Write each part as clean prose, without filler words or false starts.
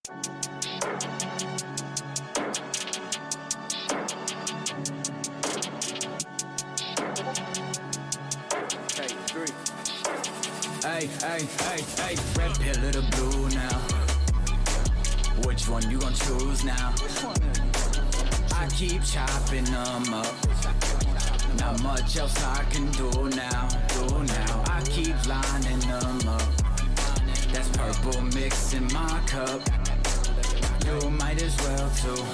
Hey, red pill of the blue now. Which one you gon' choose now? I keep chopping them up. Not much else I can do now. I keep lining them up. That's purple mix in my cup. You might as well too.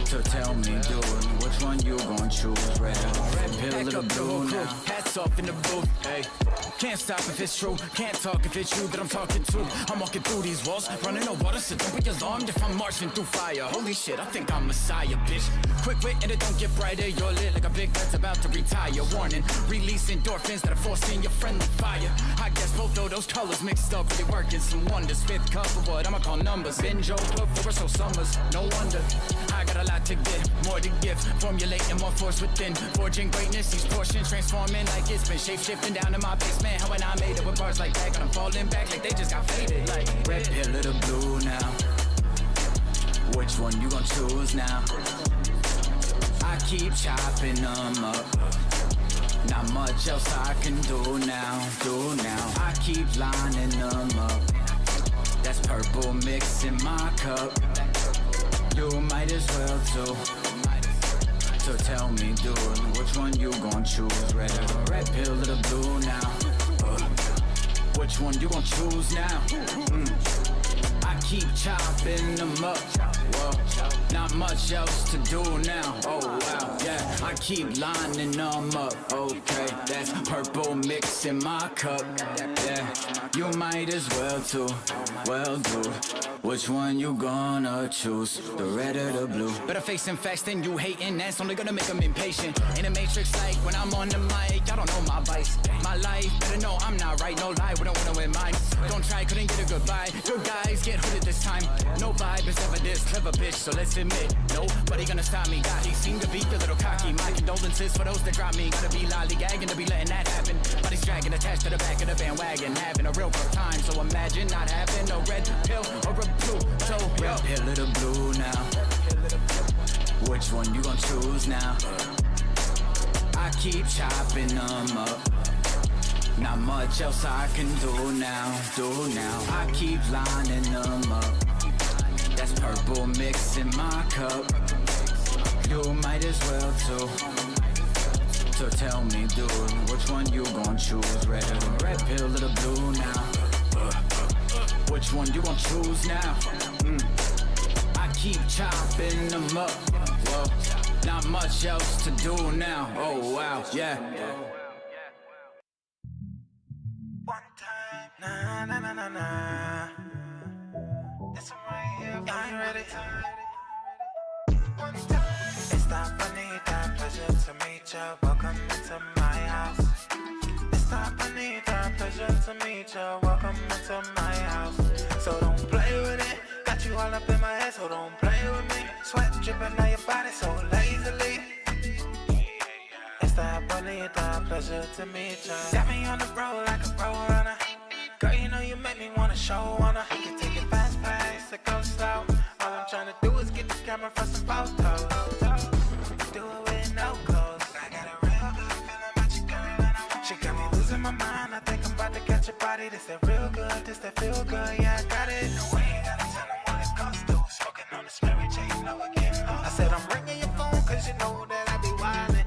So tell me, dude, which one you gon' choose? Red pill of the blue now. Hats off in the booth, hey. Can't stop if it's true, can't talk if it's you that I'm talking to. I'm walking through these walls, running on water, so don't be alarmed if I'm marching through fire. Holy shit, I think I'm Messiah, bitch. Quick wit and it don't get brighter. You're lit like a big that's about to retire. Warning, release endorphins that are forcing your friendly fire. I guess both of those colors mixed up really working some wonders. Fifth cup of what I'ma call numbers. Binge over for so summers, no wonder. I got a lot to get, more to give. Formulating more force within, forging greatness. These portions transforming like it's been shape-shifting down to my basement. How when I made it with bars like that, got them falling back like they just got faded. Like red pill of the blue now. Which one you gon' choose now? I keep chopping them up. Not much else I can do now. I keep lining them up. That's purple mix in my cup. You might as well too. So tell me, dude, which one you gon' choose? Red pill of the blue now. Which one you gon' choose now? I keep chopping them up. Whoa. Not much else to do now. Oh wow, yeah. I keep lining them up. Okay, that's purple mix in my cup. Yeah, you might as well too. Well, dude, which one you gonna choose? The red or the blue? Better facing facts than you hating. That's only gonna make them impatient. In a matrix like when I'm on the mic, y'all don't know my vice. My life, better know I'm not right. No lie, we don't wanna win mine. Don't try, couldn't get a goodbye. Your guys get hooded this time. No vibe is ever this clever, bitch. So let's admit, nobody gonna stop me. God, he seemed to be a little cocky. My condolences for those that drop me. Gotta be lollygagging to be letting that happen. Body's dragging attached to the back of the bandwagon. Having a real good time. So imagine not having a red pill or a blue. So red pill of the blue now. Which one you gon' choose now? I keep chopping them up. Not much else I can do now. I keep lining them up. That's purple mix in my cup. You might as well too. So tell me, dude, which one you gon' choose? Red pill of the blue now. Which one you gon' choose now? I keep chopping them up. Whoa. Not much else to do now. Oh wow, yeah. One time, nah, nah, nah, nah, nah. This one right here, I ain't ready. One time, it's not bonita, pleasure to meet ya. Welcome into my house. It's not bonita, pleasure to meet ya. Welcome into my house. So don't play with it. Got you all up in my head, so don't play with me. Sweat dripping on your body so lazily. That bonita, pleasure to meet ya. Got me on the road like a pro runner. Girl, you know you make me wanna show on her. You can take it fast pace, it goes slow. All I'm trying to do is get the camera for some photos. Do it with no clothes. I got a real good feeling about your girl and I want. She got me losing my mind. I think I'm about to catch your body. This that real good, this that feel good. Yeah, I got it. No way, you gotta tell them what it costs to. Smoking on the Mary J, you know I get lost. I said I'm ringing your phone cause you know that I be wildin'.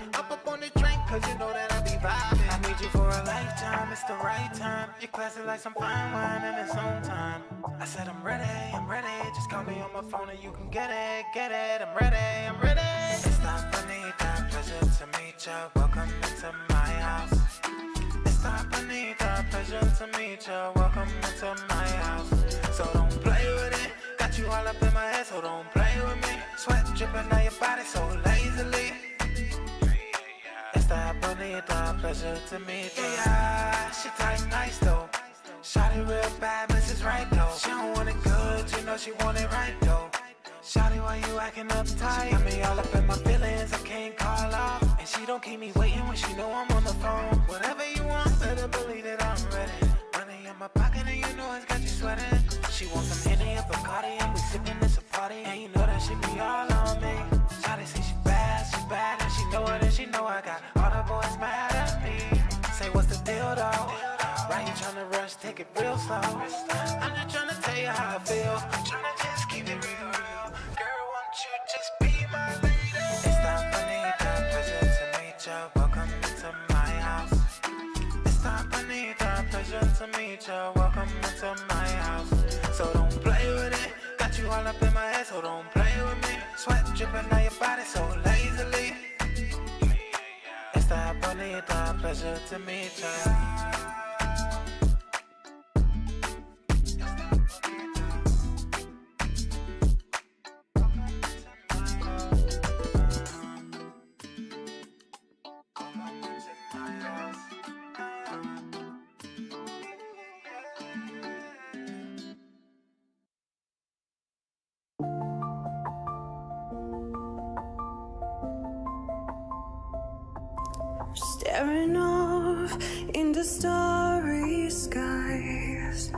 Cause you know that I be vibing. I need you for a lifetime, it's the right time. You're classy like some fine wine in its own time. I said I'm ready, just call me on my phone and you can get it, I'm ready. It's not bonita, pleasure to meet ya. Welcome into my house. It's not bonita, pleasure to meet ya. Welcome into my house. So don't play with it. Got you all up in my head, so don't play with me. Sweat dripping on your body so lazily. That bonita, pleasure to meet you. Yeah, she tight nice though. Shawty real bad, but she's right though. She don't want it good, you know she want it right though. Shawty, why you acting uptight? She got me all up in my feelings, I can't call off. And she don't keep me waiting when she know I'm on the phone. Whatever you want, better believe that I'm ready. Money in my pocket and you know it's got you sweating. She wants some Henny up a car. boys mad at me. Say what's the deal though? Why you tryna rush, take it real slow? I'm just tryna tell you how I feel. I'm tryna just keep it real. Girl, won't you just be my lady? It's time for me, pleasure to meet ya. Welcome into my house. It's time for me, pleasure to meet ya. Welcome into my house. So don't play with it. Got you all up in my head, so don't play with me. Sweat dripping on your body so lazily. It's that bonita, pleasure to meet ya. Staring off into starry skies.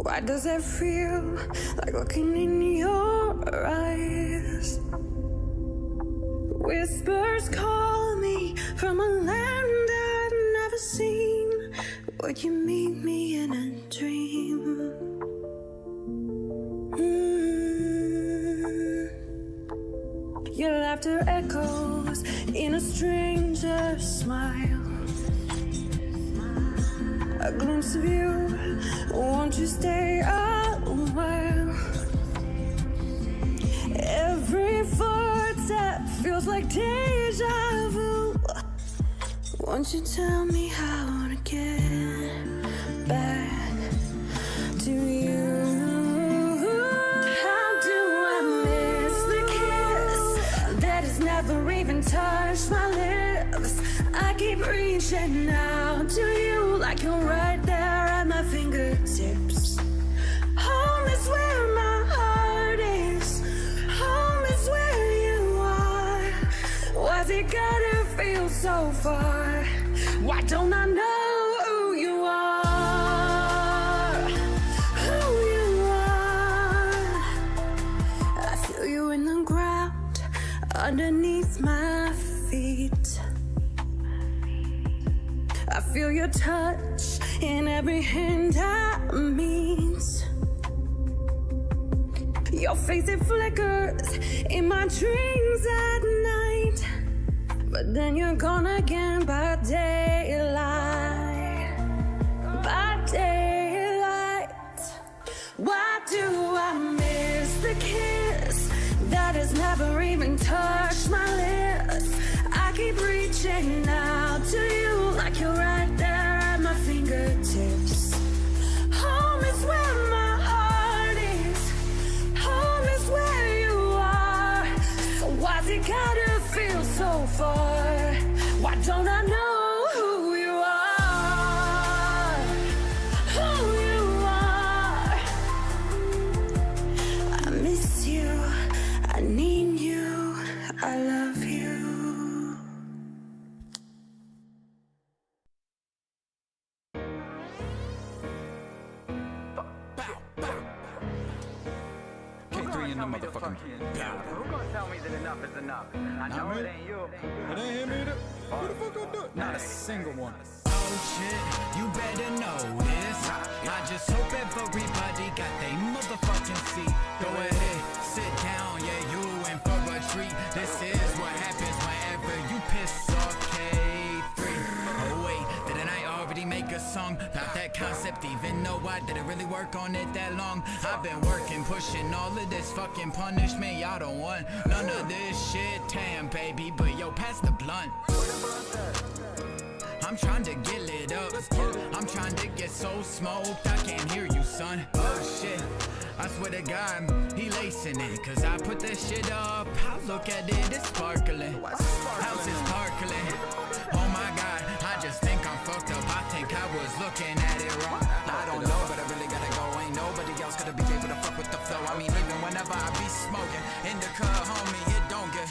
Why does it feel like looking in your eyes? Whispers call me from a land I've never seen. Would you meet me in a dream? Your laughter echoes in a stranger's smile. A glimpse of you, won't you stay a while? Every footstep feels like deja vu. Won't you tell me how to get back to you? Never even touched my lips. I keep reaching out to you like you're right there at my fingertips. Home is where my heart is. Home is where you are. Why's it gotta feel so far? Why don't I know who you are? Who you are. I feel you in the ground underneath my feet. I feel your touch in every hand I meet. Your face, it flickers in my dreams at night, but then you're gone again by daylight. By daylight. Why do I miss the kiss that has never even touched my lips? I keep reaching out to you like you're right there at my fingertips. Home is where my heart is. Home is where you are. So why's it gotta feel so far? Why don't I know who you are? Who you are. I miss you. I need you, I love you. K3 in the motherfucking building. Who gonna tell me that enough is enough? I know it ain't you. It ain't him either. Who the fuck gonna do it? Not a single one. Oh shit, you better know this. I just hope everybody got they motherfucking seat. Go ahead, sit down, yeah, you in for a treat. This is what happens whenever you piss off K3. Oh wait, didn't I already make a song about that concept? Even though I didn't really work on it that long. I've been working, pushing all of this fucking punishment. Y'all don't want none of this shit. Damn, baby, but yo, pass the blunt. I'm trying to get lit up. I'm trying to get so smoked I can't hear you, son. Oh shit, I swear to God, he lacing it. Cause I put that shit up, I look at it, it's sparkling. House is sparkling. Oh my God, I just think I'm fucked up. I think I was looking at it wrong. I don't know, but I really gotta go. Ain't nobody else gonna be able to fuck with the flow. I mean, even whenever I be smoking in the cut, homie, it don't get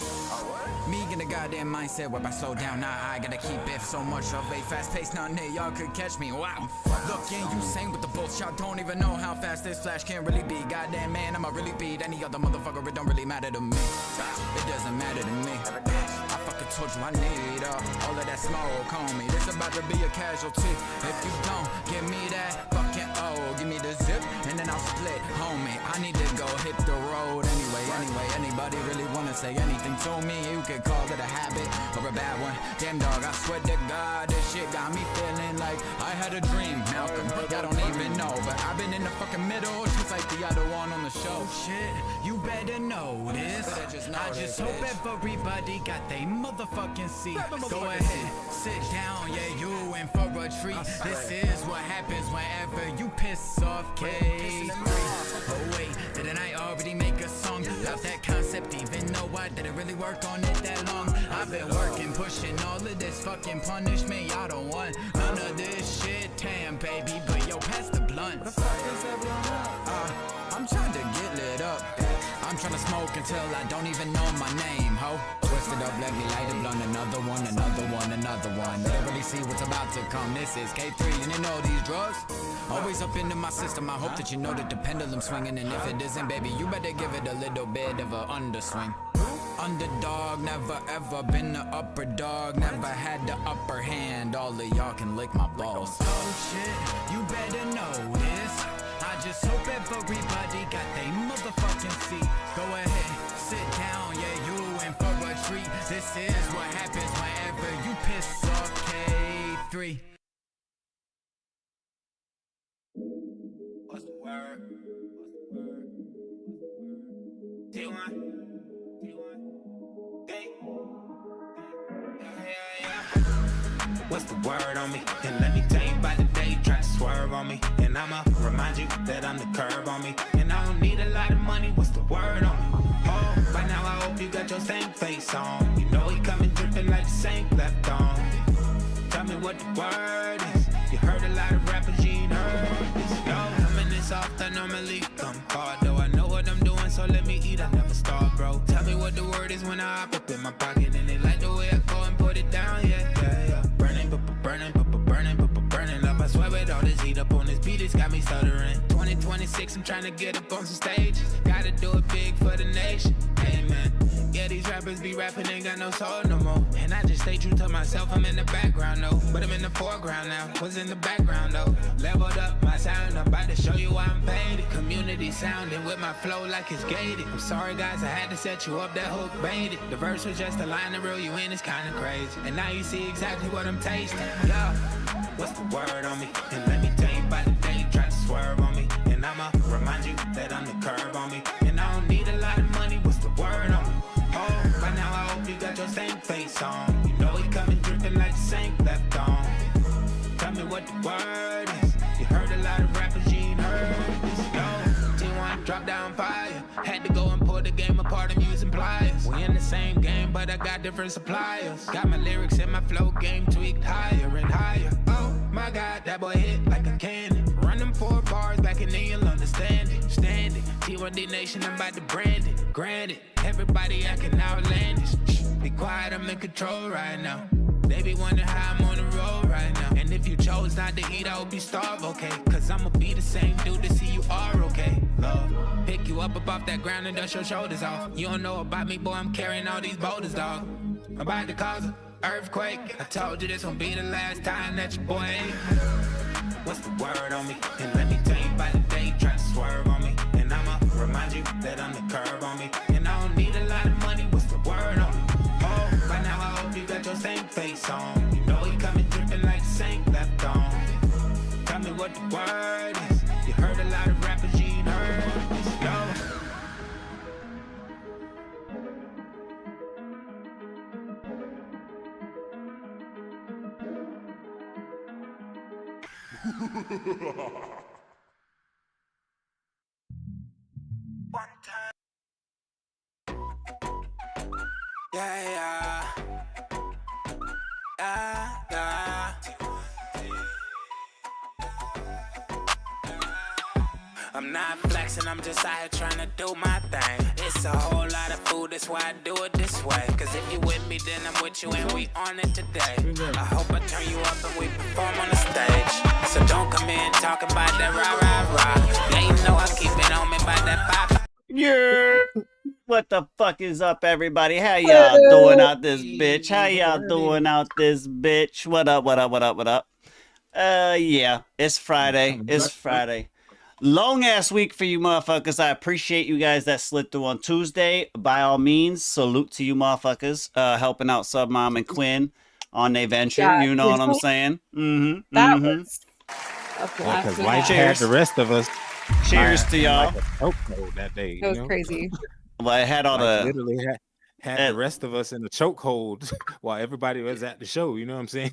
me in the goddamn mindset where I slow down. Nah, I gotta keep it so much of a fast pace. None of y'all could catch me. Wow. Looking, you same with the bullshit. Y'all don't even know how fast this flash can really be. Goddamn man, I'ma really beat any other motherfucker. It don't really matter to me. It doesn't matter to me. I fuck it told you I need all of that smoke on me. This about to be a casualty. If you don't give me that fucking give me the zip and then I'll split, homie. I need to go hit the road anyway. Anybody really wanna say anything to me? You could call it a habit or a bad one. Damn dog, I swear to God, this shit got me feeling like I had a dream. Malcolm, y'all don't even know, but I've been in the fucking middle just like the other one on the show. Shit, you better know this. I just hope everybody got they motherfucking seat. Go ahead, sit down, yeah, you in for a treat. This is what happens whenever you piss off K3. Oh wait, didn't I already make a song about that concept? Even though I didn't really work on it that long. I've been working, pushing all of this fucking punishment. Y'all don't want none of this shit, damn baby. But yo, pass the blunt. I'm trying to get lit up. I'm trying to smoke until I don't even know my name, ho. Twist it up, let me light a blunt. Another one, another one, another one. They don't really see what's about to come. This is K3, and you know these drugs always up into my system. I hope that you know that the pendulum swinging, and if it isn't, baby, you better give it a little bit of a underswing. Underdog, never ever been the upper dog, never had the upper hand. All of y'all can lick my balls. Oh shit, you better know this. I just hope everybody got they motherfucking seat. Go ahead, sit down, yeah, you in for a treat. This is what happens whenever you piss off K3. What's the word? T1. What's the word on me? And let me tell you about the day you tried to swerve on me. And I'ma remind you that I'm the curb on me. And I don't need a lot of money, what's the word on me? Oh, by now I hope you got your same face on. You know he coming dripping like the sink left on. Tell me what the word is. You heard a lot of rappers, you ain't heard this. No, coming this soft, I normally come hard. Though I know what I'm doing, so let me eat, I never starve, bro. Tell me what the word is when I hop up in my pocket. And they like the way I go and put it down, yeah. Burning up, I swear with all this heat up on this beat, it's got me stuttering. 2026, I'm trying to get up on some stages. Gotta do it big for the nation, amen. Yeah, these rappers be rapping, ain't got no soul no more. And I just stay true to myself, I'm in the background though. But I'm in the foreground now, was in the background though. Leveled up my sound, I'm about to show you why I'm faded. Community sounding with my flow like it's gated. I'm sorry guys, I had to set you up, that hook baited. The verse was just a line to reel you in, it's kinda crazy. And now you see exactly what I'm tasting, yeah. What's the word on me? And let me tell you about the day you tried to swerve on me. And I'ma remind you that I'm the curb on me. And I don't need a lot of money, what's the word on me? Oh, by now I hope you got your same face on. You know he coming dripping like the sink left on. Tell me what the word is. You heard a lot of rappers, you ain't heard this. No, T1 drop down fire. Had to go and pull the game apart, I'm using pliers. We in the same game, but I got different suppliers. Got my lyrics and my flow game tweaked higher and higher. Oh my God, that boy hit like a cannon. Run them 4 bars back and then you'll understand it. Stand it, T1D Nation, I'm about to brand it. Granted, everybody acting outlandish. Shh, be quiet, I'm in control right now. They be wondering how I'm on the road right now. And if you chose not to eat, I hope you starve, okay? Cause I'ma be the same dude to see you are okay. Love, pick you up off that ground and dust your shoulders off. You don't know about me, boy, I'm carrying all these boulders, dog. I'm about to cause an earthquake. I told you this won't be the last time that your boy ain't. What's the word on me? And let me tell you about the day you tried to swerve on me. And I'ma remind you that I'm the curb on me. And I don't need a lot of money, what's the word on me? Oh, by now I hope you got your same face on. You know he coming dripping like the sink left on. Tell me what the word is. You heard a lot of rappers, you ain't heard this. No. One time. Yeah. I'm not flexing, I'm just out here trying to do my thing. It's a whole lot of food, that's why I do it this way. Cause if you with me, then I'm with you and we on it today. I hope I turn you up and we perform on the stage. So don't come in talking about that rah. Yeah, you know I keep it on me by that 5. Yeah. What the fuck is up, everybody? How y'all doing out this bitch? How y'all doing out this bitch? What up, what up, what up, what up? Yeah, it's Friday. It's Friday. Long ass week for you motherfuckers. I appreciate you guys that slid through on Tuesday. By all means, salute to you motherfuckers. Helping out Sub Mom and Quinn on their venture. Yeah, you know what I'm saying? Mm-hmm. That mm-hmm. was Because life had Cheers. the rest of us. Cheers to y'all. Like a chokehold that day. That was crazy. Well, I had all Like, the literally had the rest of us in the chokehold while everybody was at the show. You know what I'm saying?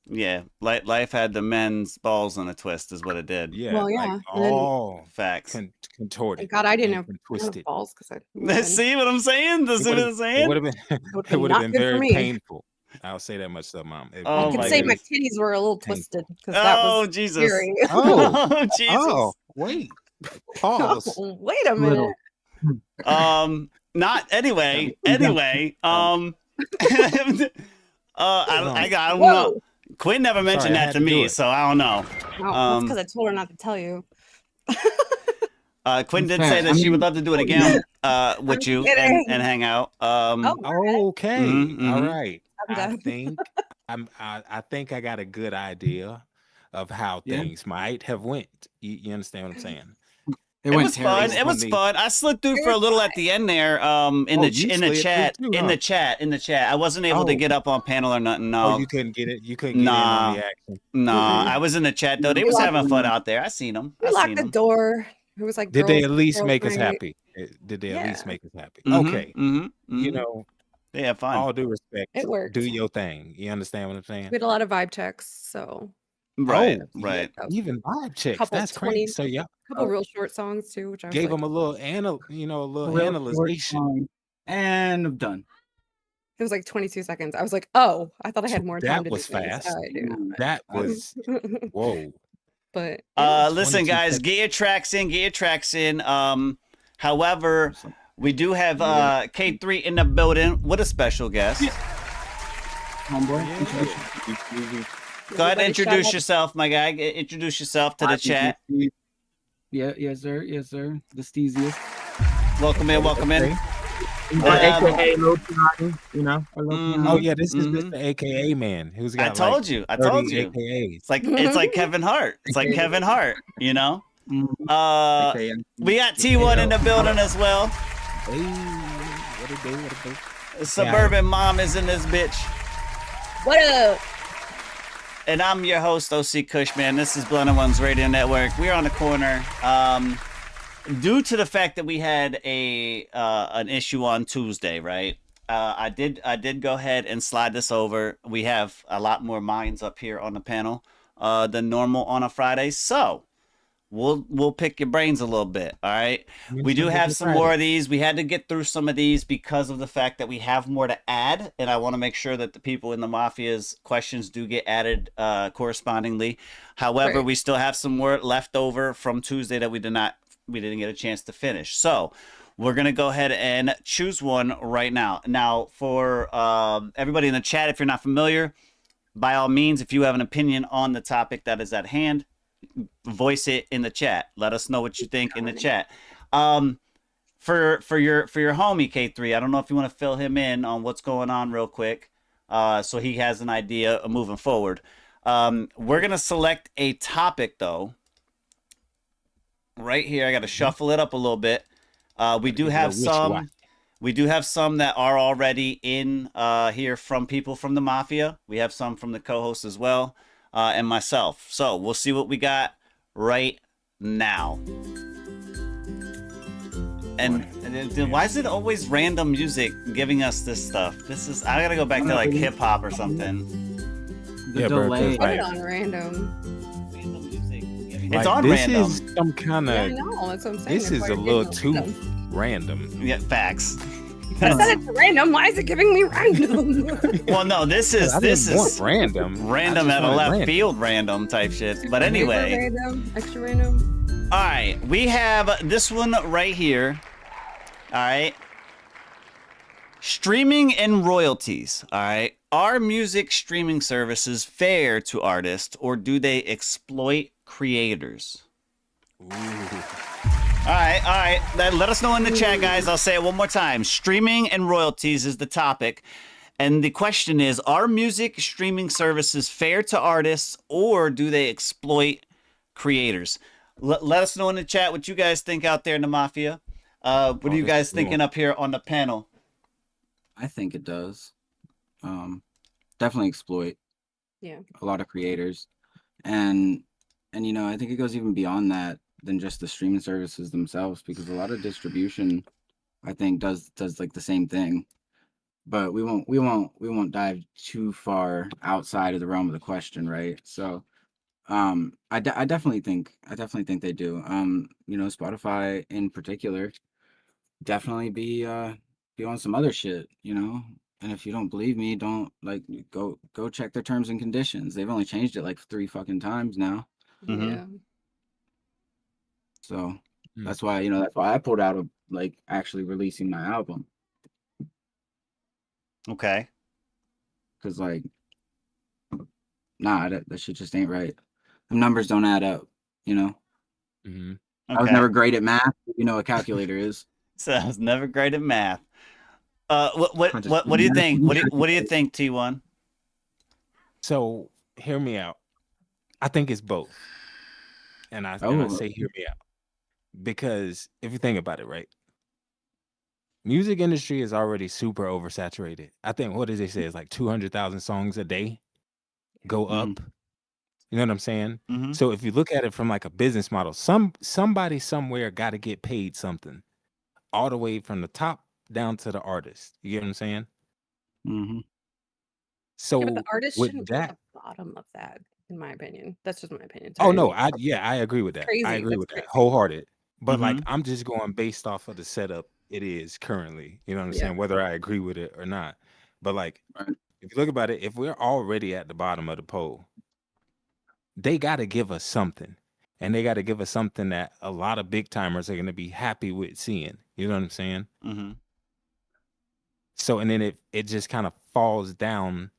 yeah. Life had the men's balls in a twist, is what it did. Yeah. Well, yeah. Like And then- all Facts. contorted. God, I didn't and have twisted. balls because I. See what I'm saying? See what I'm It saying? would have been. would've It would not have been good for very me. painful. I'll say that much, Sub Mom. Oh I could my say my goodness. titties were a little twisted because that Oh was Jesus! scary. Oh, Oh Jesus! oh, wait. Pause. Wait a minute. Not anyway. Anyway. I don't know. Whoa. Quinn never mentioned Sorry, I that had to to do me, it. so I don't know. No, that's because I told her not to tell you. Quinn did say that she would love to do it again with you kidding. and hang out. Okay. Mhm, All mhm. right. I'm I done. think I think I got a good idea of how things might have went. You understand what I'm saying? It was fun. It was fun. I slid through for a little at the end there. In the you in the slid chat, through too, in huh? the chat. I wasn't able to Oh. get up on panel or nothing. Oh, No, you couldn't get it. You couldn't get in on the action. nah. I was in the chat though. They was having fun out there. I seen them. We I locked seen the them. door. It was like. Did they girls- at least girls make us night. happy? Did they at least Yeah. make us happy? Mhm, Okay. mhm, You mhm. know, They had fun. all due respect. It worked. Do your thing. You understand what I'm saying? We had a lot of vibe checks, so Right, Oh, right. Even vibe checks. Couple That's 20 crazy. So y'all a couple real short songs too, which I was gave like, them a little analyzation. And I'm done. it was like 22 seconds. I was like, oh, I thought I had more time That to was do things. fast. I do not. That was whoa. But Listen, 22 guys, seconds. get your tracks in. Get your tracks in. However, we do have K3 in the building with a special guest. Homeboy. Go ahead and Everybody introduce shout out- yourself, my guy. Introduce yourself to the chat. Yeah, yes, sir. Yes, sir. The steeziest. Welcome in. Welcome in. AKA Lil Johnny, you know. or Lil Mhm. Johnny. Oh yeah, this is Mhm. the AKA man who's I got told you. I told 30 you. AKAs. It's like Kevin Hart. It's like Kevin Hart. You know. Mhm. AKA. We got T1 in the building as well. Hey, what it do? What it do? Suburban Mom is in this bitch. What up? And I'm your host, OC Kush, man. This is Blunt Ones Radio Network. We're on the corner. Due to the fact that we had an issue on Tuesday, right? I did go ahead and slide this over. We have a lot more minds up here on the panel than normal on a Friday, so we'll pick your brains a little bit. All right. We do have some more of these. We had to get through some of these because of the fact that we have more to add, and I want to make sure that the people in the Mafia's questions do get added correspondingly. However, Right. we still have some more left over from Tuesday that we didn't get a chance to finish. So we're gonna go ahead and choose one right now. Now, for everybody in the chat, if you're not familiar, by all means, if you have an opinion on the topic that is at hand, voice it in the chat. Let us know what you think in the chat. For your homie K3, I don't know if you want to fill him in on what's going on real quick, so he has an idea of moving forward. We're gonna select a topic though. Right here, I got to shuffle it up a little bit. We do have some. We do have some that are already in here from people from the Mafia. We have some from the co-host as well, and myself. So we'll see what we got right now. And why is it always random music giving us this stuff? This is I gotta go back to like hip hop or something. The Yeah, bro, delay. Put it on random. Random music. It's Like, on this random. is some kind Yeah, I of. know. That's what I'm saying. This That's is why a you're little getting too random. random. Yeah, facts. I said it's random. Why is it giving me random? Well, no, this is I this didn't want is random. random I just at a wanted left random. field random type shit. But anyway, Random, extra random. all right, we have this one right here. All right. Streaming and royalties. All right. Are music streaming services fair to artists or do they exploit creators? Ooh. All right. Let us know in the chat, guys. I'll say it one more time. Streaming and royalties is the topic. And the question is, are music streaming services fair to artists, or do they exploit creators? Let us know in the chat what you guys think out there in the Mafia. What are you guys thinking up here on the panel? I think it does. Definitely exploit Yeah. a lot of creators. And you know, I think it goes even beyond that than just the streaming services themselves, because a lot of distribution, I think, does like the same thing. But we won't dive too far outside of the realm of the question, right? So I definitely think they do. You know, Spotify in particular definitely be on some other shit, you know. And if you don't believe me, don't go check their terms and conditions. They've only changed it like 3 fucking times now. Yeah. So that's why I pulled out of like actually releasing my album. Okay. Cause like, nah, that shit just ain't right. The numbers don't add up, you know. Okay. I was never great at math. You know, a calculator is. So I was never great at math. What do you think? What do you think, T1? So hear me out. I think it's both. And I say hear me out. Because if you think about it, right? Music industry is already super oversaturated. I think, what did they say? It's like 200,000 songs a day go up. You know what I'm saying? So if you look at it from like a business model, somebody somewhere got to get paid something, all the way from the top down to the artist. You get what I'm saying? So but the artist with shouldn't be at the bottom of that, in my opinion. That's just my opinion. Oh no, I agree with that. Crazy. I agree with that wholehearted. But like, I'm just going based off of the setup it is currently. You know what I'm saying? Whether I agree with it or not. But like, if you look about it, if we're already at the bottom of the poll, they got to give us something. And they got to give us something that a lot of big timers are going to be happy with seeing. You know what I'm saying? So, and then it just kind of falls down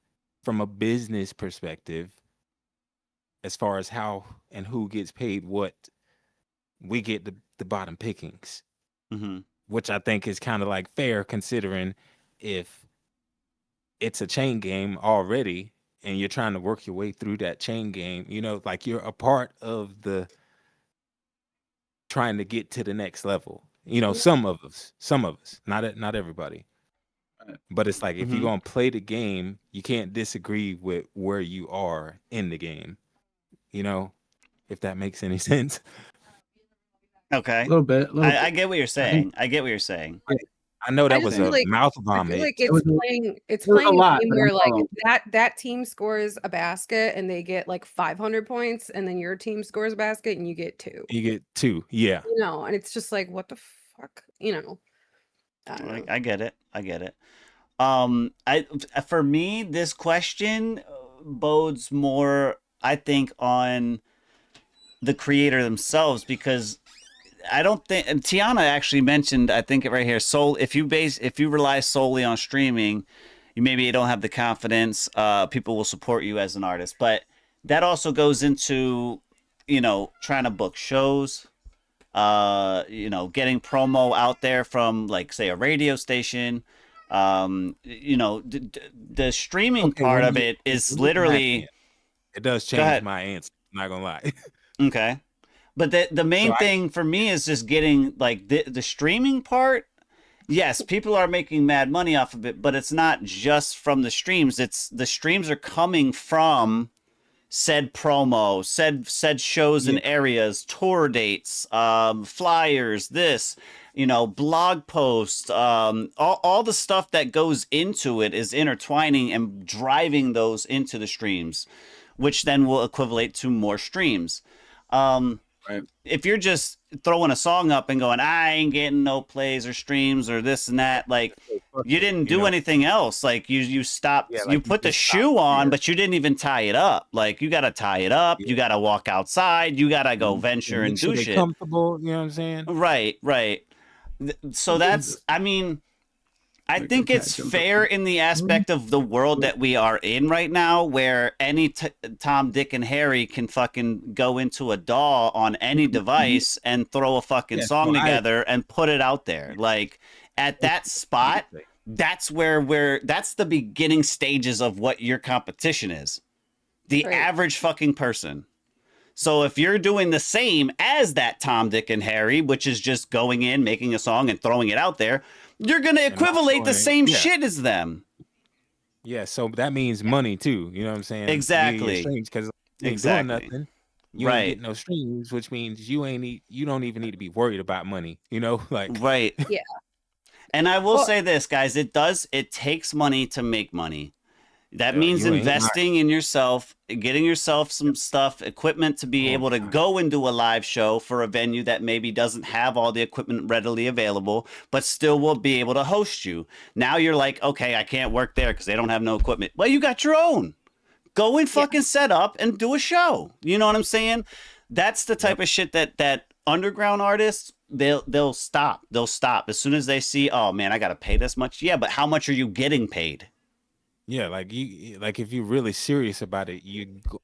from a business perspective as far as how and who gets paid what. We get the bottom pickings, which I think is kind of like fair, considering if it's a chain game already and you're trying to work your way through that chain game, you know, like you're a part of the trying to get to the next level. You know, some of us, not everybody. But it's like, if you're going to play the game, you can't disagree with where you are in the game, you know, if that makes any sense. Okay. A little bit. I get what you're saying. I know that was a mouth vomit. I feel like it's playing a game where like that team scores a basket and they get like 500 points, and then your team scores a basket and you get 2. You get 2, yeah. You know, and it's just like, what the fuck, you know. I get it. For me, this question bodes more, I think, on the creator themselves, because I don't think, and Tiana actually mentioned, I think it right here, if you rely solely on streaming, you don't have the confidence, people will support you as an artist. But that also goes into, you know, trying to book shows, you know, getting promo out there from, like, say, a radio station. You know, the streaming part of it is literally, it does change my answer, I'm not gonna lie. Okay. But the main thing for me is just getting, like, the streaming part. Yes, people are making mad money off of it, but it's not just from the streams. It's the streams are coming from said promo, said shows in areas, tour dates, flyers, this, you know, blog posts, all the stuff that goes into it is intertwining and driving those into the streams, which then will equivalent to more streams. If you're just throwing a song up and going, I ain't getting no plays or streams or this and that, like, you didn't do anything else. Like, you stopped, you put the shoe on, but you didn't even tie it up. Like, you got to tie it up. You got to walk outside. You got to go venture and do shit. Comfortable, you know what I'm saying? Right. So that's, I mean, I think it's fair in the aspect of the world that we are in right now, where any Tom, Dick, and Harry can fucking go into a DAW on any device and throw a fucking song together and put it out there. Like at that spot, that's that's the beginning stages of what your competition is. The average fucking person. So if you're doing the same as that Tom, Dick, and Harry, which is just going in, making a song and throwing it out there, you're going to equivalate the same shit as them. Yeah, so that means money too. You know what I'm saying? Exactly. Because doing nothing. You ain't getting no streams, which means you don't even need to be worried about money. You know, like Yeah. And I will say this, guys, it takes money to make money. That means investing in yourself, getting yourself some stuff, equipment to be able to go and do a live show for a venue that maybe doesn't have all the equipment readily available, but still will be able to host you. Now you're like, okay, I can't work there because they don't have no equipment. Well, you got your own. Go and fucking set up and do a show. You know what I'm saying? That's the type of shit that underground artists, they'll stop. They'll stop as soon as they see, oh man, I got to pay this much. Yeah, but how much are you getting paid? Yeah, like if you're really serious about it,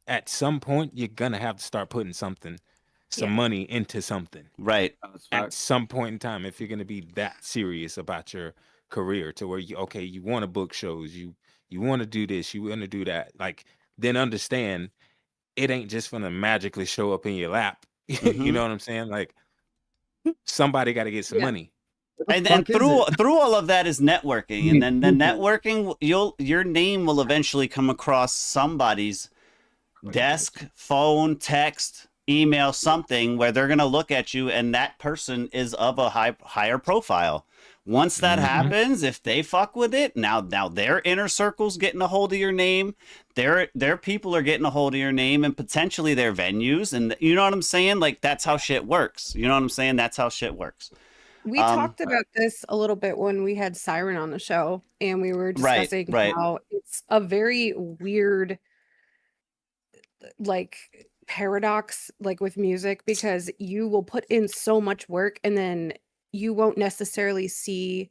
at some point you're gonna have to start putting some money into something. Right. At some point in time, if you're gonna be that serious about your career, to where you want to book shows, you want to do this, you want to do that, like then understand it ain't just gonna magically show up in your lap. You know what I'm saying? Like somebody got to get some money. And then through all of that is networking, and then the networking, your name will eventually come across somebody's desk, phone, text, email, something where they're gonna look at you, and that person is of a higher profile. Once that happens, if they fuck with it, now their inner circle's getting a hold of your name, their people are getting a hold of your name, and potentially their venues, and you know what I'm saying? Like that's how shit works. You know what I'm saying? That's how shit works. We talked about this a little bit when we had Siren on the show, and we were discussing how it's a very weird, like, paradox, like with music, because you will put in so much work and then you won't necessarily see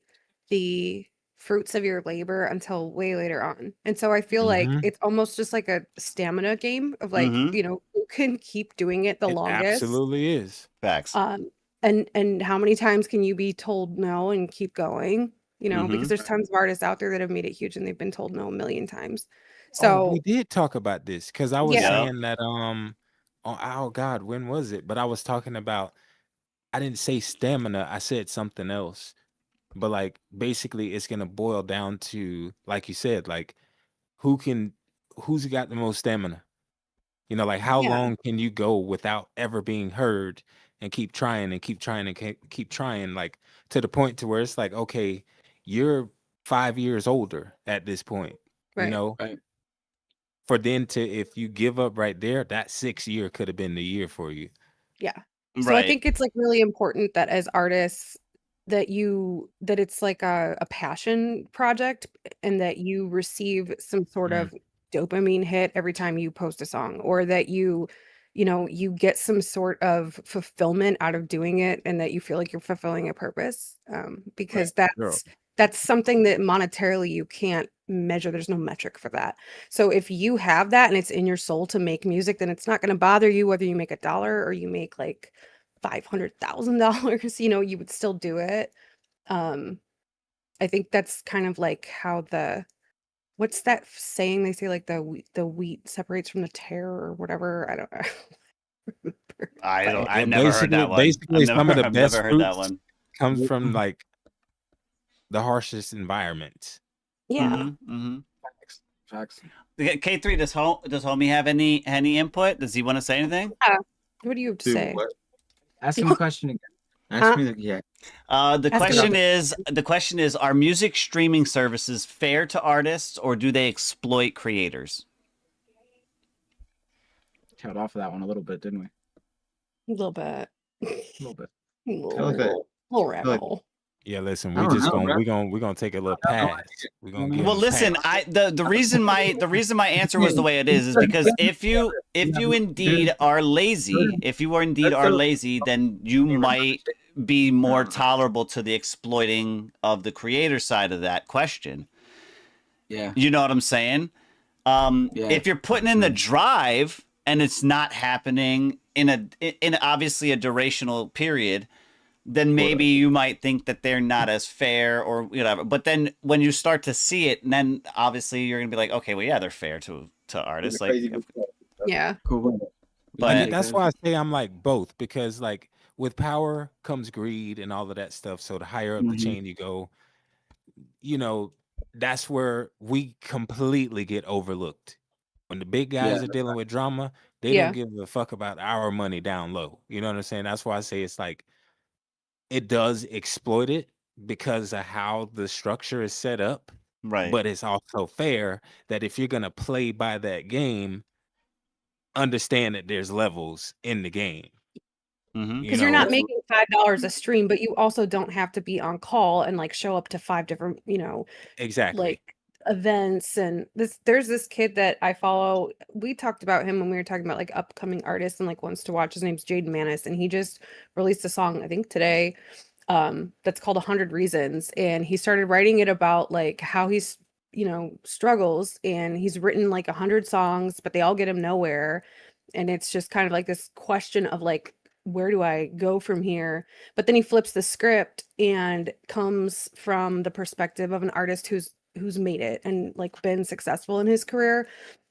the fruits of your labor until way later on. And so I feel like it's almost just like a stamina game of like, you know, who can keep doing it the longest. Absolutely is. Facts. And how many times can you be told no and keep going? You know, because there's tons of artists out there that have made it huge and they've been told no a million times. So we did talk about this because I was saying that oh God, when was it? But I was talking about, I didn't say stamina, I said something else. But like basically it's gonna boil down to, like you said, like who's got the most stamina? You know, like how long can you go without ever being heard? And keep trying and keep trying and keep trying, like to the point to where it's like, okay, you're 5 years older at this point, you know, for then to, if you give up right there, that 6th year could have been the year for you. Yeah. So I think it's like really important that as artists that it's like a passion project and that you receive some sort of dopamine hit every time you post a song, or that you get some sort of fulfillment out of doing it, and that you feel like you're fulfilling a purpose, because that's something that monetarily you can't measure. There's no metric for that. So if you have that and it's in your soul to make music, then it's not going to bother you whether you make $1 or you make like $500,000. You know, you would still do it. I think that's kind of like how what's that saying they say, like the wheat separates from the tare or whatever? I don't remember. I've never heard that one. Basically, some of the best fruits comes from like the harshest environments. Yeah. Facts. K3, does homie have any input? Does he want to say anything? What do you have to say? What? Ask him a question again. Ask me The question is, are music streaming services fair to artists, or do they exploit creators? Cut off of that one a little bit, didn't we? A little bit. A little bit. Little rabbit hole. Yeah, listen, we're gonna take a little pass. Well, listen, the reason my answer was the way it is because if you indeed are lazy, then you might be more tolerable to the exploiting of the creator side of that question. Yeah. You know what I'm saying? If you're putting in the drive and it's not happening in obviously a durational period, then maybe you might think that they're not as fair or whatever. But then when you start to see it, and then obviously you're gonna be like, okay, well, yeah, they're fair to artists. Like, Yeah. Cool. But that's why I say I'm like both, because like with power comes greed and all of that stuff. So the higher up the chain you go, you know, that's where we completely get overlooked. When the big guys are dealing with drama, they don't give a fuck about our money down low. You know what I'm saying? That's why I say it's like it does exploit it because of how the structure is set up. Right. But it's also fair that if you're gonna play by that game, understand that there's levels in the game. Because you're not making $5 a stream, but you also don't have to be on call and like show up to 5 different, exactly like events. And there's this kid that I follow. We talked about him when we were talking about like upcoming artists and like ones to watch. His name's Jaden Manis, and he just released a song, I think today, that's called 100 Reasons. And he started writing it about like how he's, struggles, and he's written like 100 songs, but they all get him nowhere. And it's just kind of like this question of like, where do I go from here? But then he flips the script and comes from the perspective of an artist who's made it and like been successful in his career.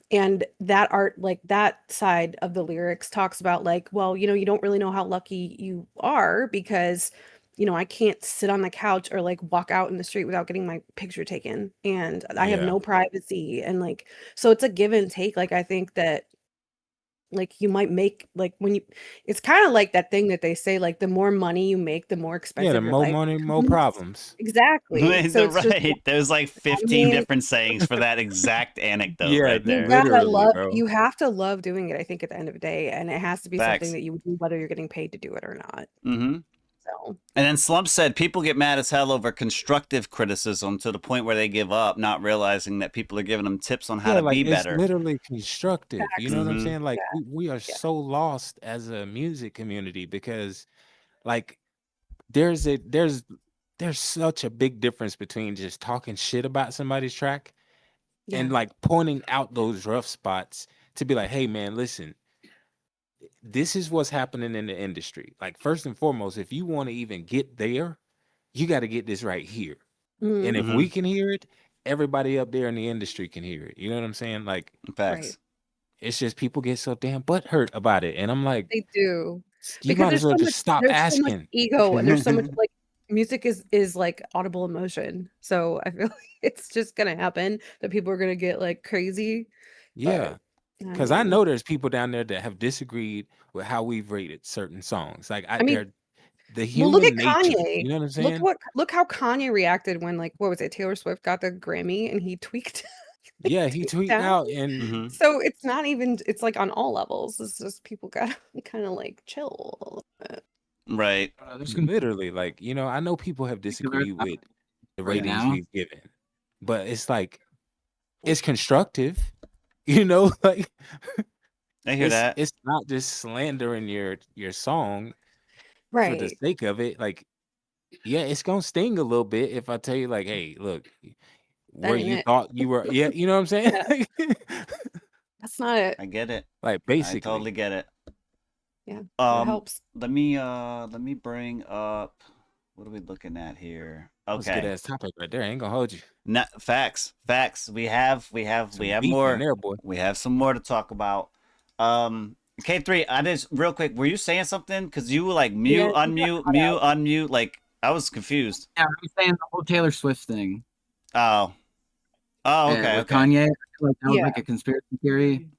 And that art, like that side of the lyrics talks about like, well, you don't really know how lucky you are because, I can't sit on the couch or like walk out in the street without getting my picture taken. And I have no privacy. And like, so it's a give and take. Like, I think that like you might make like it's kind of like that thing that they say, like the more money you make, the more expensive the your more life money, becomes. more problems. Exactly. So it's right. There's like 15 different sayings for that exact anecdote right there. You have to love doing it, I think, at the end of the day. And it has to be Facts. something that you would do whether you're getting paid to do it or not. So. And then Slump said people get mad as hell over constructive criticism to the point where they give up, not realizing that people are giving them tips on how to be better. It's literally constructive. Facts. You know what I'm saying? Like we are so lost as a music community because like there's such a big difference between just talking shit about somebody's track and like pointing out those rough spots to be like, hey man, listen, this is what's happening in the industry. Like first and foremost, if you want to even get there, you got to get this right here. And if we can hear it, everybody up there in the industry can hear it. You know what I'm saying? Like facts. It's just people get so damn butthurt about it. And I'm like, they do. You might as well just stop asking. So much ego, and there's so much like music is like audible emotion. So I feel like it's just gonna happen that people are gonna get like crazy. Yeah. Because I know there's people down there that have disagreed with how we've rated certain songs. Like I mean, the human look at nature, Kanye. You know what I'm saying? Look how Kanye reacted when like what was it? Taylor Swift got the Grammy and he tweaked. Yeah, he tweeted out and so it's not even. It's like on all levels. It's just people gotta kind of like chill a little bit. Right. Literally, like I know people have disagreed with the ratings we've given, but it's like it's constructive. Like I hear that. It's not just slandering your song right for the sake of it. Like, yeah, it's gonna sting a little bit if I tell you, like, hey, look, where you thought you were, you know what I'm saying? That's not it. I get it. Like basically, I totally get it. Yeah, it helps. Let me bring up. What are we looking at here? Okay, that's a good ass topic right there. I ain't gonna hold you. No, facts. We have more. There, boy. We have some more to talk about. K3, I just real quick. Were you saying something? Because you were like mute, unmute. Like I was confused. Yeah, I'm saying the whole Taylor Swift thing. Oh, okay. With Kanye, I feel like that was like a conspiracy theory.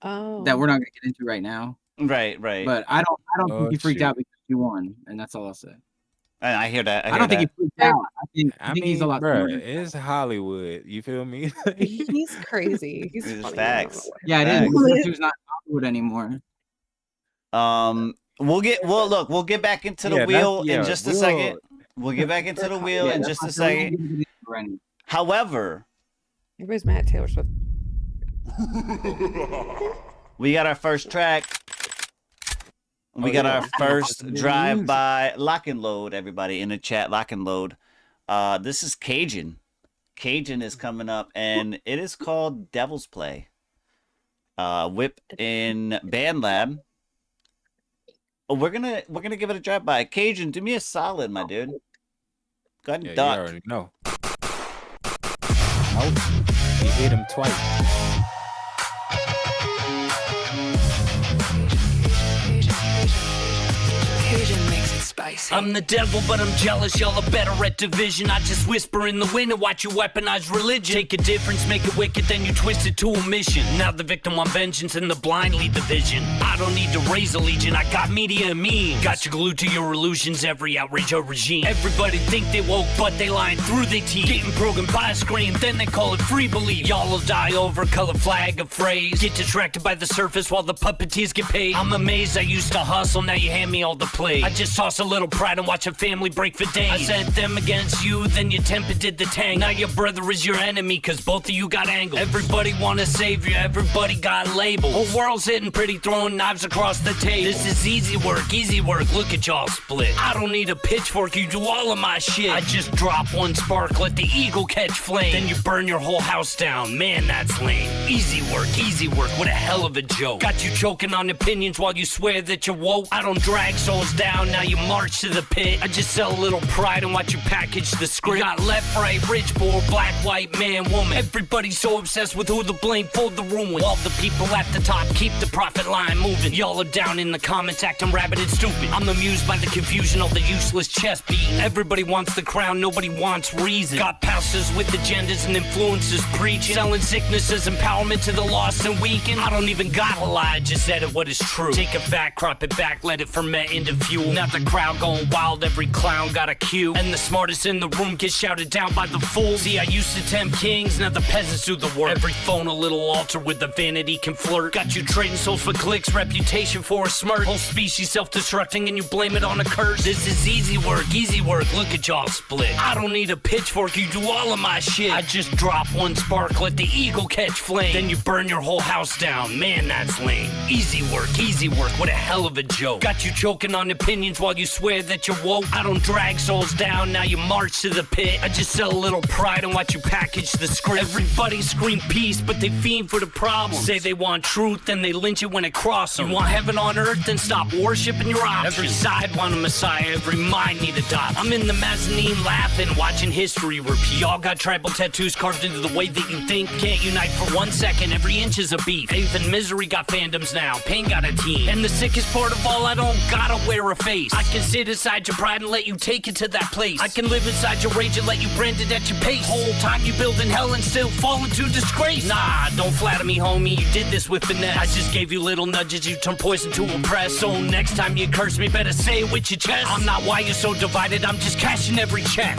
Oh, that we're not gonna get into right now. Right. But I don't think he freaked out because you won, and that's all I'll say. And I hear that. I don't think he freaked out. I think he's a lot. It's Hollywood. You feel me? He's crazy. He's funny. Facts. Yeah, it is. He's not Hollywood anymore. We'll get back into the wheel in just a second. We'll get back into the wheel in just a second. However, everybody's mad at Taylor Swift. We got our first track. We got our first drive-by. Lock and load, everybody in the chat. Lock and load. This is Cajun. Cajun is coming up, and it is called Devil's Play. Whip in Band Lab. Oh, we're gonna give it a drive-by. Cajun, do me a solid, my dude. Go ahead and duck. You already know. Nope. He hit him twice. I'm the devil, but I'm jealous. Y'all are better at division. I just whisper in the wind and watch you weaponize religion. Take a difference, make it wicked, then you twist it to a mission. Now the victim on vengeance and the blind lead the vision. I don't need to raise a legion, I got media and means. Got you glued to your illusions, every outrage or regime. Everybody think they woke, but they lying through their teeth. Getting programmed by a screen, then they call it free belief. Y'all will die over color flag of phrase. Get distracted by the surface while the puppeteers get paid. I'm amazed I used to hustle, now you hand me all the play. I just toss a little pride and watch a family break for days. I sent them against you, then your temper did the tank. Now your brother is your enemy, cause both of you got angled. Everybody wanna save you, everybody got labels. Whole world's hitting pretty, throwing knives across the table. This is easy work, look at y'all split. I don't need a pitchfork, you do all of my shit. I just drop one spark, let the eagle catch flame. Then you burn your whole house down, man that's lame. Easy work, what a hell of a joke. Got you choking on opinions while you swear that you're woke. I don't drag souls down, now you march to the pit. I just sell a little pride and watch you package the script. You got left, right, rich, poor, black, white, man, woman. Everybody's so obsessed with who the blame for the ruin. All the people at the top keep the profit line moving. Y'all are down in the comments acting rabid and stupid. I'm amused by the confusion of the useless chest beat. Everybody wants the crown, nobody wants reason. Got pastors with agendas and influencers preaching. Selling sickness as empowerment to the lost and weakened. I don't even gotta lie, just edit what is true. Take a fact, crop it back, let it ferment into fuel. Now the crowd going wild, every clown got a cue. And the smartest in the room get shouted down by the fools. See, I used to tempt kings, now the peasants do the work. Every phone a little altar with the vanity can flirt. Got you trading souls for clicks, reputation for a smirk. Whole species self-destructing and you blame it on a curse. This is easy work, look at y'all split. I don't need a pitchfork, you do all of my shit. I just drop one spark, let the eagle catch flame. Then you burn your whole house down, man that's lame. Easy work, what a hell of a joke. Got you choking on opinions while you swear that you're woke. I don't drag souls down, now you march to the pit. I just sell a little pride and watch you package the script. Everybody scream peace, but they fiend for the problem. Say they want truth, then they lynch it when it crosses them. You want heaven on earth, then stop worshiping your options. Every side want a messiah, every mind need adoption. I'm in the mezzanine laughing, watching history repeat. Y'all got tribal tattoos carved into the way that you think. Can't unite for 1 second, every inch is a beef. Faith and misery got fandoms now, pain got a team. And the sickest part of all, I don't gotta wear a face. I can sit inside your pride and let you take it to that place. I can live inside your rage and let you brand it at your pace. Whole time you building hell and still fall into disgrace. Nah, don't flatter me, homie, you did this with finesse. I just gave you little nudges, you turn poison to impress. So next time you curse me, better say it with your chest. I'm not why you're so divided, I'm just cashing every check.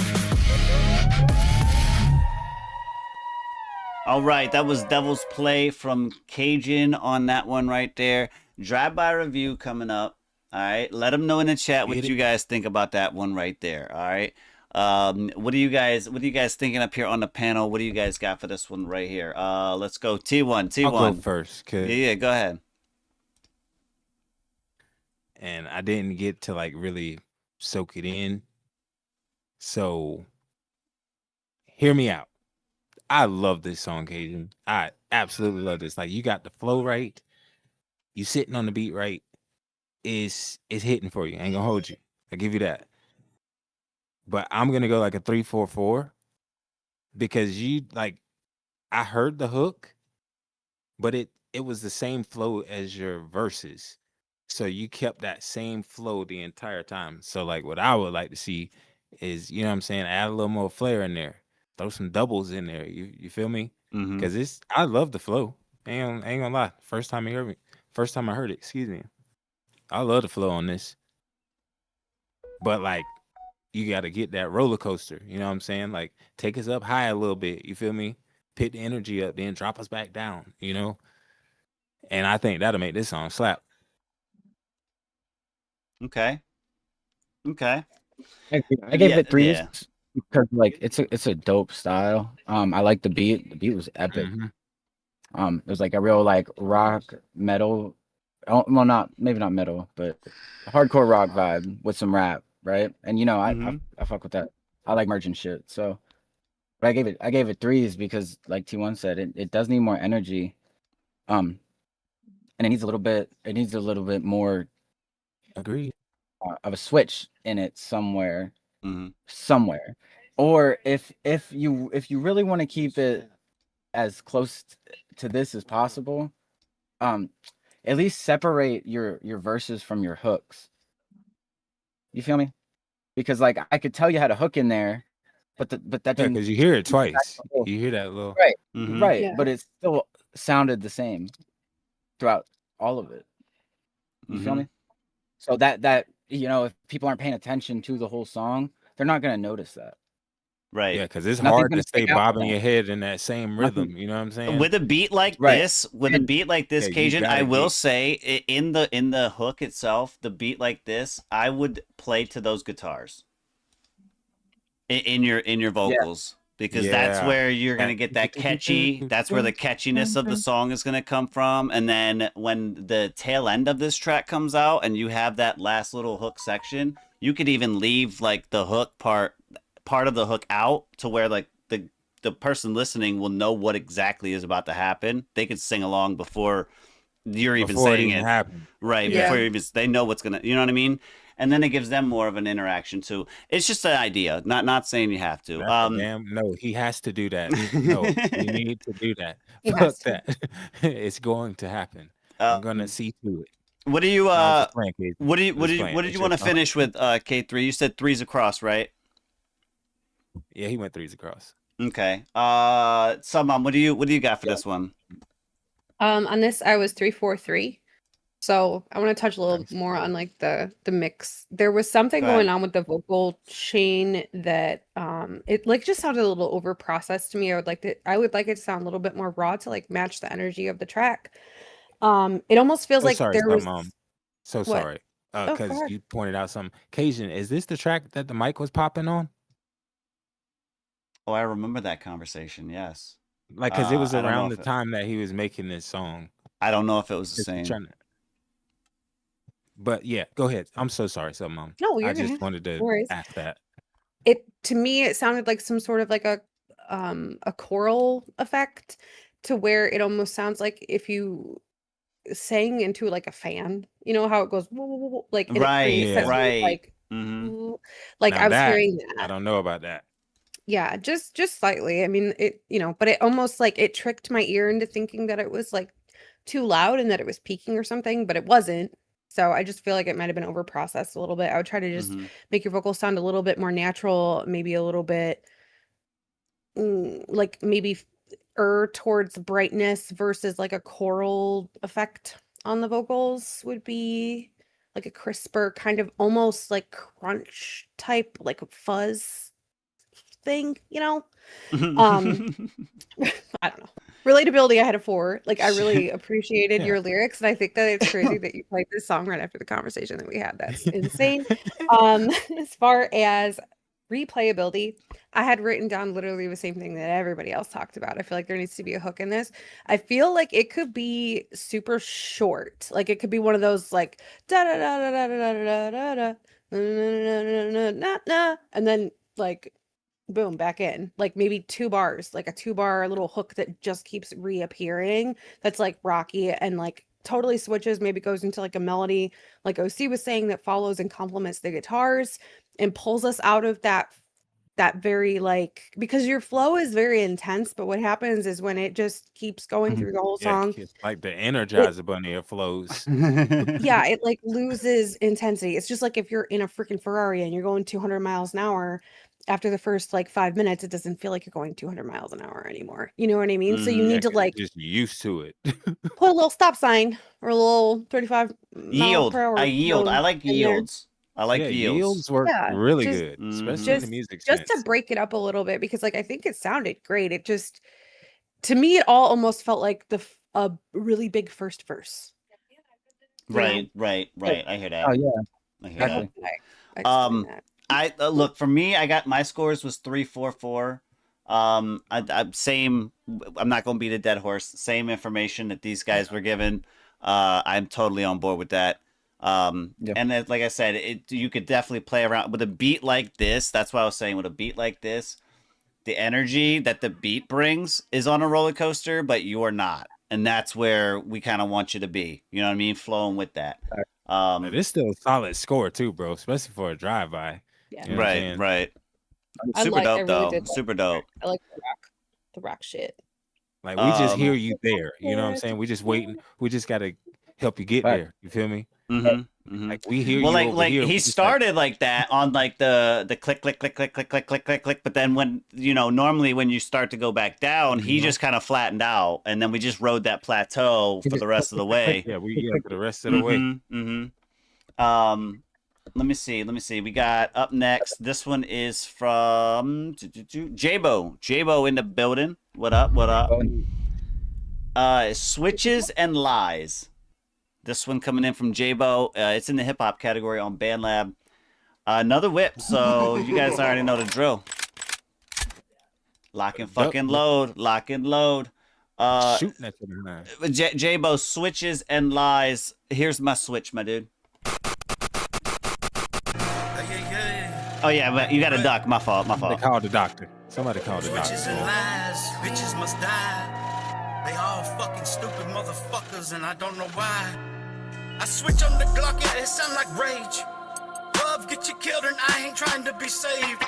All right, that was Devil's Play from Cajun on that one right there. Drive-by review coming up. All right, let them know in the chat what you guys think about that one right there. All right, what are you guys thinking up here on the panel? What do you guys got for this one right here? Let's go T1. I'll go first. Yeah, go ahead. And I didn't get to like really soak it in. So hear me out. I love this song, Cajun. I absolutely love this. Like, you got the flow right. You sitting on the beat right. It's hitting for you. I ain't gonna hold you. I give you that. But I'm gonna go like a 3-4-4 because you like, I heard the hook, but it was the same flow as your verses. So you kept that same flow the entire time. So like what I would like to see is, you know what I'm saying, add a little more flair in there. Throw some doubles in there. You feel me? Because I love the flow. Ain't gonna lie. First time I heard it, excuse me. I love the flow on this. But like, you gotta get that roller coaster. You know what I'm saying? Like, take us up high a little bit. You feel me? Pick the energy up, then drop us back down, you know? And I think that'll make this song slap. Okay. I gave it 3 because like it's a dope style. I like the beat. The beat was epic. It was like a real like rock metal well, not maybe not metal, but hardcore rock vibe with some rap, right? And I fuck with that. I like merging shit. So, but I gave it threes because, like T1 said, it does need more energy. And it needs a little bit more. Agreed. Of a switch in it somewhere. somewhere. Or if you really want to keep it as close to this as possible, at least separate your verses from your hooks. You feel me? Because like I could tell you how to hook in there, but that didn't, because you hear it twice. You hear that little right, right, Yeah. but it still sounded the same throughout all of it. You feel me? So that if people aren't paying attention to the whole song, they're not gonna notice that. Right. Yeah, because it's Nothing's hard gonna to stay stick out to bobbing them. your head in that same rhythm. You know what I'm saying? With a beat like Right. this, And- Yeah, you Cajun, gotta I will get- say in the hook itself, the beat like this, I would play to those guitars in your vocals. Because that's Yeah. where you're gonna get that catchy. That's where the catchiness of the song is gonna come from. And then when the tail end of this track comes out, and you have that last little hook section, you could even leave like the hook part of the hook out to where like the person listening will know what exactly is about to happen. They could sing along before you're even Before it saying even it. happened. Right. Yeah. Before they know what's gonna, you know what I mean? And then it gives them more of an interaction too. It's just an idea, not saying you have to. No, he has to do that. No, you need to do that. He Fuck has to. that. It's going to happen. I'm gonna see to it. What do you No, I'm just playing, Casey. what did Just you playing. what did It's you your want to song. finish with K3? You said threes across, right? Yeah, he went threes across. Okay. Mom, what do you got for this one? On this, I was 3-4-3. So I want to touch a little Nice. more on like the mix. There was something Go ahead. going on with the vocal chain that it like just sounded a little over processed to me. I would like it to sound a little bit more raw to like match the energy of the track. It almost feels So like sorry, there was Mom. So What? sorry. Oh, go Because ahead. you pointed out some Cajun. Is this the track that the mic was popping on? Oh, I remember that conversation. Yes. Like, because it was I don't know around if the time that he was making this song. I don't know if it was the Just same. trying to- But yeah, go ahead. I'm so sorry, Mom. No, you're I just good. wanted to No worries. ask that. It to me it sounded like some sort of like a choral effect to where it almost sounds like if you sang into like a fan, you know how it goes woo, woo, woo, like and it Right, creates that sort of, right. like Mhm. woo, like Now I was that, hearing I that. don't know about that. Yeah, just slightly. I mean, it but it almost like it tricked my ear into thinking that it was like too loud and that it was peaking or something, but it wasn't. So I just feel like it might have been over processed a little bit. I would try to just Mhm. make your vocals sound a little bit more natural, maybe a little bit like maybe towards brightness versus like a choral effect on the vocals would be like a crisper kind of almost like crunch type like fuzz thing, I don't know. Relatability, I had a 4. Like I really appreciated Yeah. your lyrics, and I think that it's crazy that you played this song right after the conversation that we had. That's insane. As far as replayability, I had written down literally the same thing that everybody else talked about. I feel like there needs to be a hook in this. I feel like it could be super short. Like it could be one of those like da da da da da da da da da da da, and then like boom, back in. Like maybe 2 bars, like a 2-bar little hook that just keeps reappearing. That's like rocky and like totally switches, maybe goes into like a melody, like OC was saying, that follows and complements the guitars and pulls us out of that very like, because your flow is very intense, but what happens is when it just keeps going through the whole Yeah, song, it's like the Energizer Bunny of flows. yeah, it like loses intensity. It's just like if you're in a freaking Ferrari and you're going 200 miles an hour, after the first like 5 minutes, it doesn't feel like you're going 200 miles an hour anymore. You know what I mean? So you Mhm. Yeah, need to 'cause you're like just used to it. put a little stop sign or a little 35 mile Yield. per hour I yield. I zone like in there. yields. I like Yeah, yields. yields work Yeah, really just- good, Mhm. especially in the music just to sense. break it up a little bit, because like I think it sounded great. It just, to me, it all almost felt like a really big first verse. Right. I hear that. Oh yeah, I hear exactly. that. I explained that. I look, for me, I got my scores was 3-4-4. I same. I'm not going to beat a dead horse. Same information that these guys were given. I'm totally on board with that. And then, like I said, you could definitely play around with a beat like this. That's what I was saying. With a beat like this, the energy that the beat brings is on a roller coaster, but you are not. And that's where we kind of want you to be. You know what I mean? Flowing with that. It's still a solid score too, bro, especially for a drive-by. Yeah. You know right. I Super like- I dope, really though. did like Super dope. I like the rock shit. Like, we just hear you there. You know what I'm saying? We just waiting. We just got to help you get there. You feel me? Like, we hear you over like here. he We just started like that on like the click, click, click, click, click, click, click, click, click. But then when, you know, normally when you start to go back down, he just kind of flattened out. And then we just rode that plateau for the rest of the way. Yeah, for the rest of the way. Let me see. We got up next. This one is from J-Bo. J-Bo in the building. What up? Switches and Lies. This one coming in from J-Bo. It's in the hip hop category on BandLab. Another whip. So you guys already know the drill. Lock and fucking load. Lock and load. Shooting at you behind. J-Bo, Switches and Lies. Here's my switch, my dude. Oh yeah, but you got to duck. My fault. Somebody called the doctor. Switches and lies, bitches must die. They all fucking stupid motherfuckers, and I don't know why. I switch on the Glock and it sound like rage. Love get you killed and I ain't trying to be saved.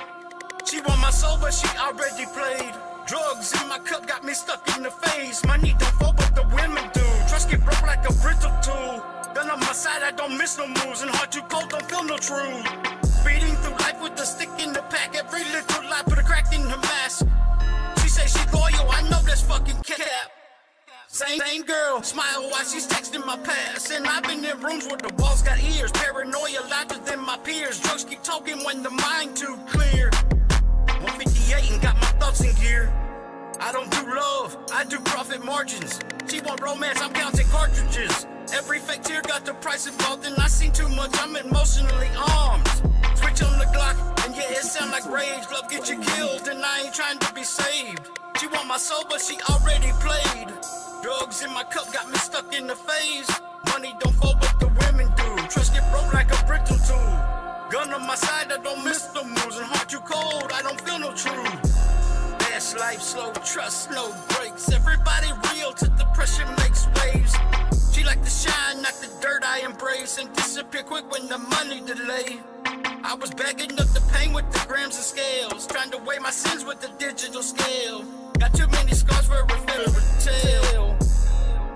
She want my soul, but she already played. Drugs in my cup got me stuck in the phase. Money don't fall, but the women do. Trust get broke like a brittle tool. Gun on my side, I don't miss no moves. And heart too cold, don't feel no truth. Speeding through life with a stick in the pack. Every little lie put a crack in her mask. She say she loyal, I know that's fucking cap. Same girl, smile while she's texting my past. And I've been in rooms where the walls got ears. Paranoia louder than my peers. Drugs keep talking when the mind too clear. 158 and got my thoughts in gear. I don't do love, I do profit margins. She want romance, I'm counting cartridges. Every fake tear got the price involved, and I seen too much, I'm emotionally armed. Switch on the Glock, and yeah, it sound like rage. Love get you killed, and I ain't trying to be saved. She want my soul, but she already played. Drugs in my cup got me stuck in the phase. Money don't fall, but the women do. Trust get broke like a brittle tool. Gun on my side, I don't miss the moves. And heart too cold, I don't feel no truth. Fast life, slow trust, no breaks. Everybody real till the pressure makes waves. She like to shine, not the dirt I embrace. And disappear quick when the money delay. I was bagging up the pain with the grams and scales. Trying to weigh my sins with the digital scale. Got too many scars for a fairy tale.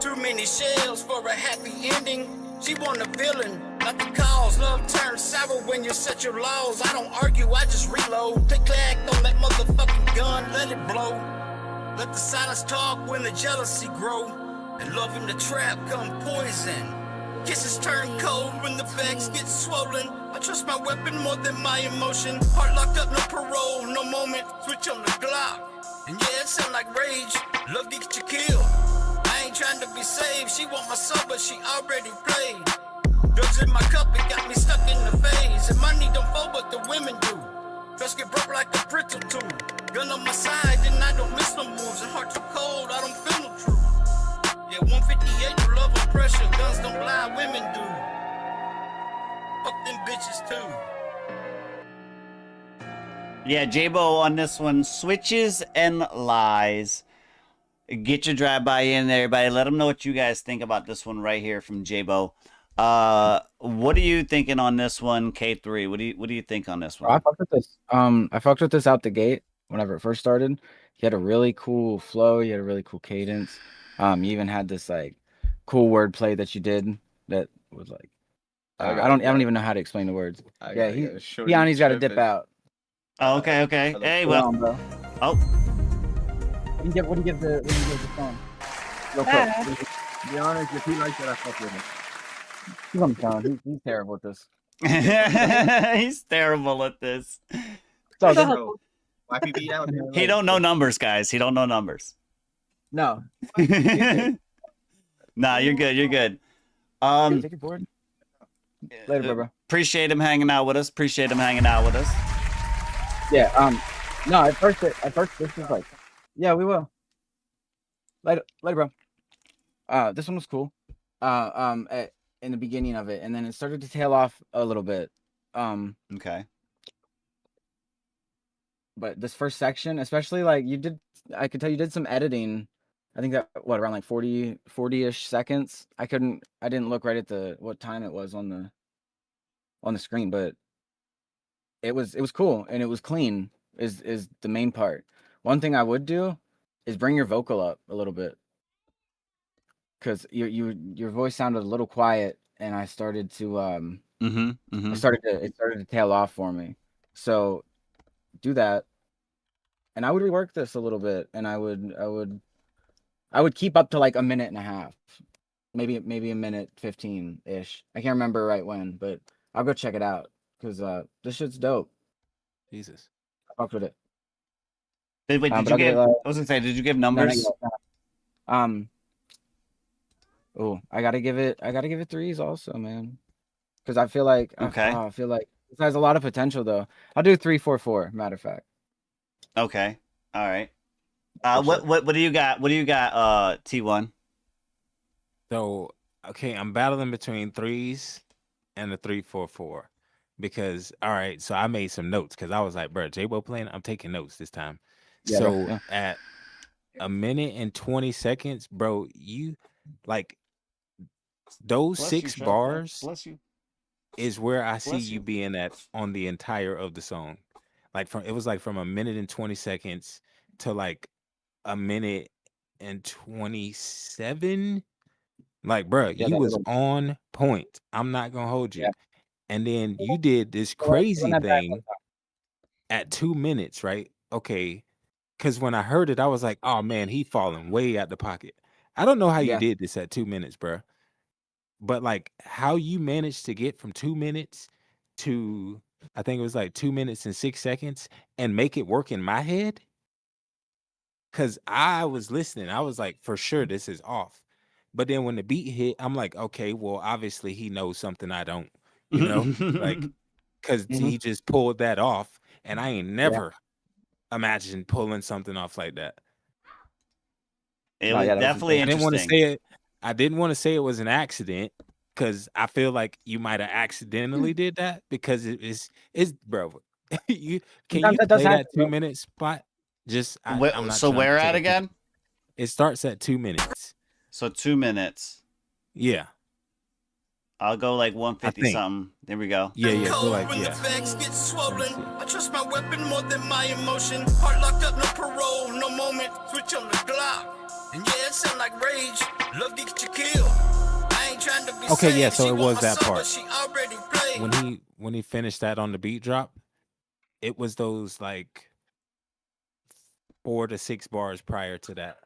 Too many shells for a happy ending. She want a villain, not the cause. Love turns sour when you set your laws. I don't argue, I just reload. Click clack on that motherfucking gun, let it blow. Let the silence talk when the jealousy grow. And love in the trap come poison. Kisses turn cold when the bags get swollen. I trust my weapon more than my emotion. Heart locked up, no parole, no moment. Switch on the Glock. And yeah, it sound like rage. Love get you killed. I ain't trying to be saved. She want my soul, but she already played. Drugs in my cup, it got me stuck in the phase. And money don't fall, but the women do. Trust get broke like a brittle tool. Gun on my side, and I don't miss no moves. And heart too cold, I don't feel no truth. Yeah, 158, no love or pressure. Guns don't blind, women do. Fuck them bitches too. Yeah, J-Bo on this one. Switches and Lies. Get your drive-by in there, everybody. Let them know what you guys think about this one right here from J-Bo. What are you thinking on this one, K3? What do you think on this one? I fucked with this. I fucked with this out the gate whenever it first started. He had a really cool flow. He had a really cool cadence. You even had this like cool wordplay that you did that was like I don't even know how to explain the words. Yanni's got to dip out. Oh, okay. Hey, well, bro. Oh. What do you give the song? Real quick. Be honest, if he likes it, I fuck with him. He's on the phone. He's terrible at this. He's terrible at this. So he don't know numbers, guys. He don't know numbers. No. Nah, you're good. You're good. Take your board. Later, bro. Appreciate him hanging out with us. Yeah. No. At first, this was like, yeah, we will. Later, bro. This one was cool. in the beginning of it, and then it started to tail off a little bit. Okay. But this first section, especially like I could tell you did some editing. I think that around like 40-ish seconds. I didn't look right at what time it was on the screen, but it was cool and it was clean is the main part. One thing I would do is bring your vocal up a little bit, because your voice sounded a little quiet, and I started to it started to tail off for me. So do that, and I would rework this a little bit, and I would keep up to like a minute and a half, maybe a minute 15-ish. I can't remember right when, but I'll go check it out, because this shit's dope. Jesus, I fucked with it. Wait, did you give? I was gonna say, did you give numbers? Oh, I gotta give it threes also, man, because I feel like I feel like this has a lot of potential though. I'll do 3, 4, 4. Matter of fact. Okay. All right. What do you got? What do you got? T1. So okay, I'm battling between threes and the 3, 4, 4, because all right. So I made some notes because I was like, bro, J-Bo playing. I'm taking notes this time. Yeah, so at a minute and 20 seconds, bro, you like those 6 bars is where I see you being at on the entire of the song. Like it was like from a minute and 20 seconds to like a minute and 27. Like, bro, you was on point. I'm not gonna hold you. And then you did this crazy thing at 2 minutes, right? Okay. Because when I heard it, I was like, oh man, he falling way out the pocket. I don't know how you did this at 2 minutes, bro. But like how you managed to get from 2 minutes to, I think it was like 2 minutes and 6 seconds, and make it work in my head. Because I was listening. I was like, for sure, this is off. But then when the beat hit, I'm like, okay, well, obviously he knows something I don't, you know, like, because he just pulled that off. And I ain't never imagined pulling something off like that. It was definitely interesting. I didn't want to say it was an accident, because I feel like you might have accidentally did that, because it's bro. Can you play that 2 minute spot? I'm not so where at again? It starts at 2 minutes. So 2 minutes. Yeah. I'll go like 150 something. There we go. Yeah. So like, when the facts get swollen, I trust my weapon more than my emotion. Heart locked up, no parole, no moment. Switch on the Glock. And yeah, it sound like rage. Love to get you killed. I ain't trying to be okay, yeah, so she it was that soul, part. she already played. When he finished that on the beat drop, it was those like 4 to 6 bars prior to that,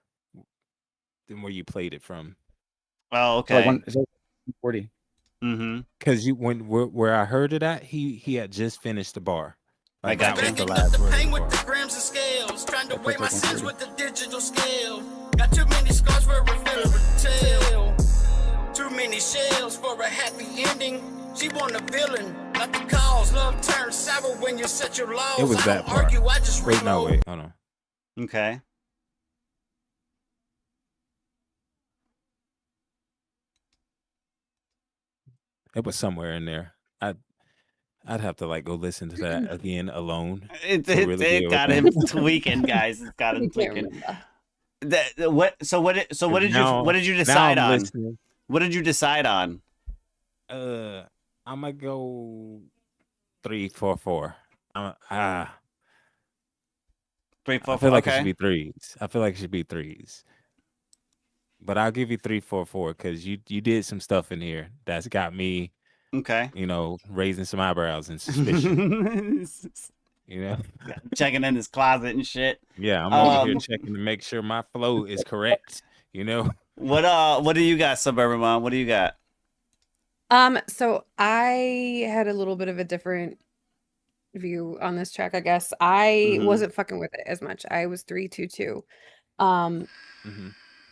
than where you played it from. Oh, okay. So 40. Because where I heard it at, he had just finished the bar. Like, I got that was you. the last word. Pain with the grams and scales, trying to weigh my sins with the digital scale. Got too many scars for a fairy tale. Too many shells for a happy ending. She want a villain, not the cause. Love turns sour when you set your laws. It was that part. Argue, I just wait, hold on. Okay. It was somewhere in there. I'd have to like go listen to that again alone. It got him tweaking, guys. It's got him tweaking. What did you decide on? Listening. What did you decide on? I'm gonna go 3, 4, 4. 3, 4, 4. I feel like it should be threes. But I'll give you 3, 4, 4, because you did some stuff in here that's got me, raising some eyebrows and suspicion. Checking in his closet and shit. Yeah, I'm over here checking to make sure my flow is correct. What do you got, Suburban Mom? What do you got? So I had a little bit of a different view on this track, I guess. I wasn't fucking with it as much. I was 3-2-2.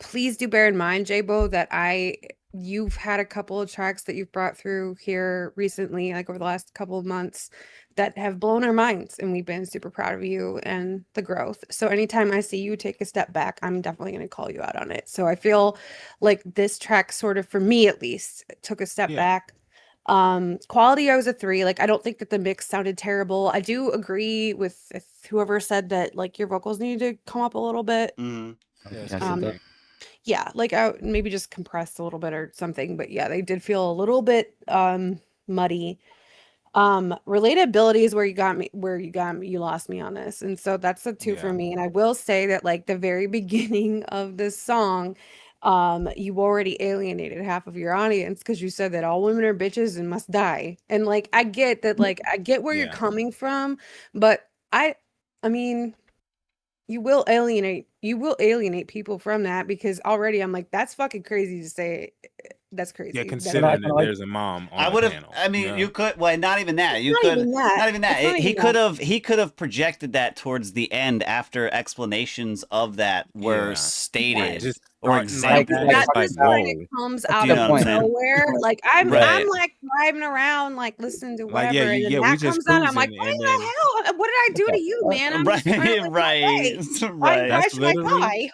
Please do bear in mind, J-Bo, that I you've had a couple of tracks that you've brought through here recently, like over the last couple of months, that have blown our minds, and we've been super proud of you and the growth. So anytime I see you take a step back, I'm definitely going to call you out on it. So I feel like this track sort of, for me at least, took a step back. Quality, I was a 3. Like, I don't think that the mix sounded terrible. I do agree with whoever said that, like, your vocals needed to come up a little bit. Yeah, like maybe just compressed a little bit or something, but yeah, they did feel a little bit muddy. Relatability is where you lost me on this. And so that's a 2 for me. And I will say that, like, the very beginning of this song, you already alienated half of your audience because you said that all women are bitches and must die. And like, I get that, like, I get where you're coming from, but I mean, you will alienate people from that, because already I'm like, that's fucking crazy to say. That's crazy. Yeah, considering that there's a mom on the panel. I mean, you could. Well, not even that. Not even that. He could have projected that towards the end after explanations of that were stated or examples. That just kind of comes out of nowhere. Like I'm like driving around, like listening to whatever, and then that comes out. I'm like, what the hell? What did I do to you, man? I'm just right. That's literally.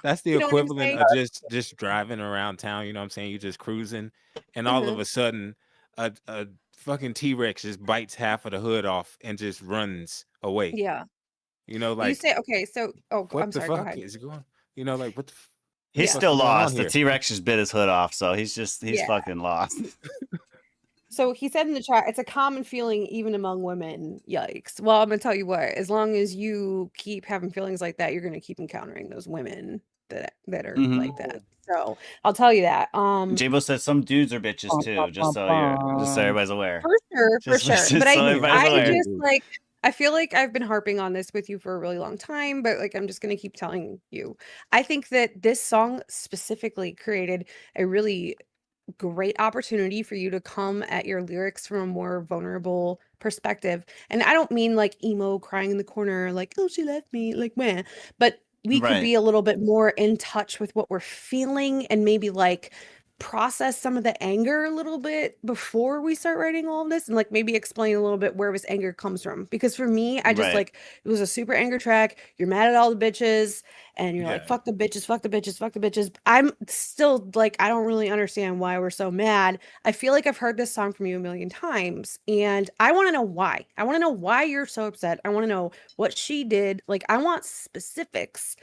That's the equivalent of just driving around town. You know what I'm saying? You're just cruising, and all of a sudden, a fucking T-Rex just bites half of the hood off and just runs away. Yeah. You know, like you say, okay, so what I'm the sorry. fuck Go ahead. is going? You know, like what the. He's still lost. The T-Rex just bit his hood off, so he's fucking lost. So he said in the chat, it's a common feeling even among women. Yikes. Well, I'm gonna tell you what, as long as you keep having feelings like that, you're gonna keep encountering those women that are like that. So I'll tell you that. J-Bo said some dudes are bitches too, just so everybody's aware. For sure. But I feel like I've been harping on this with you for a really long time, but like I'm just gonna keep telling you. I think that this song specifically created a really great opportunity for you to come at your lyrics from a more vulnerable perspective. And I don't mean like emo crying in the corner, like, oh, she left me, like, man, but we could be a little bit more in touch with what we're feeling and maybe like process some of the anger a little bit before we start writing all of this, and like maybe explain a little bit where this anger comes from. Because for me, I just like, it was a super anger track. You're mad at all the bitches and you're like, fuck the bitches, fuck the bitches, fuck the bitches. I'm still like, I don't really understand why we're so mad. I feel like I've heard this song from you a million times, and I want to know why. I want to know why you're so upset. I want to know what she did. Like, I want specifics.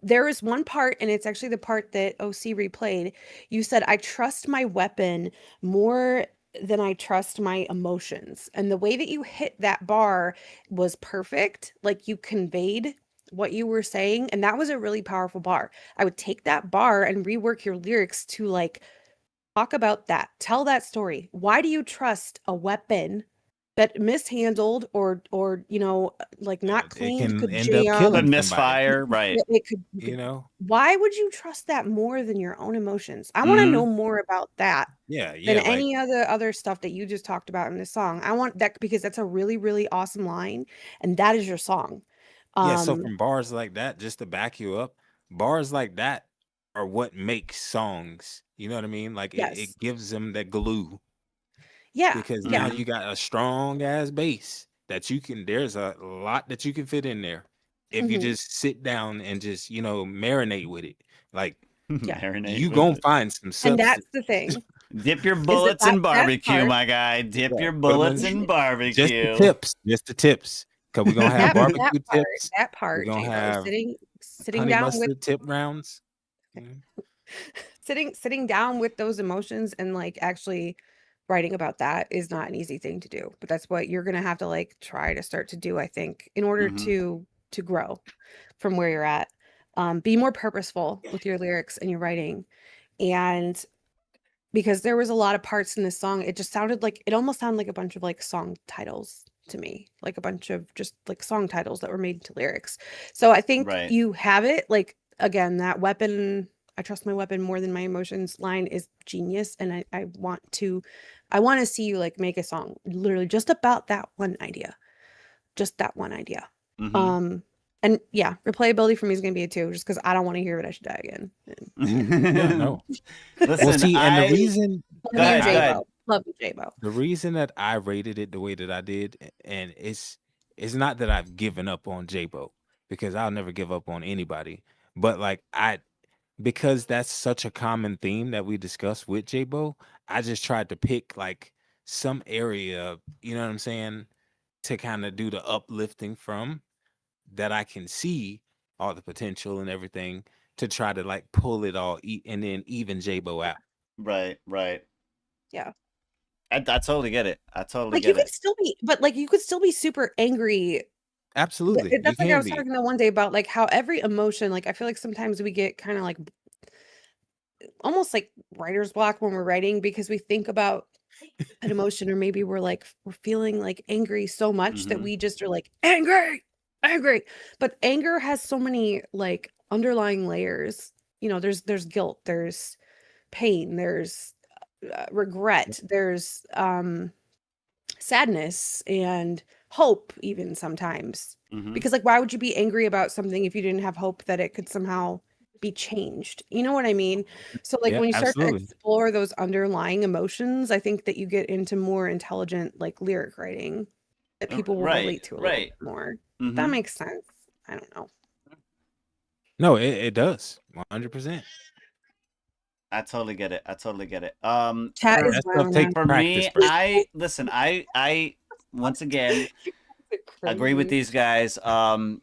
There is one part, and it's actually the part that OC replayed. You said, I trust my weapon more than I trust my emotions. And the way that you hit that bar was perfect. Like, you conveyed what you were saying, and that was a really powerful bar. I would take that bar and rework your lyrics to like talk about that. Tell that story. Why do you trust a weapon that mishandled or you know, like not cleaned, could end up killing misfire, right? It could, you know. Why would you trust that more than your own emotions? I want to know more about that. Yeah, than any other stuff that you just talked about in this song. I want that, because that's a really, really awesome line, and that is your song. So from bars like that, just to back you up, bars like that are what makes songs. You know what I mean? Like it gives them that glue. Yeah. Because now you got a strong ass bass that you can, there's a lot that you can fit in there if you just sit down and just, you know, marinate with it. Like, you gonna find some substance. And that's the thing. Dip your bullets in barbecue, my guy. Dip your bullets in barbecue. Just the tips. Because we're gonna have barbecue tips. That part. We're gonna have sitting down with tip rounds. Sitting down with those emotions and like actually writing about that is not an easy thing to do, but that's what you're gonna have to like try to start to do, I think, in order to grow from where you're at. Be more purposeful with your lyrics and your writing. And because there was a lot of parts in this song, it almost sounded like a bunch of like song titles to me, like a bunch of just like song titles that were made into lyrics. So I think you have it. Like, again, that weapon, I trust my weapon more than my emotions line is genius. And I want to see you like make a song literally just about that one idea. Just that one idea. And And yeah, replayability for me is gonna be a 2, just because I don't want to hear it. I should die again. Yeah, no. Listen, Well, see, and the reason Go ahead, go ahead. Love you, J-Bo. the reason that I rated it the way that I did, and it's not that I've given up on J-Bo, because I'll never give up on anybody. But like because that's such a common theme that we discuss with J-Bo, I just tried to pick like some area, you know what I'm saying, to kind of do the uplifting from, that I can see all the potential and everything, to try to like pull it all and then even J-Bo out. Right. Yeah. I totally get it. I totally Like get you could it. still be, but like you could still be super angry. Absolutely. You That's like I can was be. talking the one day about like how every emotion, like I feel like sometimes we get kind of like almost like writer's block when we're writing, because we think about an emotion, or maybe we're feeling like angry so much that we just are like angry. But anger has so many like underlying layers. You know, there's guilt, there's pain, there's regret, there's sadness and hope even sometimes. Because like why would you be angry about something if you didn't have hope that it could somehow be changed? You know what I mean? So like Yeah, when you start absolutely. to explore those underlying emotions, I think that you get into more intelligent like lyric writing that people will relate to a little bit more. That makes sense. I don't know. No, it does. 100%. I totally get it. Chat is That stuff takes for practice, me, bro. I once again agree with these guys. I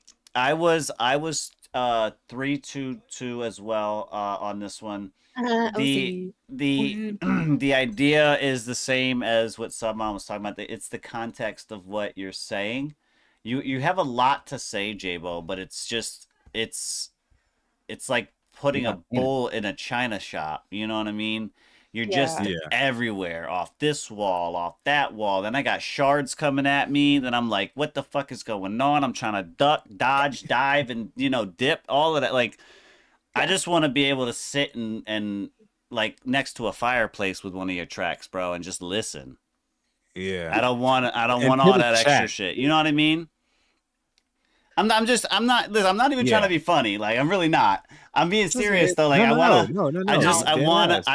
was 3-2-2 as well on this one. The the idea is the same as what Submom was talking about. It's the context of what you're saying. You have a lot to say, J-Bo, but it's just it's like putting a bull in a china shop. You know what I mean? You're just everywhere, off this wall, off that wall. Then I got shards coming at me. Then I'm like, what the fuck is going on? I'm trying to duck, dodge, dive, and dip, all of that. Like, I just want to be able to sit and like next to a fireplace with one of your tracks, bro, and just listen. Yeah. I don't want all that extra shit. You know what I mean? I'm not even trying to be funny. Like, I'm really not. I'm being serious though. Like, I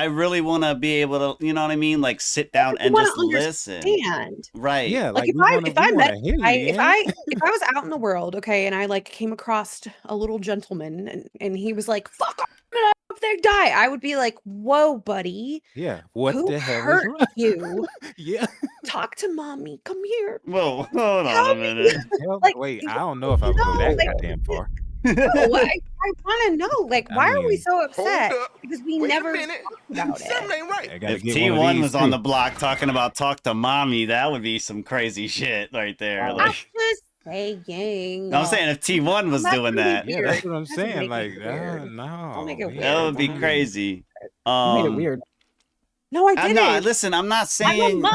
really want to be able to, you know what I mean? Like, sit down and just listen. Right. Yeah. Like if I was out in the world, okay, and I like came across a little gentleman and he was like, fuck off, up there, die. I would be like, whoa, buddy. Yeah. What Who the hell hurt is wrong? you? Yeah. Talk to mommy. Come here. Whoa, hold on a minute. Like, wait, I don't know if I would go that goddamn far. No, I want to know, like, why are we so upset? Because we never talked about it. Ain't right. If T1 was on the block talking about talk to mommy, that would be some crazy shit right there. I'm Like, just saying. I'm saying if T1 was doing that, Yeah, that's what I'm saying. Like, weird. no. Don't make it weird. that would be crazy. You made it weird. No, I didn't. Listen, I'm not I'm saying, a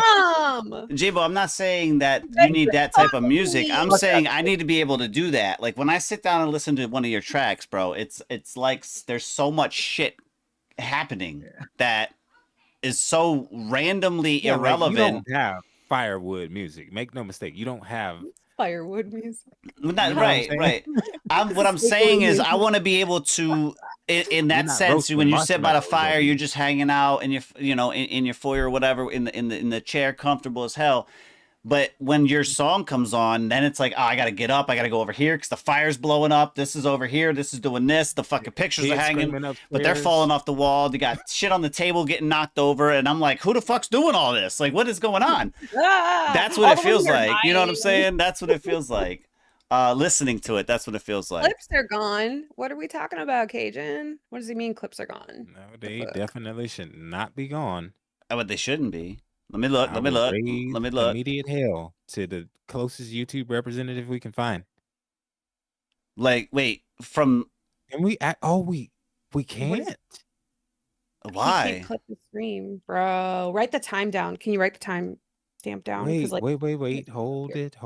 mom. J-Bo, I'm not saying that you need that type of music. I'm saying I need to be able to do that. Like, when I sit down and listen to one of your tracks, bro, it's like there's so much shit happening that is so randomly irrelevant. Like, you don't have firewood music. Make no mistake. You don't have Firewood music. Not, right. What I'm saying is I want to be able to, in that sense, when you sit by the fire, you're just hanging out and in your foyer or whatever, in the chair, comfortable as hell. But when your song comes on, then it's like, oh, I got to get up. I got to go over here because the fire's blowing up. This is over here. This is doing this. The fucking pictures are hanging, but they're falling off the wall. They got shit on the table getting knocked over. And I'm like, who the fuck's doing all this? Like, what is going on? That's what it feels like. You know what I'm saying? That's what it feels like. Listening to it, that's what it feels like. Clips are gone. What are we talking about, Cajun? What does he mean clips are gone? No, they definitely should not be gone. But they shouldn't be. Let me look. Immediate hell to the closest YouTube representative we can find. Like, wait, from... Can we act? Oh, we can't. Why? You can't clip the stream, bro. Write the time down. Can you write the time stamp down? Wait. Hold it.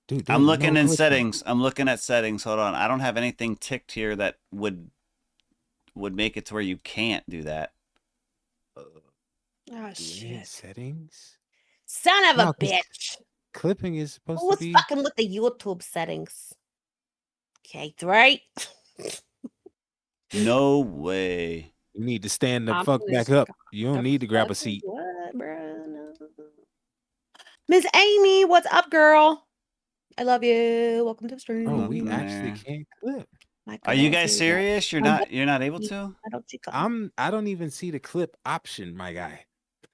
Dude, I'm looking in settings. I'm looking at settings. Hold on. I don't have anything ticked here that would make it to where you can't do that. Oh shit! Settings. Son of a bitch! Clipping is supposed Who's to be. fucking with the YouTube settings? K3. No way. You need to stand the I'm fuck gonna back up. stop You don't the need to grab a fucking seat. what, bruh? No. Miss Amy, what's up, girl? I love you. Welcome to the stream. Oh, we Welcome actually there. can't clip. Are you guys serious? You're not able to? I don't even see the clip option, my guy.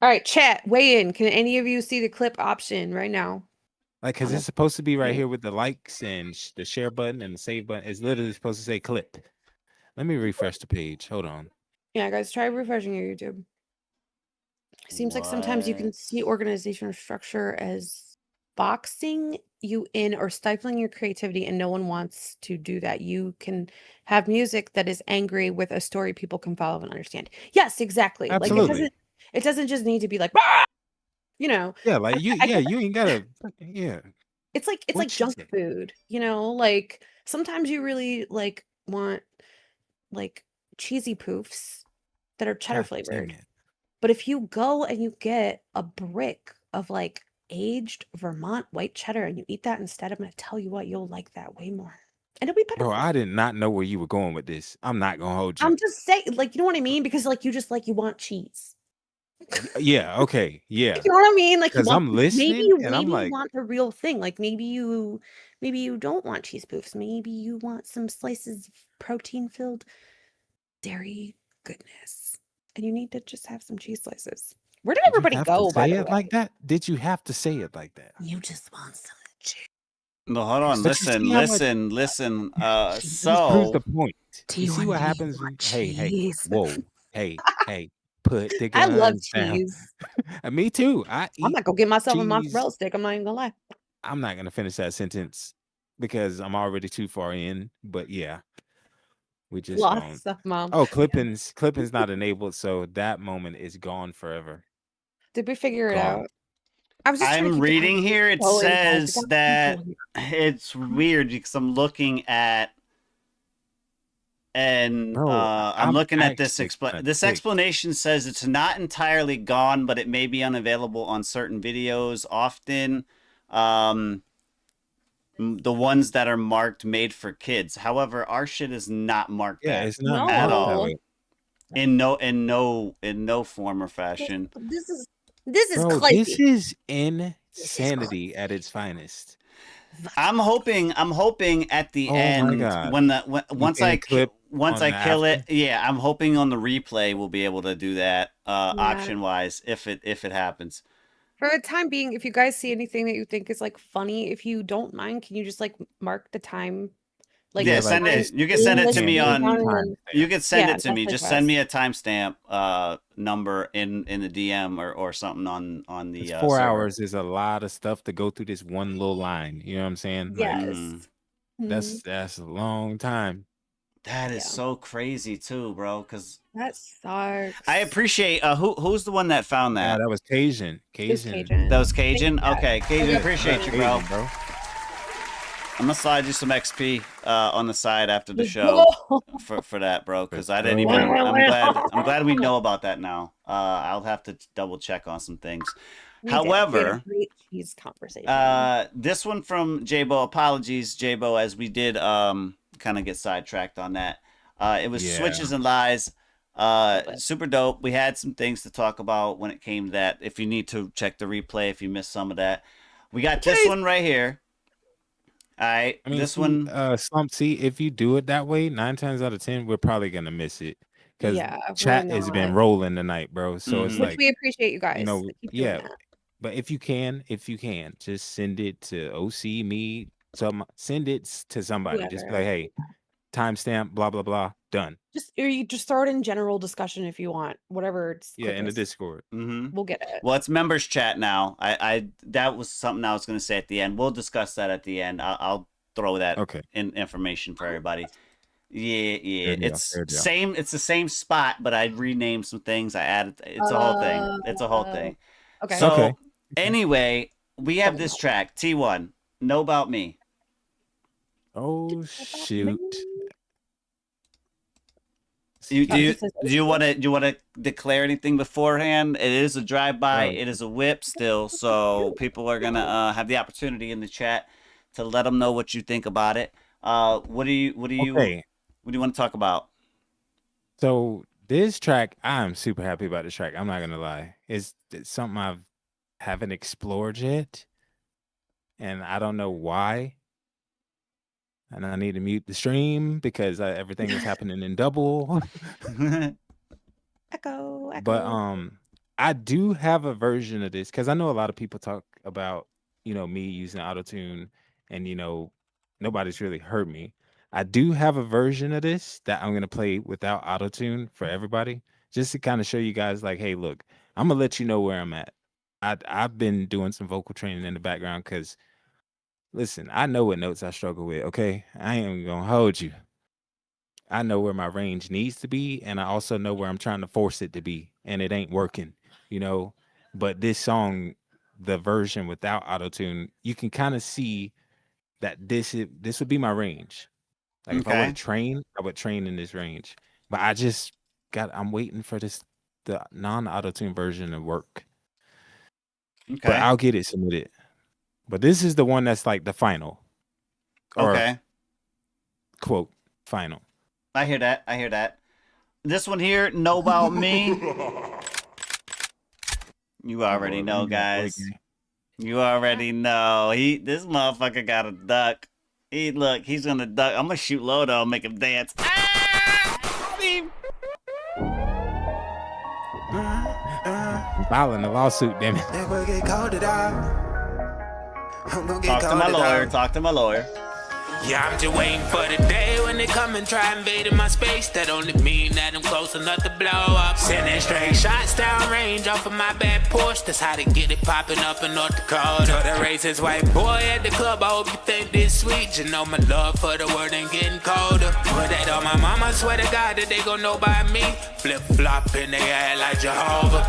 All right, chat, weigh in. Can any of you see the clip option right now? Like, cause it's supposed to be right here with the likes and the share button and the save button. It's literally supposed to say clip. Let me refresh the page. Hold on. Yeah, guys, try refreshing your YouTube. Seems like sometimes you can see organization or structure as boxing you in or stifling your creativity, and no one wants to do that. You can have music that is angry with a story people can follow and understand. Yes, exactly. Absolutely. Like it doesn't just need to be like, "Rah!" You know. Yeah, like you ain't gotta It's like junk food, you know, like sometimes you really like want like cheesy poofs that are cheddar God damn flavored. it. But if you go and you get a brick of like aged Vermont white cheddar and you eat that instead, I'm gonna tell you what, you'll like that way more. And it'll be better. Bro, I did not know where you were going with this. I'm not gonna hold you. I'm just saying, like, you know what I mean? Because like you want cheese. Yeah, okay. Yeah. You know what I mean? Like, because I'm listening and I'm maybe like, you want the real thing. Like maybe you don't want cheese poofs. Maybe you want some slices of protein-filled dairy goodness. And you need to just have some cheese slices. Where did everybody go, by the way? like that? Did you have to say it like that? You just want some cheese. No, hold on. But you see how Listen. This proves the point. You see T1, what do you happens when want hey, cheese? whoa, hey, put the I guns love down. cheese. Me too. I I'm not gonna get myself a cheese. mozzarella stick. I'm not even gonna lie. I'm not gonna finish that sentence because I'm already too far in. But yeah, we just Lost won't. stuff, Mom. Oh, clipping's not enabled, so that moment is gone forever. Did we figure it Gone. out? I was just trying to I'm keep reading here. It so involved. says that it's weird because I'm looking at and Bro, I'm looking at this actually this explanation says it's not entirely gone, but it may be unavailable on certain videos. Often, the ones that are marked made for kids. However, our shit is not marked that it's not at marked that all. way. In no form or fashion. This is Bro, crazy. this is insanity at its finest. I'm hoping at the Oh my end God. once can I clip once on I the kill it, after? yeah, I'm hoping on the replay we'll be able to do that option wise if it happens. For the time being, if you guys see anything that you think is like funny, if you don't mind, can you just like mark the time? Like, Yeah, the send time it. You can send it to me listing on. down and then- You can send Yeah, it to that's me. like Just us. send me a timestamp number in the DM or something on the 4 server. hours is a lot of stuff to go through this one little line. You know what I'm saying? Yes. Like, that's a long time. That is so crazy too, bro. Because that sucks. I appreciate who's the one that found that. Yeah, that was Cajun. Cajun. That was Cajun. Thank you, Okay, guys. Cajun. Okay. Appreciate you, bro. Cajun, bro. I'm gonna slide you some XP on the side after the show for that, bro. Because I didn't even. I'm glad we know about that now. I'll have to double check on some things. However, great cheese conversation. this one from J-Bo. Apologies, J-Bo, as we did kind of get sidetracked on that. It was Switches and Lies. Super dope. We had some things to talk about when it came to that. If you need to check the replay, if you missed some of that, we got this one right here. All right, I mean, this one. Slump. See, if you do it that way, 9 times out of 10, we're probably gonna miss it because chat has been rolling tonight, bro. So it's which like we appreciate you guys. you know, Keep doing that. But if you can, just send it to OC, me, send it to somebody. Just be like, hey, timestamp, blah blah blah, done. You just throw it in general discussion if you want, whatever. In the Discord. We'll get it. Well, it's members chat now. I that was something I was going to say at the end. We'll discuss that at the end. I'll throw that in information for everybody. Yeah. It's same. It's the same spot, but I renamed some things. I added. It's a whole thing. It's a whole thing. Okay. So anyway, we have this track T1. Know About Me. Oh shoot. Do you want to declare anything beforehand? It is a drive-by. It is a whip still, so people are gonna have the opportunity in the chat to let them know what you think about it. What do you want to talk about? So this track, I'm super happy about this track. I'm not gonna lie. It's something I haven't explored yet, and I don't know why. And I need to mute the stream because everything is happening in double. Echo. But I do have a version of this because I know a lot of people talk about, me using autotune, and nobody's really heard me. I do have a version of this that I'm gonna play without autotune for everybody, just to kind of show you guys, like, hey, look, I'm gonna let you know where I'm at. I've been doing some vocal training in the background because, listen, I know what notes I struggle with. Okay, I ain't gonna hold you. I know where my range needs to be, and I also know where I'm trying to force it to be, and it ain't working. But this song, the version without autotune, you can kind of see that this would be my range. Like if I would train in this range. But I'm waiting for the non-autotune version to work. Okay. But I'll get it submitted. But this is the one that's like the final. Okay. Quote, final. I hear that. This one here, Know About Me. You already know, guys. You already know. This motherfucker got a duck. He's gonna duck. I'm gonna shoot low though, make him dance. I'm filing a lawsuit, damn it. Talk to my lawyer. Yeah, I'm just waiting for the day when they come and try invading my space. That only mean that I'm close enough to blow up. Sending straight shots down range off of my bad Porsche. That's how they get it popping up in North Dakota. To the racist white boy at the club, I hope you think this sweet. You know my love for the word ain't getting colder. Put that on my mama, swear to God that they gon' know by me. Flip-flop in they ass like Jehovah.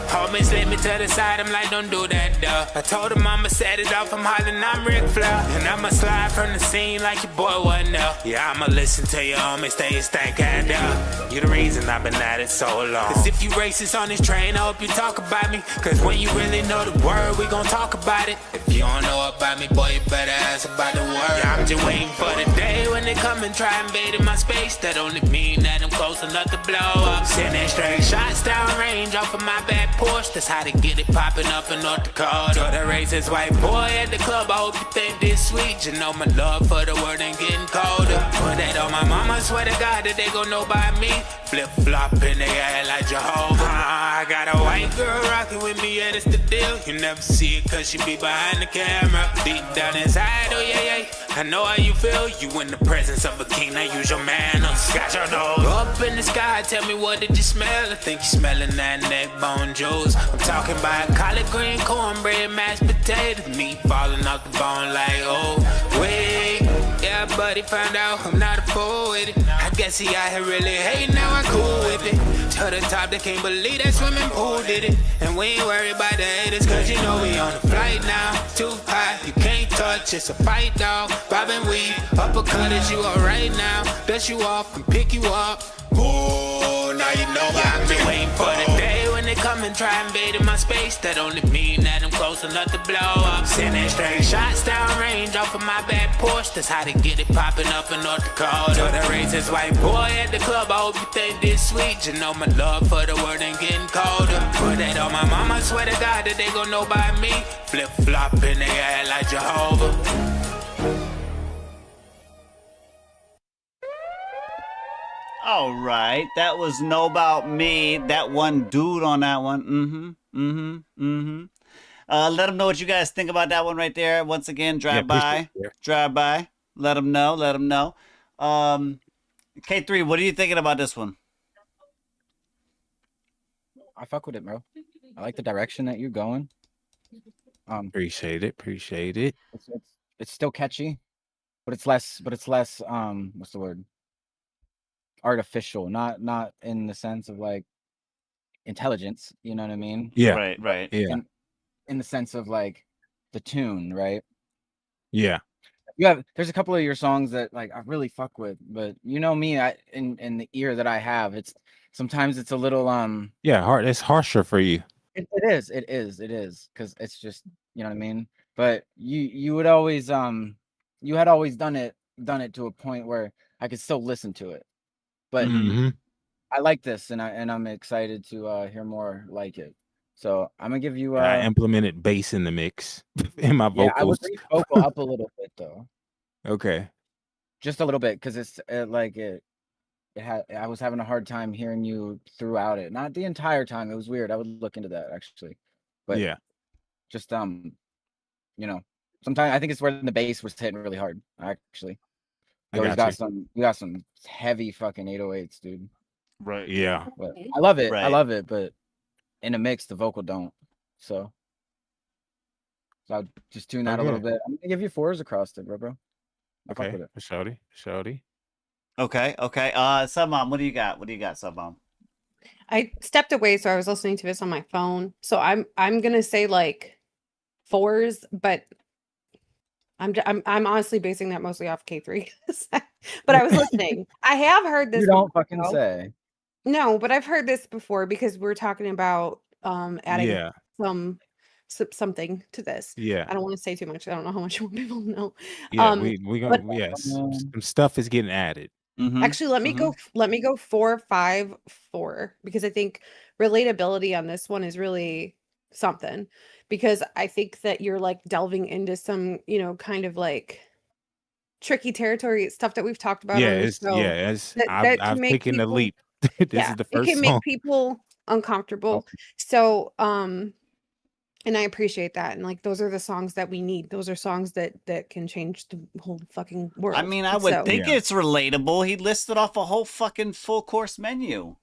Homies let me to the side, I'm like, don't do that, duh. I told her mama set it off, I'm hollering, I'm Ric Flair. And I'ma slide from the scene like your boy wasn't there. Yeah, I'ma listen to your homies, stay stank and down. You the reason I've been at it so long. Cause if you racist on this train, I hope you talk about me. Cause when you really know the word, we gon' talk about it. If you don't know about me, boy, you better ask about the word. Yeah, I'm just waiting for the day when they come and try invading my space. That only mean that I'm close enough to blow up. Sending straight shots down range off of my bad Porsche. That's how they get it popping up in North Dakota. To the racist white boy at the club, I hope you think this sweet. You know my love for the word ain't getting colder. Put that on my mama, swear to God that they gon' know by me. Flip-flop in they ass like Jehovah. I got a white girl rocking with me, yeah, that's the deal. You never see it cause she be behind the camera. Deep down inside, oh yeah, yeah, I know how you feel. You in the presence of a king, now use your manners. Got your nose up in the sky, tell me what did you smell? I think you smelling that neck bone juice. I'm talking about collard green, cornbread, mashed potatoes. Meat falling off the bone like, oh, wait. Yeah, buddy found out I'm not a fool with it. I guess he out here really hating, now I cool with it. To the top, they can't believe that swimming pool did it. And we ain't worried about the haters, cause you know we on the flight now. Too high, you can't touch, it's a fight, dog. Bobbing weed, uppercut is you alright now. Dust you off and pick you up. Ooh, now you know I'm just waiting for the day when they come and try invading my space. That only mean that I'm close enough to blow up. Sending straight shots down range off of my bad Porsche. That's how they get it popping up in North Dakota. To the racist white boy at the club, I hope you think this sweet. You know my love for the word ain't getting colder. Put that on my mama, swear to God that they gon' know by me. Flip-flop in they ass like Jehovah. All right, that was Know About Me. That1DuDe on that one. Let them know what you guys think about that one right there. Once again, drive by. Let them know. K3, what are you thinking about this one? I fuck with it, bro. I like the direction that you're going. Appreciate it. It's still catchy, but it's less. What's the word? Artificial, not in the sense of like intelligence, you know what I mean? Yeah. Right. Yeah. In the sense of like the tune, right? Yeah. There's a couple of your songs that like I really fuck with, but you know me, in the ear that I have, it's sometimes it's a little hard. It's harsher for you. It is because it's just, you know what I mean. But you would always you had always done it done it to a point where I could still listen to it. But Mhm. I like this, and I'm excited to hear more like it. So I'm gonna give you I implemented bass in the mix in my yeah, I would vocals. raise vocal up a little bit though, Okay. just a little bit, because it's like I was having a hard time hearing you throughout it. Not the entire time. It was weird. I would look into that actually, but Yeah. just you know, sometimes I think it's where the bass was hitting really hard. Actually, I you always got got you. you got some heavy fucking 808s, dude. Right. Yeah. But I love it. I Right. love it, but in a mix, the vocal don't. So I'll just tune that a little Okay. bit. I'm gonna give you 4s across it, bro. I fuck Okay. with it. Shorty. Okay. Sub Mom, what do you got? What do you got, Sub Mom? I stepped away, so I was listening to this on my phone. So I'm gonna say like 4s, but I'm honestly basing that mostly off K3. But I was listening. I have heard this. You don't before, fucking though. say. No, but I've heard this before because we're talking about adding Yeah. something to this. Yeah. I don't want to say too much. I don't know how much more people know. Yeah. We but gonna yes. Some stuff is getting added. actually let me go 4, 5, 4, because I think relatability on this one is really something, because I think that you're like delving into some, you know, kind of like tricky territory, stuff that we've talked about Yeah, on this show. I've can make taken the people, leap. This is the it first can song. make people uncomfortable. So and I appreciate that. And like those are the songs that we need. Those are songs that can change the whole fucking world. I mean, I would think it's relatable. He listed off a whole fucking full course menu.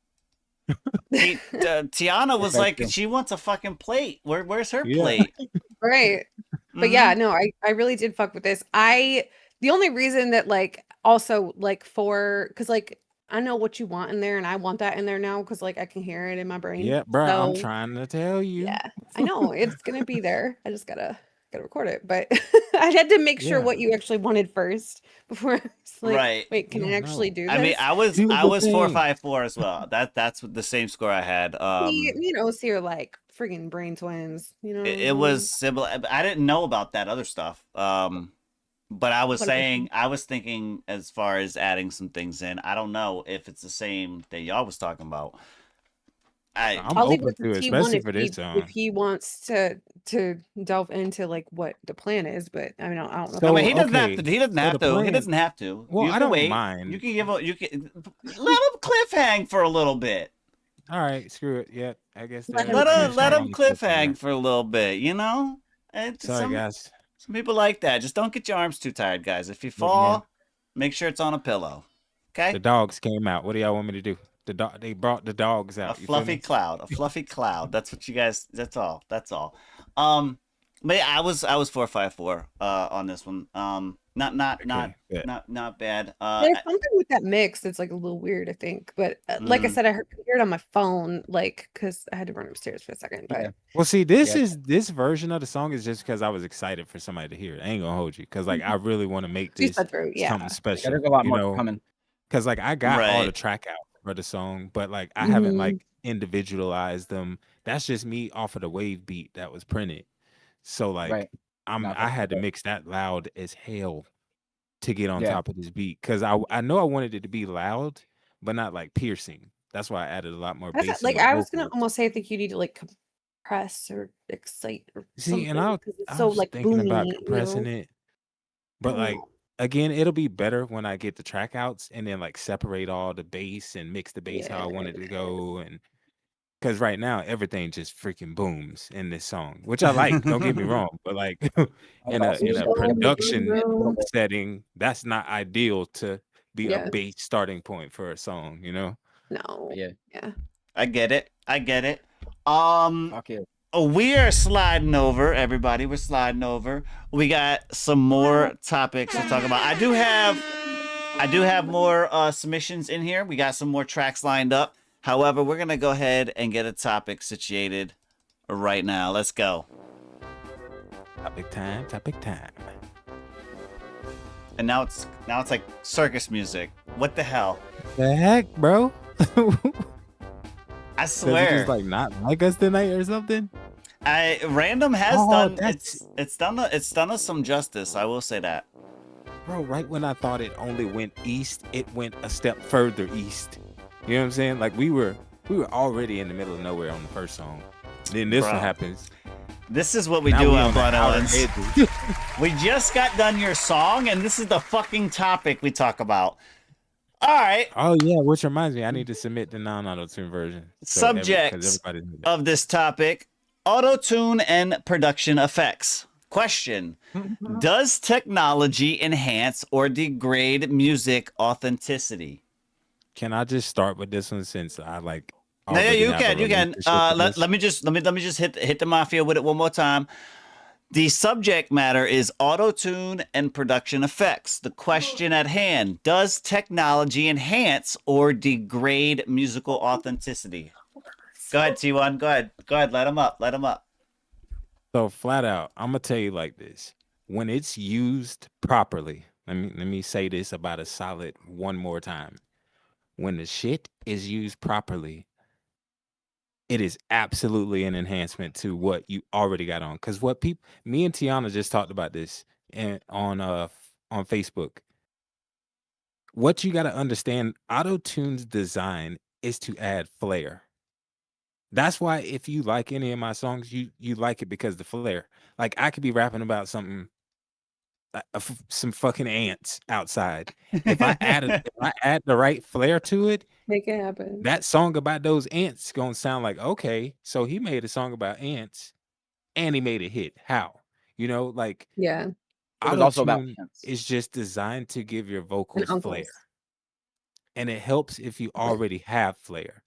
Tiana was like, she wants a fucking plate. Where's her plate? Right. But yeah, no, I really did fuck with this. The only reason that like also like because like I know what you want in there, and I want that in there now because like I can hear it in my brain. Yeah, bro, I'm So, trying to tell you. yeah, I know it's gonna be there. I just gotta record it. But I had to make sure what you actually wanted first before I was like, wait, can I actually do this? I mean, I was 454 as well. That's the same score I had. So you're like friggin' brain twins. You know, it was similar. I didn't know about that other stuff. But I was thinking as far as adding some things in. I don't know if it's the same that y'all was talking about. I'll leave it to it, especially for this song. If he wants to delve into like what the plan is, but I mean, I don't know. So, I mean, he doesn't have to. He doesn't have to. Well, I don't mind. You can let him cliffhang for a little bit. All right, screw it. Yeah, I guess let him cliffhang for a little bit. You know. Sorry, guys. Some people like that. Just don't get your arms too tired, guys. If you fall, make sure it's on a pillow. Okay. The dogs came out. What do y'all want me to do? They brought the dogs out. A fluffy cloud. That's what you guys. That's all. But yeah, I was 454 on this one. Not bad. There's something with that mix that's like a little weird, I think. But like I said, I heard it on my phone, like because I had to run upstairs for a second. But well, see, this version of the song is just because I was excited for somebody to hear it. I ain't gonna hold you, because like I really want to make this something special. There's a lot more coming. Because like I got all the track out for the song, but like I haven't like individualized them. That's just me off of the wave beat that was printed. So like I had to mix that loud as hell to get on top of this beat, because I know I wanted it to be loud but not like piercing. That's why I added a lot more bass. Like I was gonna almost say, I think you need to like compress or excite or see, and I was so like thinking boomy, about compressing it, but like again, it'll be better when I get the track outs and then like separate all the bass and mix the bass how I want it to go. And because right now everything just freaking booms in this song, which I like. Don't get me wrong, but like in a production setting, that's not ideal to be a bass starting point for a song, you know? No. Yeah. I get it. We are sliding over, everybody. We're sliding over. We got some more topics to talk about. I do have more submissions in here. We got some more tracks lined up. However, we're gonna go ahead and get a topic situated right now. Let's go. Topic time. And now it's like circus music. What the hell? The heck, bro? I swear. Does it just like not like us tonight or something? Random has done it's done us some justice. I will say that. bro, right when I thought it only went east, it went a step further east. You know what I'm saying? Like we were already in the middle of nowhere on the first song. Then this one happens. This is what we Now do we on on the Blunt outer Ones. edges. We just got done your song, and this is the fucking topic we talk about. All right. Oh yeah, which reminds me, I need to submit the non-auto-tune version. Subjects of this topic: auto-tune and production effects. Question: does technology enhance or degrade music authenticity? Can I just start with this one since I like? No, yeah, you can. Let me just hit the mafia with it one more time. The subject matter is auto-tune and production effects. The question at hand: does technology enhance or degrade musical authenticity? Go ahead, T1. Go ahead. Let him up. So flat out, I'm gonna tell you like this: when it's used properly, let me say this about a solid one more time. When the shit is used properly, it is absolutely an enhancement to what you already got on. Because what me and Tiana just talked about this on Facebook. What you got to understand, auto-tune's design is to add flair. That's why if you like any of my songs, you like it because the flair. Like I could be rapping about something, some fucking ants outside. If I add the right flair to it, Make it happen. that song about those ants gonna sound like, okay, so he made a song about ants and he made it hit. How? You know, like Yeah. It was also about auto-tune ants. is just designed to give your And vocals uncles. flair. And it helps if you already have flair.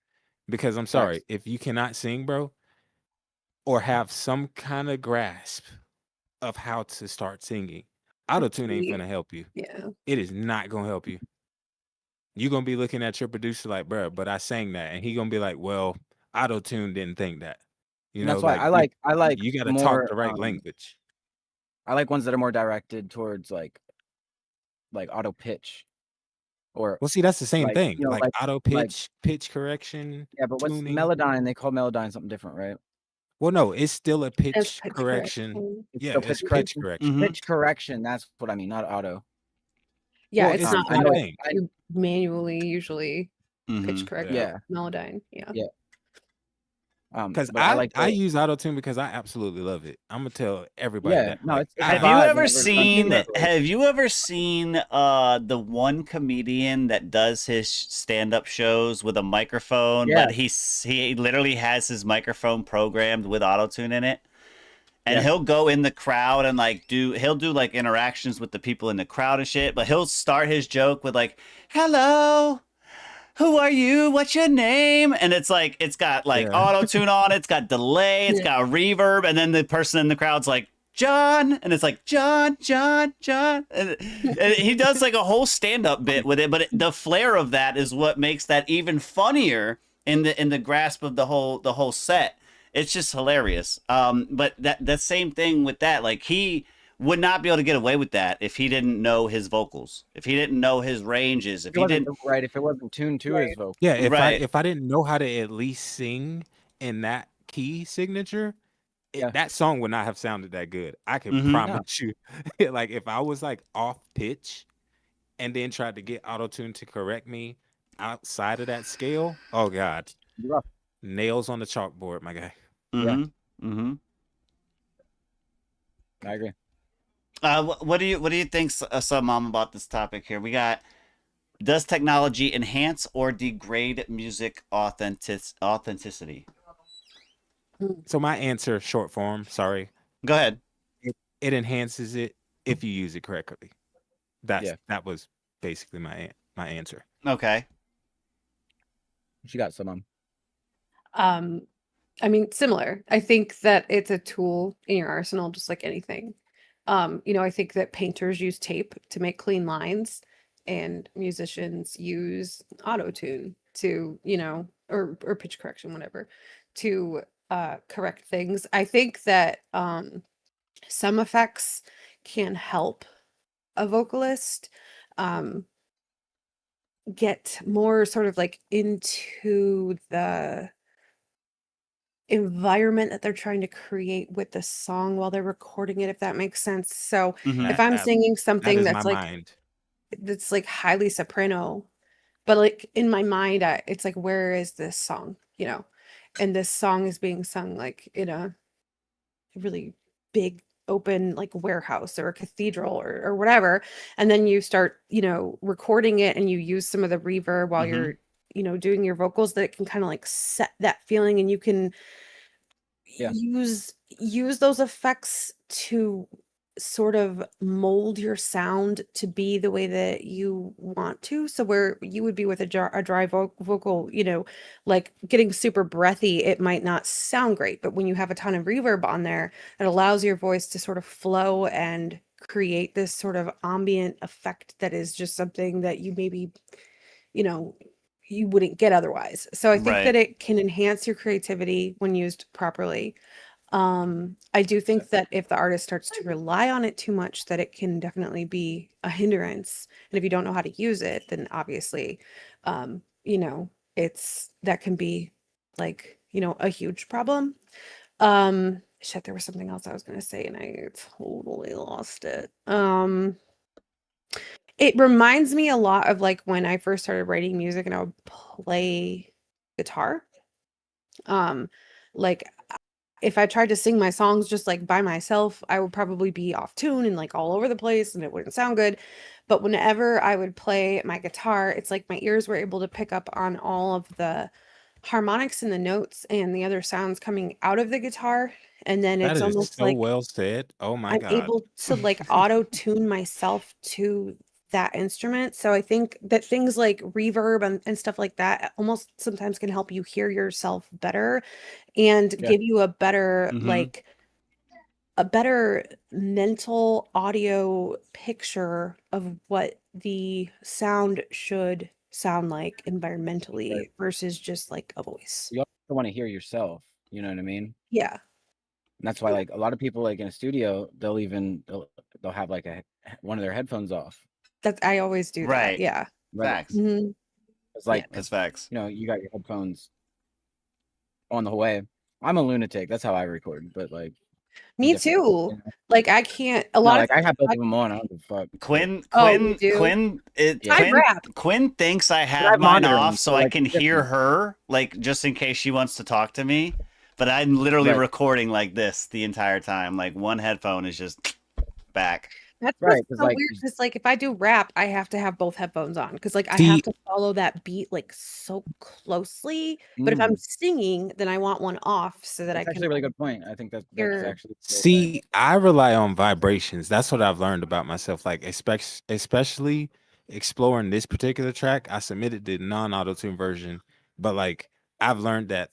Because I'm sorry, if you cannot sing, bro, or have some kind of grasp of how to start singing, auto-tune ain't gonna help you. Yeah. It is not gonna help you. You're gonna be looking at your producer like, bro, but I sang that, and he gonna be like, well, auto-tune didn't think that. You And know, that's why like I like you gotta more, talk the right language. I like ones that are more directed towards like auto pitch. Or Well, see, that's the same like, thing. you know, Like auto pitch, pitch correction, yeah, but what's tuning. Melodyne? They call Melodyne something different, right? Well, no, it's still a pitch It's pitch correction. correction. It's Yeah, still it's pitch pitch correction. correction. Pitch correction. That's what I mean, not auto. Yeah, Well, it's it's not the same auto. thing. You manually usually pitch Mhm. correct Yeah. Melodyne. Yeah. Yeah. Because But I like I use auto-tune because I absolutely love it. I'm gonna tell everybody Yeah, that. no, Like, it's a Have vibe you and ever it's done seen seamlessly. the one comedian that does his stand-up shows with a microphone, Yeah. but he literally has his microphone programmed with autotune in it? And Yeah. he'll go in the crowd and he'll do like interactions with the people in the crowd and shit, but he'll start his joke with like, "Hello, who are you? What's your name?" And it's got like Yeah. auto tune on it, it's got delay, it's got reverb, and then the person in the crowd's like, "John," and it's like, "John, John, John." And he does like a whole stand up bit with it, but the flair of that is what makes that even funnier in the grasp of the whole set. It's just hilarious. But that same thing with that, like he would not be able to get away with that if he didn't know his vocals, if he didn't know his ranges, if he didn't if it wasn't tuned to his vocal. Yeah, if Right. I didn't know how to at least sing in that key signature, that song would not have sounded that good. I can Mhm. promise you. Like if I was like off pitch and then tried to get auto-tune to correct me outside of that scale, oh God. Rough. Nails on the chalkboard, my guy. I agree. What do you think, Mom, about this topic here? We got: does technology enhance or degrade music authenticity? So my answer, short form, sorry. Go ahead. It enhances it if you use it correctly. That was basically my answer. Okay. She got some. I mean, similar. I think that it's a tool in your arsenal, just like anything. I think that painters use tape to make clean lines, and musicians use auto-tune to, or pitch correction, whatever, to correct things. I think that some effects can help a vocalist get more sort of like into the environment that they're trying to create with the song while they're recording it, if that makes sense. So if Mhm. I'm singing That something is my that's like mind. highly soprano, but like in my mind, it's like, where is this song? You know, and this song is being sung like in a really big open like warehouse or a cathedral or whatever, and then you start, you know, recording it and you use some of the reverb while Mhm. you're, you know, doing your vocals, that it can kind of like set that feeling, and you can Yeah. use those effects to sort of mold your sound to be the way that you want to. So where you would be with a dry vocal, you know, like getting super breathy, it might not sound great. But when you have a ton of reverb on there, it allows your voice to sort of flow and create this sort of ambient effect that is just something that you maybe, you know, you wouldn't get otherwise. So I think Right. that it can enhance your creativity when used properly. I do think that if the artist starts to rely on it too much, that it can definitely be a hindrance. And if you don't know how to use it, then obviously, you know, that can be like, you know, a huge problem. Shit, there was something else I was gonna say and I totally lost it. It reminds me a lot of like when I first started writing music and I would play guitar. Like if I tried to sing my songs just like by myself, I would probably be off tune and like all over the place and it wouldn't sound good. But whenever I would play my guitar, it's like my ears were able to pick up on all of the harmonics and the notes and the other sounds coming out of the guitar. And then That it's is almost so like well said. Oh my I'm God. able to like auto tune myself to that instrument. So I think that things like reverb and stuff like that almost sometimes can help you hear yourself better and Yeah. give you a better Mhm. like a better mental audio picture of what the sound should sound like environmentally versus just like a voice. You also want to hear yourself. You know what I mean? Yeah. And that's why like a lot of people like in a studio, they'll have like one of their headphones off. I always do that. Right. Yeah. Right. Facts. Mhm. It's like That's facts. you know, you got your headphones on the whole way. I'm a lunatic. That's how I record. But like Me different, too. you know? Like I can't a No, lot of like I times have both I of them on. I don't give a fuck. Quinn, Oh, you Quinn, do? Quinn, Yeah. I rap. Quinn thinks I I have have mine monitoring, off so so I like can it's hear different. her, like just in case she wants to talk to me. But I'm literally Right. recording like this the entire time. Like one headphone is just back. That's Right, what's 'cause so like weird, because like if I do rap, I have to have both headphones on because like I have See, to follow that beat like so closely. But if I'm singing, then I want one off so that I that's can actually a really good point. I think that's hear. actually a cool thing. see, I rely on vibrations. That's what I've learned about myself. Like especially exploring this particular track. I submitted the non-auto-tune version, but like I've learned that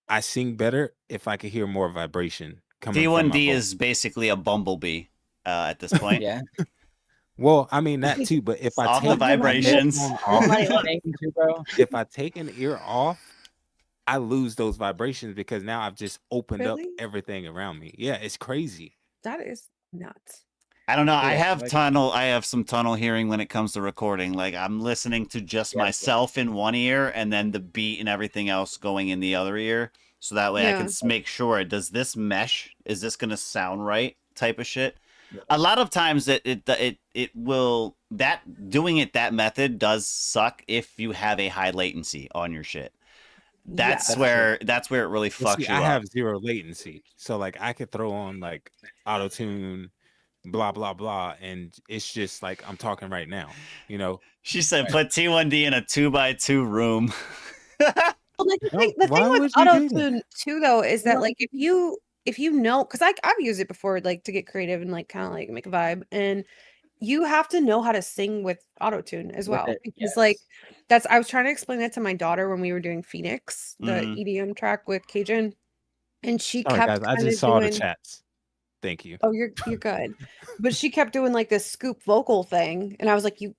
I sing better if I could hear more vibration coming from my T1D vocal. is basically a bumblebee at this point. Yeah. Well, I mean that too, but if I Off the take my vibrations. headphone off, Thank you, bro. if I take an ear off, I lose those vibrations because now I've just opened up Really? everything around me. Yeah, it's crazy. That is nuts. I don't know. I Yeah, have like- I have some tunnel hearing when it comes to recording. Like I'm listening to just Yeah, yeah. myself in one ear and then the beat and everything else going in the other ear. So that way I can Yeah. make sure, does this mesh? Is this going to sound right? Type of shit. Yeah. A lot of times it will, that doing it that method does suck if you have a high latency on your shit. That's where it really Well, fucks see, you I up. have zero latency, so like I could throw on like auto tune, blah blah blah, and it's just like I'm talking right now. You know, She said, put T1D in a 2x2 room. Well, like the No, thing why with would you do that? auto-tune too though is that like if you know, because I've used it before like to get creative and like kind of like make a vibe, and you have to know how to sing with auto-tune as With well, it, because like I was trying to explain that to my daughter when we were doing Phoenix, the Mhm. EDM track with Cajun, and she Sorry kept guys, I kind just of saw the doing chats. Thank you. oh you're good, but she kept doing like this scoop vocal thing, and I was like you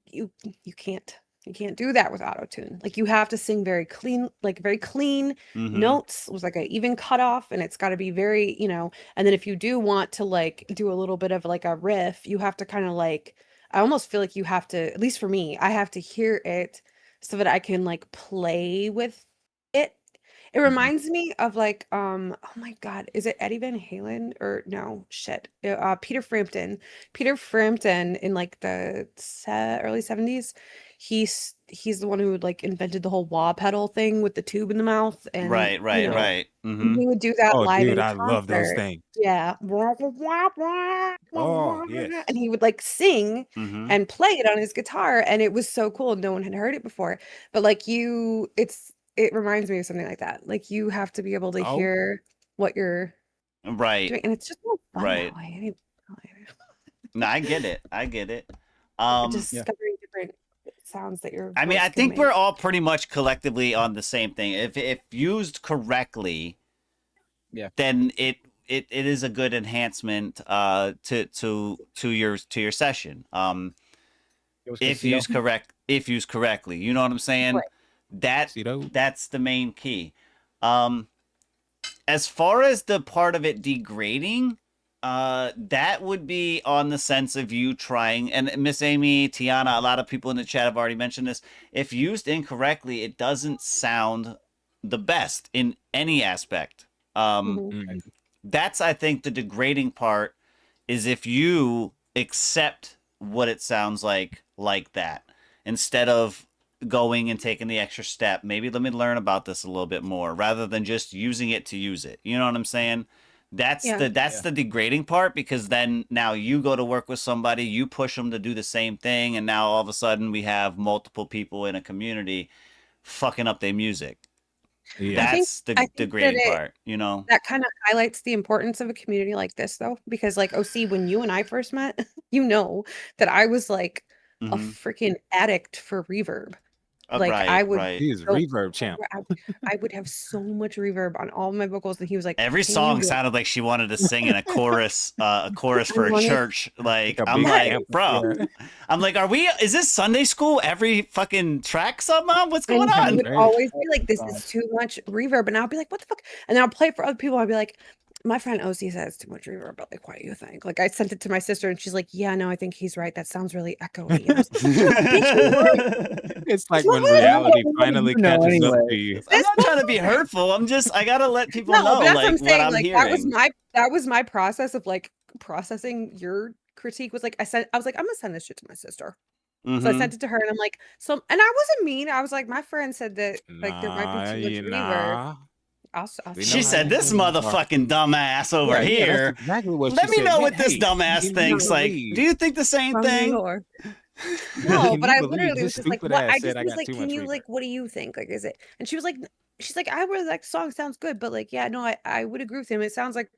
can't do that with auto-tune. Like you have to sing very clean, like very clean Mhm. notes. It was like an even cutoff, and it's got to be very, you know. And then if you do want to like do a little bit of like a riff, you have to kind of like. I almost feel like you have to, at least for me, I have to hear it so that I can like play with it. It reminds me of like oh my god, is it Eddie Van Halen or no shit? Peter Frampton. Peter Frampton in like the early 70s. He's the one who like invented the whole wah pedal thing with the tube in the mouth and Right. he would do that Oh, live dude, in I love those concert. things. Yeah. Oh, yes. And he would like sing Mm-hmm. and play it on his guitar and it was so cool. No one had heard it before. But like it reminds me of something like that. Like you have to be able to Oh. hear what you're Right. doing. And it's just more fun Right. that way. Anyway. No, I get it. Discovering different sounds that your I mean, voice I can think make. we're all pretty much collectively on the same thing. If used correctly, then it is a good enhancement to your session. If used correctly, you know what I'm saying? Right. That's the main key. As far as the part of it degrading, that would be on the sense of you trying, and Miss Amy, Tiana, a lot of people in the chat have already mentioned this. If used incorrectly, it doesn't sound the best in any aspect. That's, I think, the degrading part is if you accept what it sounds like that, instead of going and taking the extra step. Maybe let me learn about this a little bit more rather than just using it to use it. You know what I'm saying? That's the degrading part, because then now you go to work with somebody, you push them to do the same thing, and now all of a sudden we have multiple people in a community fucking up their music. That's the degrading part, you know? That kind of highlights the importance of a community like this, though, because like OC, when you and I first met, you know that I was like a freaking addict for reverb. Like I would, he's reverb champ. I would have so much reverb on all my vocals, and he was like, every song sounded like she wanted to sing in a chorus for a church. Like I'm like, bro, I'm like, is this Sunday school? Every fucking track, something? What's going on? He would always be like, this is too much reverb, and I'll be like, what the fuck? And then I'll play it for other people. I'll be like, my friend OC says too much reverb, but like, what do you think? Like, I sent it to my sister, and she's like, yeah, no, I think he's right. That sounds really echoey. It's like when reality finally catches up to you. I'm not trying to be hurtful. I gotta let people know but that's like what I'm hearing. That was my process of like processing your critique. Was like I was like, I'm gonna send this shit to my sister. So I sent it to her, and I'm like, and I wasn't mean. I was like, my friend said that like there might be too much reverb. She said, "This motherfucking dumbass over here." That's exactly what Let she me said. know what this dumbass thinks. Like, do you think the same thing? No, but I literally was just like, what? I just was like, can you like, what do you think? Like, is it? And she's like, I really like the song, sounds good, but like, yeah, no, I would agree with him. It sounds like,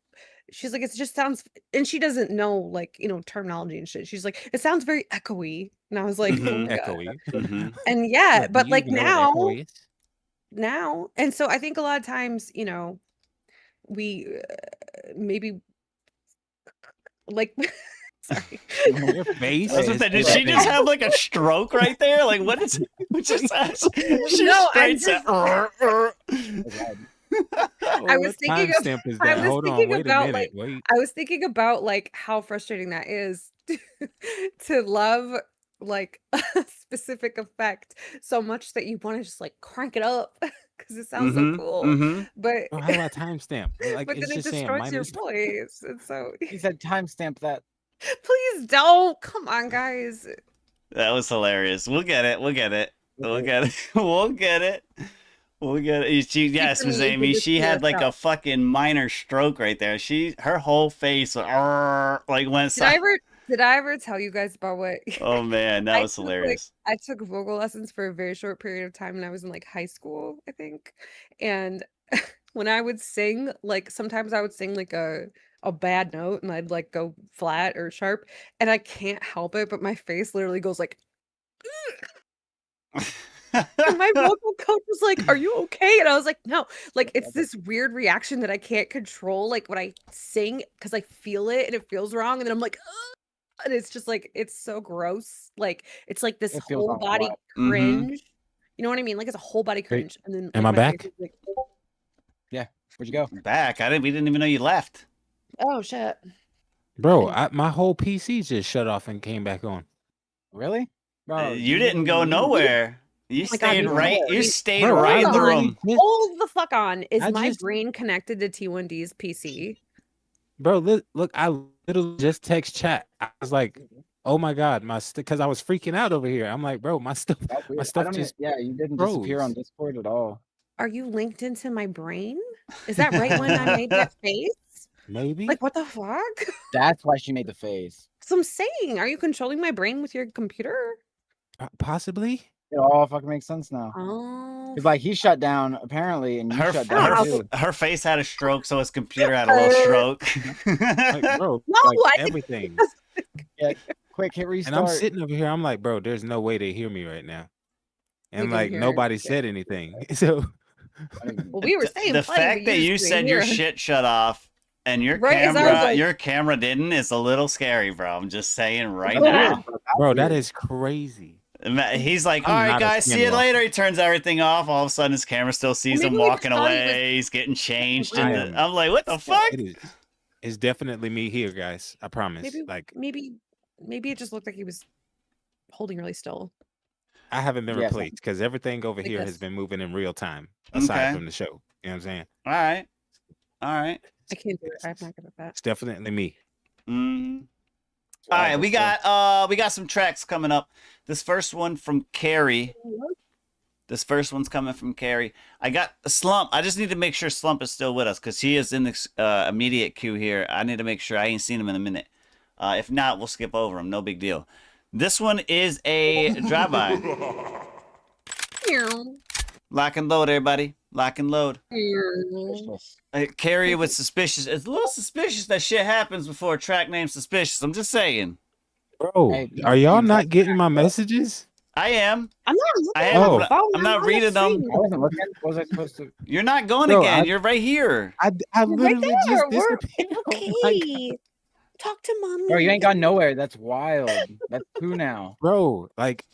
she's like, it just sounds, and she doesn't know like, terminology and shit. She's like, it sounds very echoey. And I was like, oh my echoey. God. And yeah, but like now, and so I think a lot of times, we maybe like sorry. Your face. Did she just have like a stroke right there? Like what is what just she No, straight said, I was thinking I was thinking about like how frustrating that is to love like a specific effect so much that you want to just like crank it up because it sounds so cool. But how do I timestamp? Like, but then it destroys your voice. And so he said timestamp that. Please don't. Come on, guys. That was hilarious. We'll get it. Yes, Miss Amy. She had like a fucking minor stroke right there. Her whole face like went. Did I ever tell you guys about what? Oh man, that was hilarious. I took vocal lessons for a very short period of time, and I was in like high school, I think. And when I would sing, like sometimes I would sing like a bad note, and I'd like go flat or sharp, and I can't help it, but my face literally goes like. And my vocal coach was like, "Are you okay?" And I was like, "No." Like it's this weird reaction that I can't control. Like when I sing, because I feel it and it feels wrong, and then I'm like. Ugh! And it's just like it's so gross. Like it's like this whole body cringe. You know what I mean? Like it's a whole body cringe. And then am I back? Like, yeah. Where'd you go? Back. We didn't even know you left. Oh shit. Bro, my whole PC just shut off and came back on. Really? Bro, you didn't go nowhere. You Oh my God, stayed you right. know- You stayed Bro, right in the Hold on. room. Hold the fuck on. Is I my just- brain connected to T1D's PC? Bro, look, I literally just text chat. I was like, oh my God, because I was freaking out over here. I'm like, bro, my stuff That's weird. just yeah, you didn't disappear froze. on Discord at all. Are you linked into my brain? Is that right when I made that face? Maybe. Like, what the fuck? That's why she made the face. So I'm saying, are you controlling my brain with your computer? Possibly. It all fucking makes sense now. Oh, It's like he shut down apparently, and you shut down too. Her face had a stroke, so his computer had a little stroke. Like, bro, No, like I think- everything. Yeah, quick hit And restart. I'm sitting over here. I'm like, bro, there's no way they hear me right now. And can like hear nobody it. said anything. So well, we were saying The plenty, fact but that you just said couldn't your hear. shit shut off and your Right, as I was like- your camera didn't is a little scary, bro. I'm just saying right Oh, now. bro, that is crazy. He's like, I'm all right, not a guys, see you skinwalker. later. He turns everything off. All of a sudden, his camera still sees Well, him maybe we walking just thought he was- away. He's getting changed. I And am- I'm like, what the fuck? It is. It's definitely me here, guys. I promise. Maybe, Like maybe it just looked like he was holding really still. I haven't been Yes. replaced because everything over Like here this. has been moving in real time, aside Okay. from the show. You know what I'm saying? All right. All right. I can't do it. I'm not good at that. It's definitely me. Mm. All right, we got some tracks coming up. This first one from Carrie. This first one's coming from Carrie. I got Slump. I just need to make sure Slump is still with us because he is in the immediate queue here. I need to make sure. I ain't seen him in a minute. If not, we'll skip over him. No big deal. This one is a drive-by. Lock and load, everybody. Lock and load. Carrie with Suspicious. It's a little suspicious that shit happens before a track named Suspicious. I'm just saying. Bro, Hey, are y'all not getting my messages? I am. I'm not looking I at am. Oh. my phone. I'm not on the reading them. screen. I wasn't looking. What was I supposed to? You're not going Bro, again. I- You're right here. I Right literally just there. We're disappeared. Oh my God. okay. Talk to mommy. Bro, you ain't gone nowhere. That's wild. That's two now. Bro, like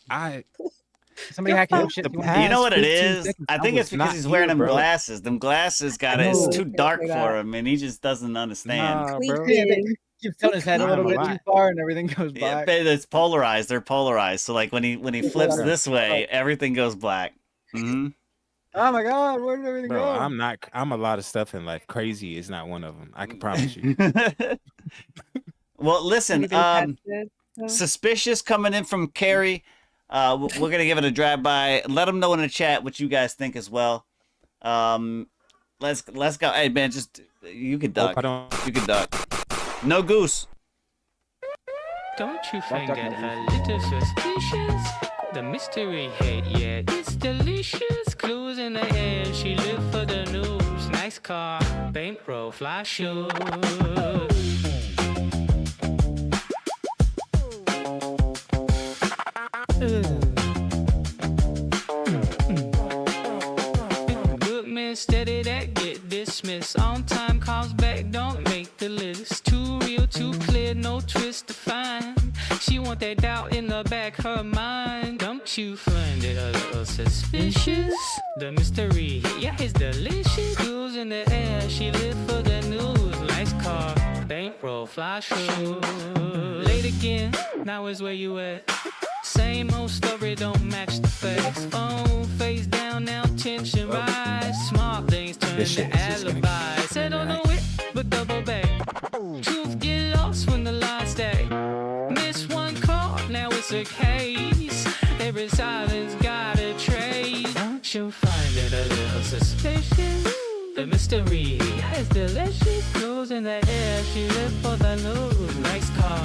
Somebody You're hacking fine. your shit. The you want- past You know what it 15 is? seconds, I I think it's was because not he's wearing here, them bro. glasses. Them glasses got I it. It's know. too dark Say for that. him, and he just doesn't understand. Nah, bro. Tweaking. Keeps tilting his head a I'm little bit alive. too far, and everything goes Yeah, black. but it's polarized. They're polarized. So like when he flips Yeah. this way, everything goes black. Hmm. Oh my God, where did everything Bro, go? I'm a lot of stuff in life. Crazy is not one of them. I can promise you. Well, listen. Anything tested? Suspicious coming in from Carrie. We're gonna give it a drive by. Let them know in the chat what you guys think as well. Let's go. Hey man, just you can duck. Hope I don't. You can duck. No goose. Don't you find duck, that no a little suspicious? The mystery hit, yeah, it's delicious. Clues in the air, she lived for the news. Nice car, bankroll, fly shoes. Bookman steady that get dismissed. On time calls back, don't make the list. Too real, too clear, no twist to find. She want that doubt in the back her mind. Don't you find it a little suspicious? The mystery, yeah, it's delicious. Clues in the air, she lived for the news. Nice car, bankroll, fly shoes. Late again, now is where you at. Same old story, don't match the facts. Phone face down, now tension rise. Smart things turn This to shit is just gonna alibis. Said on the whip, but double back. Truth get lost when the lies stay. Miss one call, now it's a case. Every silence got a trace. Don't you find it a little suspicious? The mystery is delicious. Clues in the air, she lived for the news. Nice car,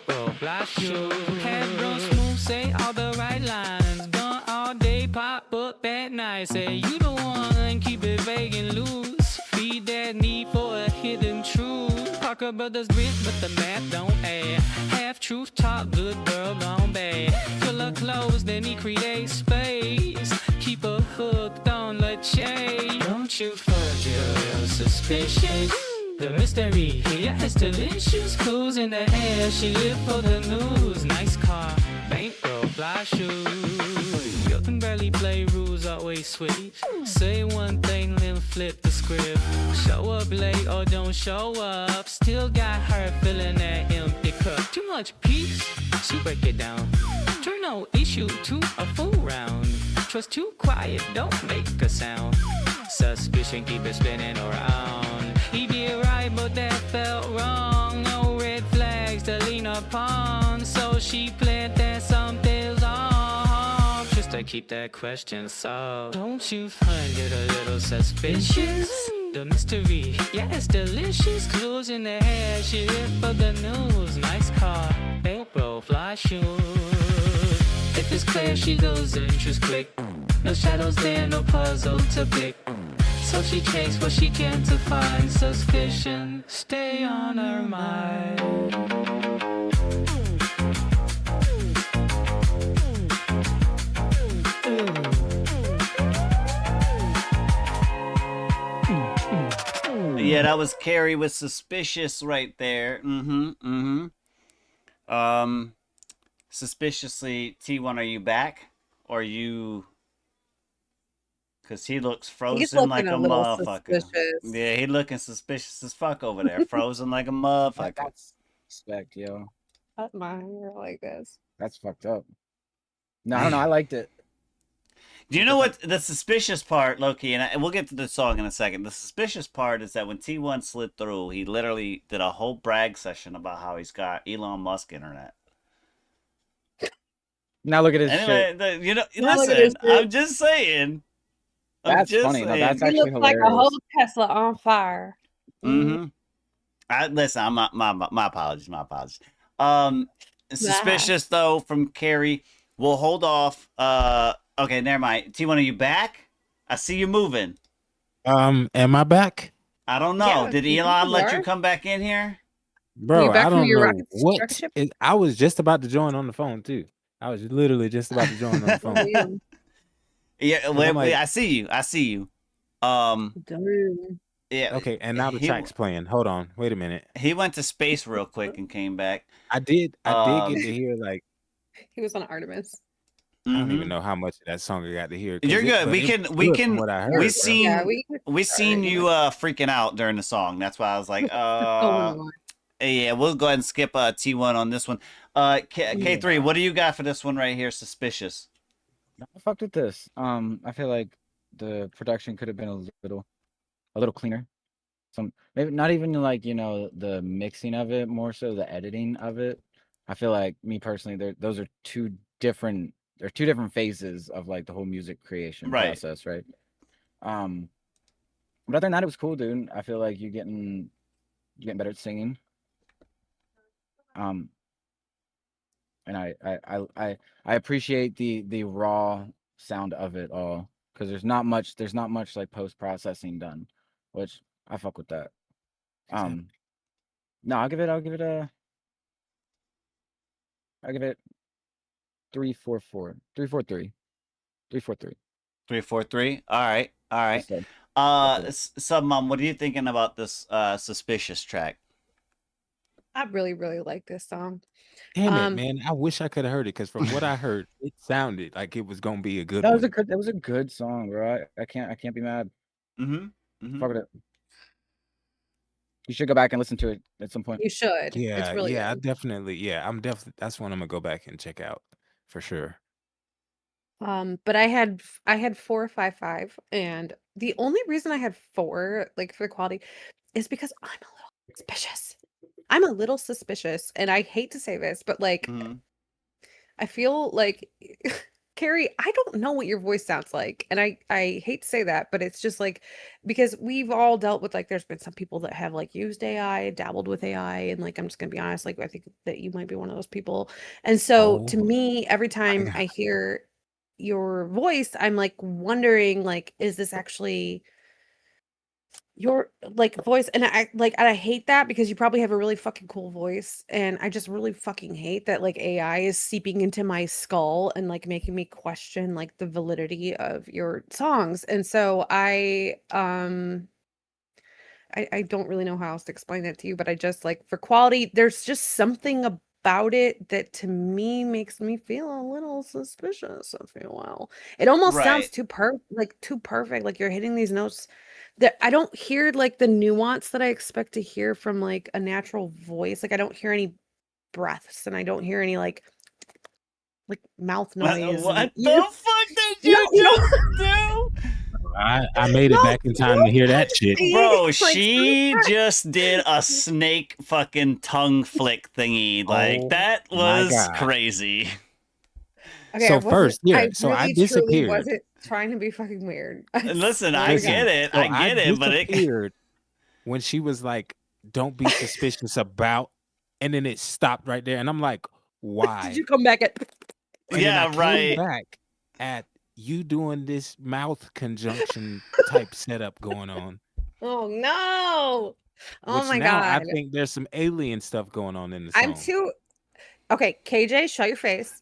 whoa, flash shoes. Head roll smooth, say all the right lines. Gone all day, pop up at night. Say you the one, keep it vague and loose. Feed that need for a hidden truth. Parker Brothers grit, but the math don't add. Half truth, talk good, girl gone bad. Fill her clothes, then he create space. Keep her hooked on the chase. Don't you find your real suspicious? The mystery, yeah, it's delicious. Clues in the air, she lived for the news. Nice car, bankroll, fly shoes. You can barely play rules, always switch. Say one thing, then flip the script. Show up late or don't show up. Still got her feeling that empty cup. Too much peace, she break it down. Turn no issue to a full round. Trust too quiet, don't make a sound. Suspicion keep it spinning around. He did right, but that felt wrong. No red flags to lean upon. So she planned that something's wrong. Just to keep that question solved. Don't you find it a little suspicious? The mystery, yeah, it's delicious. Clues in the hair, she live for the news. Nice car, April, fly shoes. If it's clear, she goes interest quick. No shadows there, no puzzle to pick. So she takes what she can to find suspicion. Stay on her mind. Yeah, that was Carrie with Suspicious right there. Suspiciously, T1, are you back? Or you... Because he looks frozen like a motherfucker. Yeah, he looking suspicious as fuck over there. Frozen like a motherfucker. That's respect, yo. Cut my hair like this. That's fucked up. No, I don't know. I liked it. Do you know what the suspicious part, Loki, and we'll get to the song in a second. The suspicious part is that when T1 slid through, he literally did a whole brag session about how he's got Elon Musk internet. Now look at his anyway, shit. Listen, I'm just saying. That's funny. No, that's actually hilarious. Like a whole Tesla on fire. Listen, my apologies. My apologies. Suspicious though from Carrie. We'll hold off. Okay, never mind. T1, are you back? I see you moving. Am I back? I don't know. Yeah, did Elon let you come back in here? Bro, I don't know what. I was just about to join on the phone too. I was literally just about to join on the phone. Yeah, wait, I see you. I see you. Yeah. Okay, and now the track's playing. Hold on. Wait a minute. He went to space real quick and came back. I did get to hear like he was on Artemis. I don't even know how much of that song I got to hear. You're good. We can. What I heard, we seen you freaking out during the song. That's why I was like, yeah, we'll go ahead and skip T1 on this one. K3, what do you got for this one right here? Suspicious. I fucked with this. I feel like the production could have been a little cleaner. Some maybe not even like the mixing of it, more so the editing of it. I feel like me personally, those are two different. They're two different phases of like the whole music creation process, right? But other than that, it was cool, dude. I feel like you're getting better at singing. And I appreciate the raw sound of it all because there's not much like post processing done, which I fuck with that. No, I'll give it 3-4-4. 3-4-3. 3-4-3. 3-4-3. All right. Mom, what are you thinking about this Suspicious track? I really, really like this song. Damn it, man! I wish I could have heard it because from what I heard, it sounded like it was gonna be a good. That was a good song, bro. I can't be mad. Fuck with it. You should go back and listen to it at some point. You should. Yeah, it's really good. I'm definitely. That's one I'm gonna go back and check out for sure. But I had 4-5-5, and the only reason I had 4, like for the quality, is because I'm a little suspicious. And I hate to say this, but like, I feel like Carrie, I don't know what your voice sounds like, and I hate to say that, but it's just like because we've all dealt with like there's been some people that have like used AI, dabbled with AI, and like I'm just gonna be honest, like I think that you might be one of those people, and so to me, every time I hear your voice, I'm like wondering like, is this actually your like voice? And I hate that because you probably have a really fucking cool voice, and I just really fucking hate that like AI is seeping into my skull and like making me question like the validity of your songs. And so I don't really know how else to explain that to you, but I just like for quality, there's just something about it that to me makes me feel a little suspicious, if you will. It almost sounds too perfect, like you're hitting these notes that I don't hear like the nuance that I expect to hear from like a natural voice. Like I don't hear any breaths, and I don't hear any like like mouth noise. What the fuck did you just do? I made it back in time to hear that shit. Bro, she just did a snake fucking tongue flick thingy. Like, that was crazy. Okay, So first, so I disappeared. Wasn't trying to be fucking weird. Listen, I get it. So I get it, but it disappeared when she was like, "Don't be suspicious about," and then it stopped right there, and I'm like, "Why?" Did you come back at? And yeah, then I right. came back at you doing this mouth conjunction type setup going on. Oh no! Oh Which my now god! I think there's some alien stuff going on in the song. I'm too. Okay, KJ, shut your face.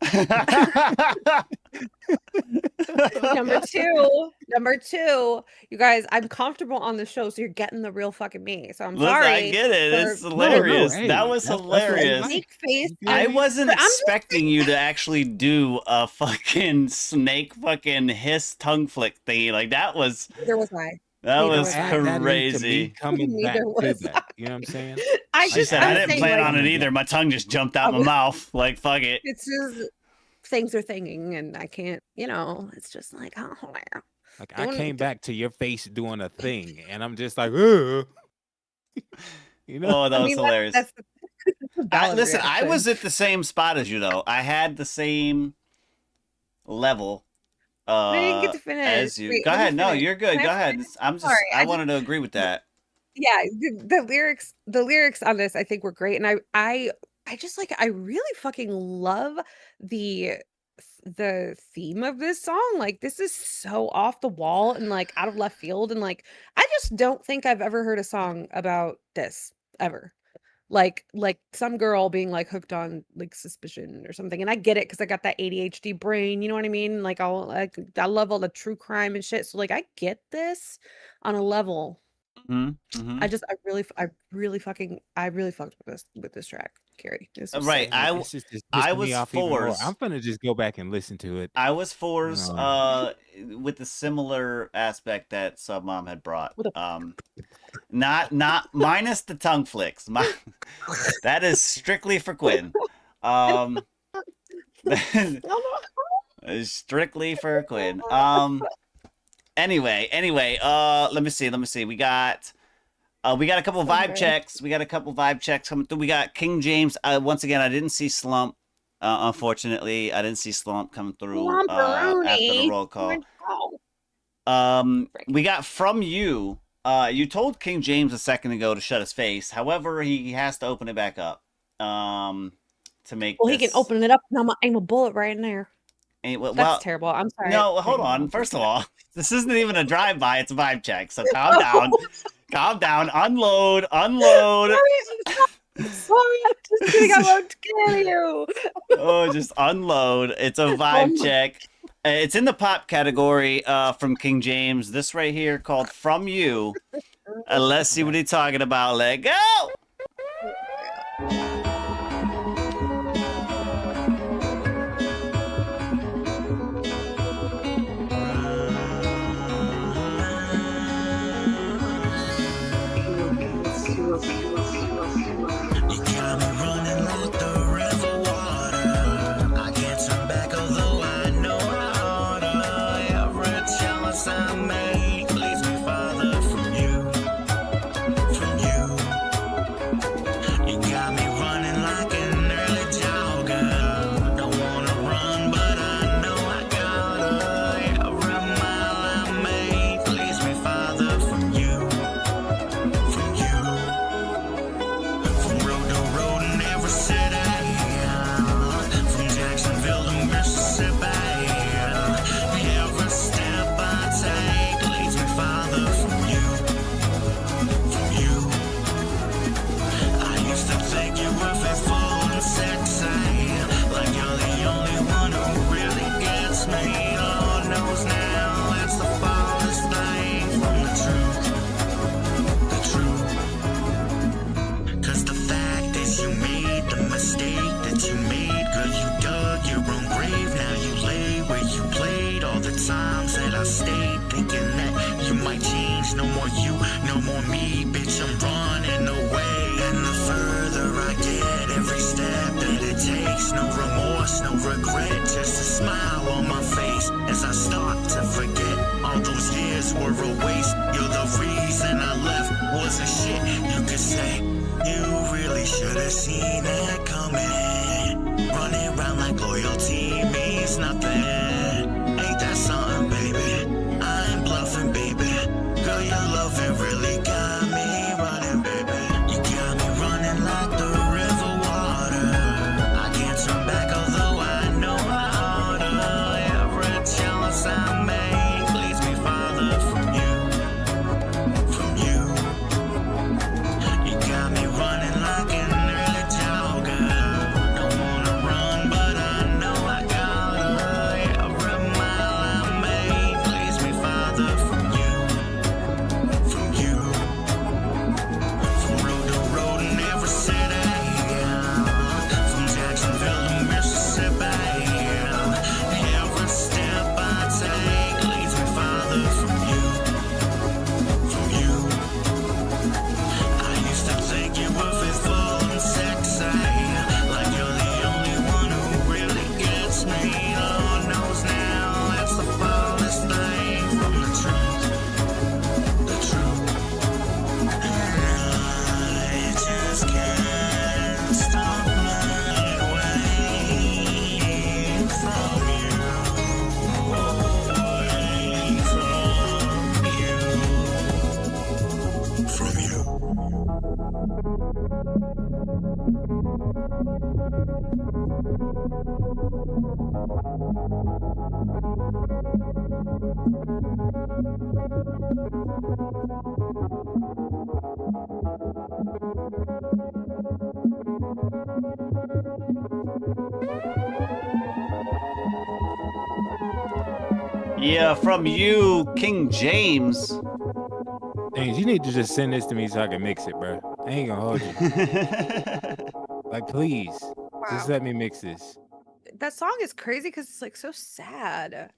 Number two, you guys, I'm comfortable on the show, so you're getting the real fucking me. So I'm sorry. I get it. It's hilarious. hey, that was hilarious. Snake face. I wasn't expecting you to actually do a fucking snake fucking hiss tongue flick thingy. Like, that was. There was I. That Neither was crazy. Coming back Neither to was that. You know what I'm saying? She said, I didn't plan on it either. My tongue just jumped out my mouth. Like, fuck it. It's just things are thinging, and I can't, it's just like, oh, like I came back to your face doing a thing, and I'm just like, ugh. Oh, that was hilarious. Listen, I reaction. was at the same spot as you, though. I had the same level I didn't get to finish. as you. Wait, Go let me ahead. No, finish. you're good. Can I Go ahead. finish? I'm just. Sorry, I wanted to agree with that. Yeah, the lyrics on this I think were great, and I just like, I really fucking love the theme of this song. Like, this is so off the wall and like out of left field, and like I just don't think I've ever heard a song about this ever. Like some girl being like hooked on like suspicion or something, and I get it because I got that ADHD brain, you know what I mean? Like, I love all the true crime and shit, so like I get this on a level. Mm-hmm. I really fucked with this track, Carrie. This was Right. so good. I was forced. I'm gonna just go back and listen to it. I was forced with the similar aspect that Sub Mom had brought. Not minus the tongue flicks. That is strictly for Quinn. Strictly for Quinn. Anyway, let me see. We got a couple vibe checks. We got a couple vibe checks coming through. We got King James. Once again, I didn't see Slump. Unfortunately, I didn't see Slump coming through after the roll call. We got From You. You told King James a second ago to shut his face. However, he has to open it back up to make. Well, he can open it up, and I'm gonna aim a bullet right in there. That's terrible. I'm sorry. No, hold on. First of all, this isn't even a drive-by. It's a vibe check. So calm down. Calm down. Unload. Sorry, I'm just kidding. I won't kill you. Oh, just unload. It's a vibe check. It's in the pop category from King James. This right here called From You. Let's see what he's talking about. Let go. No remorse, no regret. smile on my face as I start to forget all those years were a waste. You're the reason I left. Wasn't shit you could say. You really should have seen it coming. Running around like loyalty means nothing. Ain't that something, baby? I ain't bluffing, baby. Girl, your loving really got me running, baby. You got me running like the river water. I can't turn back, although I know I oughta. Every chance I make leads me farther from you. From you. You got me running like an early jogger. Don't wanna run, but I know I gotta. Every mile I make leads me farther from you. From you. From road to road in every city. From Jacksonville to Mississippi. Every step I take leads me farther from you. From you. I used to think you were faithful and sexy. Like you're the only one who really gets me. Lord knows now that's the farthest thing from the truth. The truth. And I just can't stop running away from you. Away from you. Yeah, from you, King James. James, you need to just send this to me so I can mix it, bro. I ain't gonna hold you. Like, please, just let me mix this. That song is crazy because it's like so sad,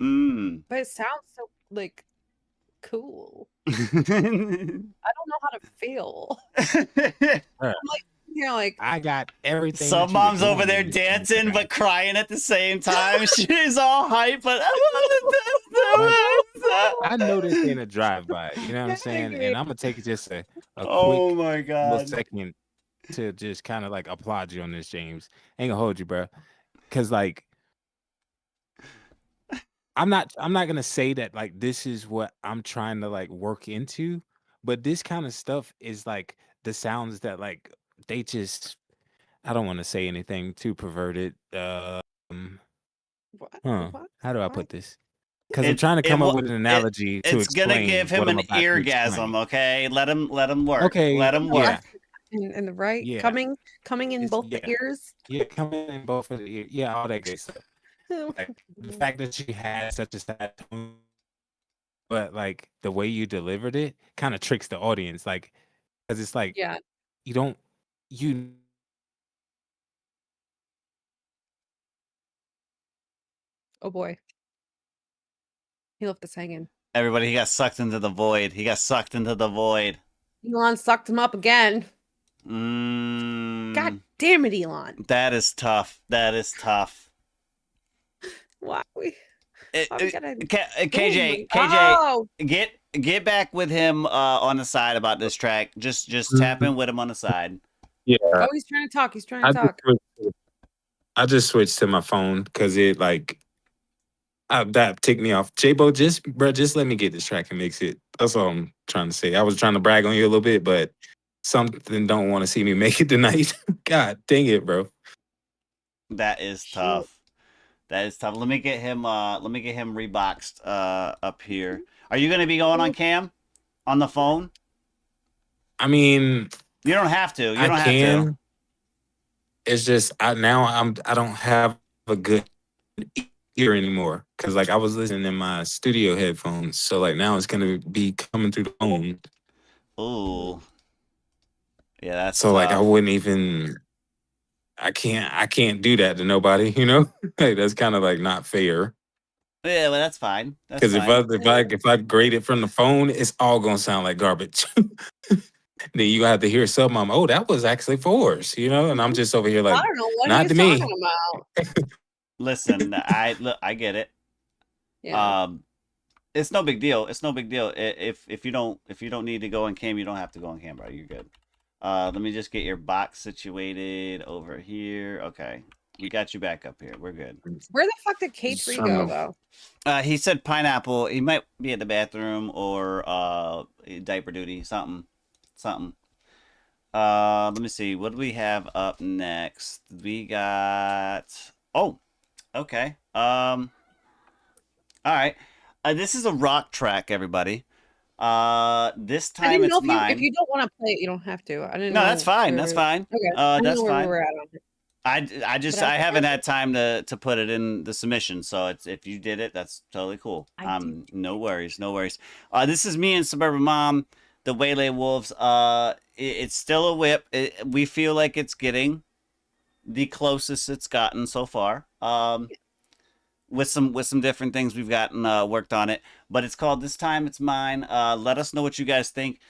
Mm. but it sounds so like cool. I don't know how to feel. Bruh, Like, you know, like I got everything. Some that you were mom's over doing there in this dancing track. but crying at the same time. She's all hype, but I know this ain't a drive-by, you know what I'm saying? And I'm gonna take just a oh quick my little god. second to just kind of like applaud you on this, James. Ain't gonna hold you, bro. Cause like I'm not gonna say that like this is what I'm trying to like work into, but this kind of stuff is like the sounds that like they just I don't want to say anything too perverted. what? How do I What? put this? Because I'm trying to come up with an analogy to It's gonna explain give him what I'm an about to eargasm, explain. okay? Let him work. Okay, Let him yeah. work. In the right, Yeah. coming in It's- both yeah. the ears. Yeah, coming in both of the ears. Yeah, all that good stuff. Like the fact that you had such a sad tone, but like the way you delivered it kind of tricks the audience. Like, because it's like Yeah. you don't you Oh boy. He left us hanging. Everybody, he got sucked into the void. He got sucked into the void. Elon sucked him up again. Mm, God damn it, Elon. that is tough. That is tough. Why we gotta KJ, Oh! get back with him on the side about this track. Just tap in with him on the side. Yeah. Oh, he's trying to talk. He's trying to talk. I just switched to my phone because it like that ticked me off. J-Bo, just let me get this track and mix it. That's all I'm trying to say. I was trying to brag on you a little bit, but something don't want to see me make it tonight. God dang it, bro. That is tough. That is tough. Let me get him reboxed up here. Are you gonna be going on cam? On the phone? I mean, you don't have to. You I don't have can. to. It's just I don't have a good ear anymore because like I was listening in my studio headphones, so like now it's gonna be coming through the phone. Ooh, yeah, that's so like I tough. wouldn't even. I can't do that to nobody, you know. Like that's kind of like not fair. Yeah, well, that's fine. Because if I grade it from the phone, it's all gonna sound like garbage. Then you have to hear something. Oh, that was actually 4s, you know. And I'm just over here like, I don't know what not he's to me. talking about. Listen, I get it. Yeah. It's no big deal. It's no big deal. If you don't need to go on cam, you don't have to go on cam, bro. You're good. Let me just get your box situated over here. Okay. We got you back up here. We're good. Where the fuck did K3 go though? He said pineapple. He might be at the bathroom or diaper duty, something. Let me see. What do we have up next? We got okay. All right. This is a rock track, everybody. This time I didn't know it's mine. if you don't want to play it, you don't have to. I didn't know. No, that's fine. That's fine. Okay. That's fine. Where we're at on it. I haven't had time to put it in the submission, so if you did it, that's totally cool. No worries. This is me and Suburban Mom, the Waylay Wolves. It's still a whip. We feel like it's getting the closest it's gotten so far. With some different things we've gotten worked on it, but it's called This Time It's Mine. Let us know what you guys think.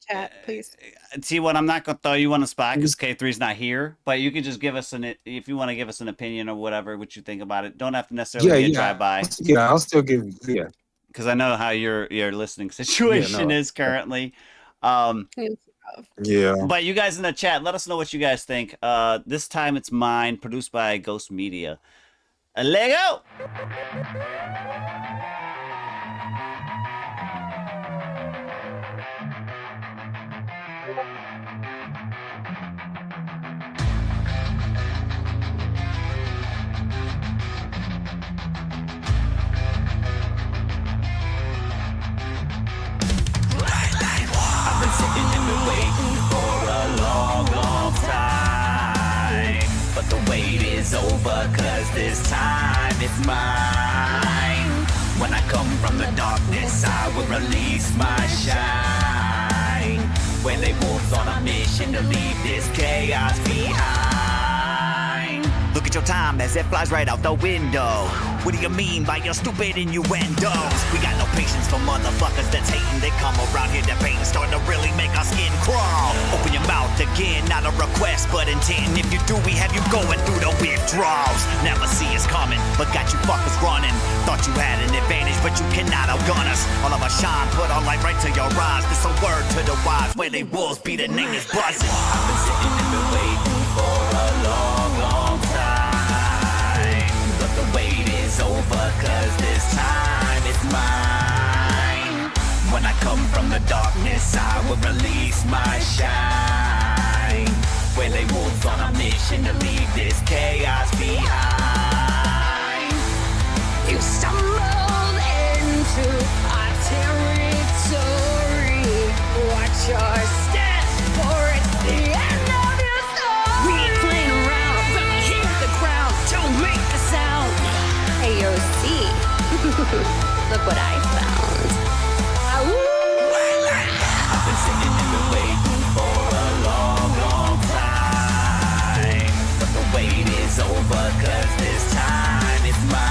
Chat, please. T1, I'm not gonna throw you on the spot because K3's not here, but you can just give us if you want to give us an opinion or whatever, what you think about it. Don't have to necessarily be a drive-by. Yeah, I'll still give because I know how your listening situation is currently. Yeah. But you guys in the chat, let us know what you guys think. This Time It's Mine, produced by Ghost Media. Lego. I've been sitting and waiting for a long time, but the wait is over, cause this time it's mine. When I come from the darkness, I will release my shine. When they wolves on a mission to leave this chaos behind. Look at your time as it flies right out the window. What do you mean by your stupid innuendos? We got no patience for motherfuckers that's hating. They come around here debating, starting to really make our skin crawl. Open your mouth again, not a request but intent. If you do, we have you going through the withdrawals. Never see us coming, but got you fuckers running. Thought you had an advantage, but you cannot outgun us. All of us shine, put our light right to your eyes. This a word to the wise, where they wolves be, the name is buzzing. I've been sitting and been waiting for a long time, but the wait is over, cause this time it's mine. When I come from the darkness, I will release my shine. Where they wolves on a mission to leave this chaos behind. You stumbled into our territory. Watch your steps, for it's the end of your story. We ain't playing around, but hit the ground, don't make a sound. AOC, look what I found. I've been sitting and been waiting for a long time, but the wait is over, cause this time it's mine.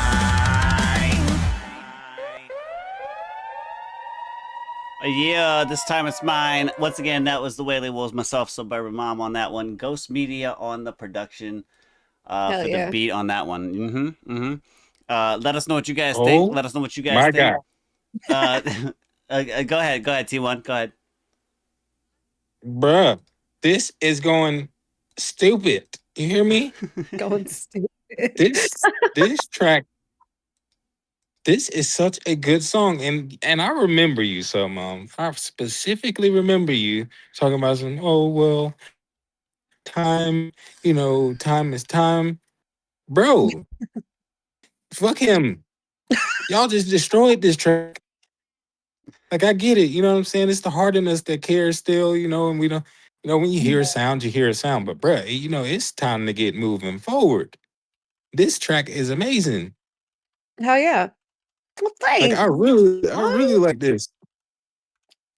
Yeah, This Time It's Mine. Once again, that was the Waylay Wolves, myself, Suburban Mom on that one. Ghost Media on the production for the beat on that one. Let us know what you guys think. Let us know what you guys think. Go ahead, T1. Go ahead. Bruh, this is going stupid. You hear me? Going stupid. This track. This is such a good song, and I remember you, so Mom. I specifically remember you talking about some. Oh well, time. Time is time, bro. Fuck him. Y'all just destroyed this track. Like, I get it, you know what I'm saying? It's the heart in us that cares still, and we don't, when you hear a sound, you hear a sound. But bruh, it's time to get moving forward. This track is amazing. Hell yeah. Well, thanks. Like, I really like this.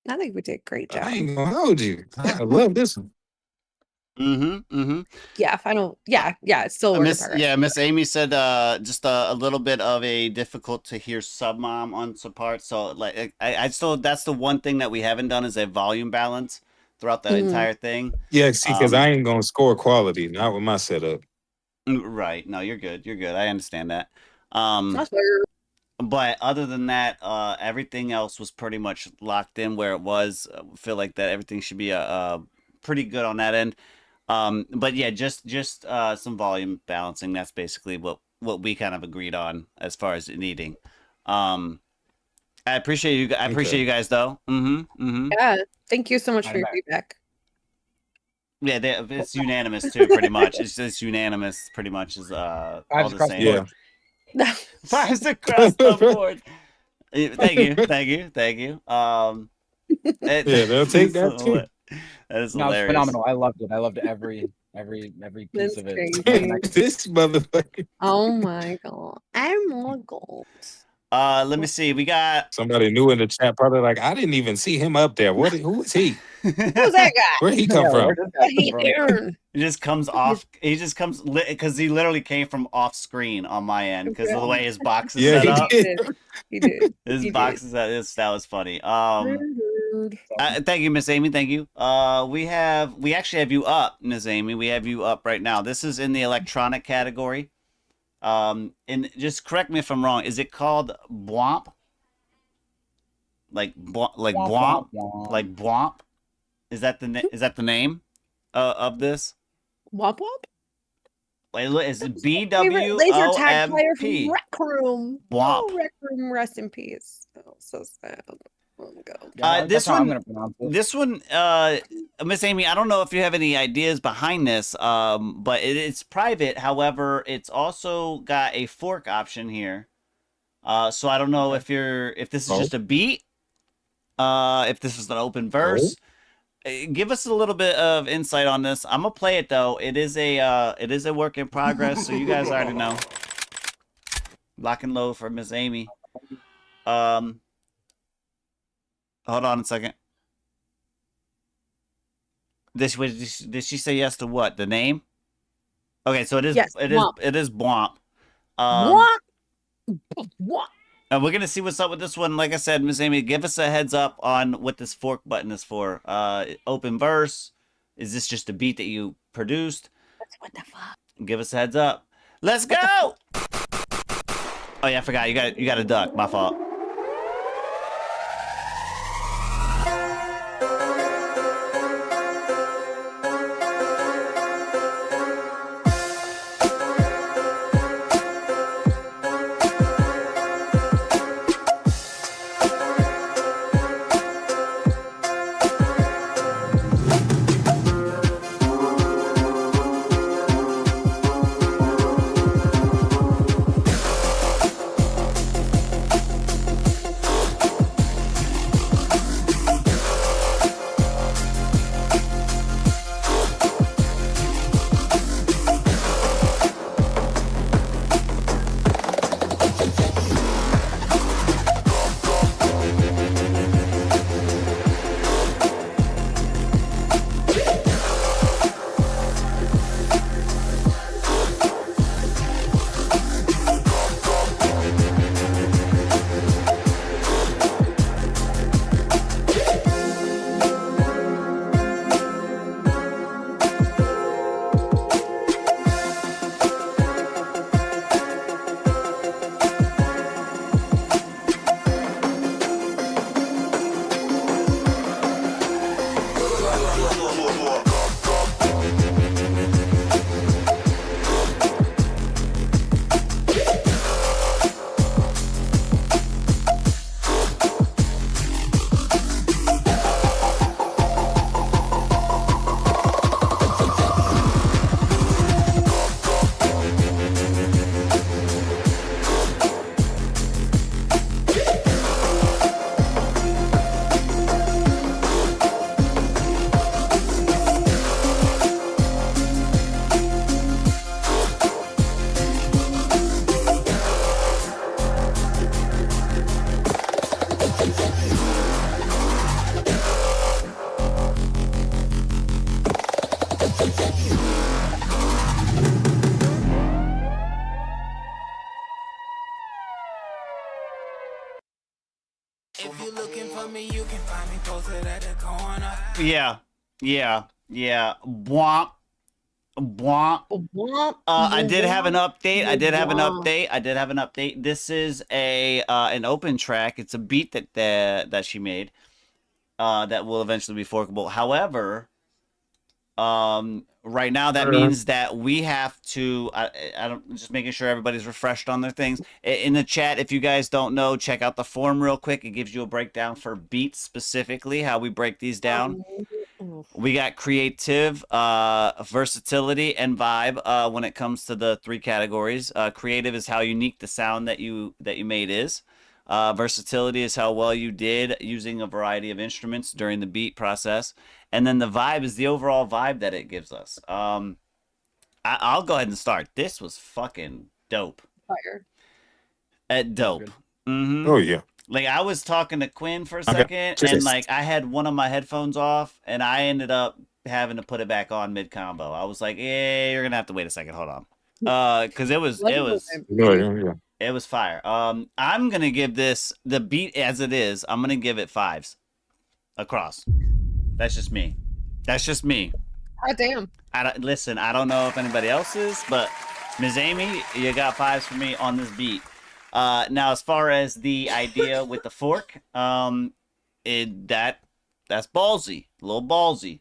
I think we did a great job. I ain't gonna hold you. I love this one. Yeah, final. Yeah, it's still a Miss Amy said just a little bit of a difficult to hear sub mom on some parts. So like I still, that's the one thing that we haven't done is a volume balance throughout the entire thing. Yeah, see, because I ain't gonna score quality, not with my setup. Right. No, you're good. You're good. I understand that. That's fair. But other than that, everything else was pretty much locked in where it was. Feel like that everything should be pretty good on that end. But yeah, just some volume balancing. That's basically what we kind of agreed on as far as needing. I appreciate you. I appreciate you guys though. Yeah. Thank you so much for your feedback. Yeah, it's unanimous too, pretty much. It's unanimous, pretty much. Is all the same. Yeah. Fives across the board. Thank you. Yeah, they'll take that too. That is No, it's hilarious. phenomenal. I loved it. I loved every piece That's of it. crazy. This motherfucker. Oh my god. I'm all gold. Let me see. We got Somebody new in the chat, probably like, I didn't even see him up there. Who is he? Who's that guy? Where'd he come from? He just comes off. He just comes because he literally came from off screen on my end because of the way his box is set up. He did. His box is that was funny. Thank you, Miss Amy. Thank you. We actually have you up, Miss Amy. We have you up right now. This is in the electronic category. And just correct me if I'm wrong. Is it called Bwomp? Like Bwomp? Like Bwomp? Is that the name of this? Womp womp? Wait, is it Favorite laser tag player from BWOMP? Rec Room. Womp. Oh, Rec Room, rest in peace. Oh, so sad. Oh my God. This one, Miss Amy, I don't know if you have any ideas behind this, but it's private. However, it's also got a fork option here. So I don't know if this is just a beat, if this is an open verse. Give us a little bit of insight on this. I'm gonna play it though. It is a work in progress, so you guys already know. Lock and load for Miss Amy. Hold on a second. Did she say yes to what? The name? Okay, so it is Bwomp. What? And we're gonna see what's up with this one. Like I said, Miss Amy, give us a heads up on what this fork button is for. Open verse. Is this just a beat that you produced? What the fuck? Give us a heads up. Let's go! Oh yeah, I forgot. You got a duck. My fault. If you're looking for me, you can find me posted at the corner. Yeah. Bwomp. I did have an update. I did have an update. This is an open track. It's a beat that she made that will eventually be forkable. However, right now that means that we have to. I'm just making sure everybody's refreshed on their things in the chat. If you guys don't know, check out the forum real quick. It gives you a breakdown for beats specifically, how we break these down. We got creative, versatility, and vibe when it comes to the 3 categories. Creative is how unique the sound that you made is. Versatility is how well you did using a variety of instruments during the beat process. And then the vibe is the overall vibe that it gives us. I'll go ahead and start. This was fucking dope. Fire. Dope. Oh, yeah. Like, I was talking to Quinn for a second, and like I had one of my headphones off, and I ended up having to put it back on mid combo. I was like, "Yeah, you're gonna have to wait a second. Hold on," because it was fire. I'm gonna give this the beat as it is. I'm gonna give it 5s across. That's just me. God damn. Listen, I don't know if anybody else is, but Ms. Amy, you got 5s for me on this beat. Now, as far as the idea with the fork, that's ballsy, a little ballsy,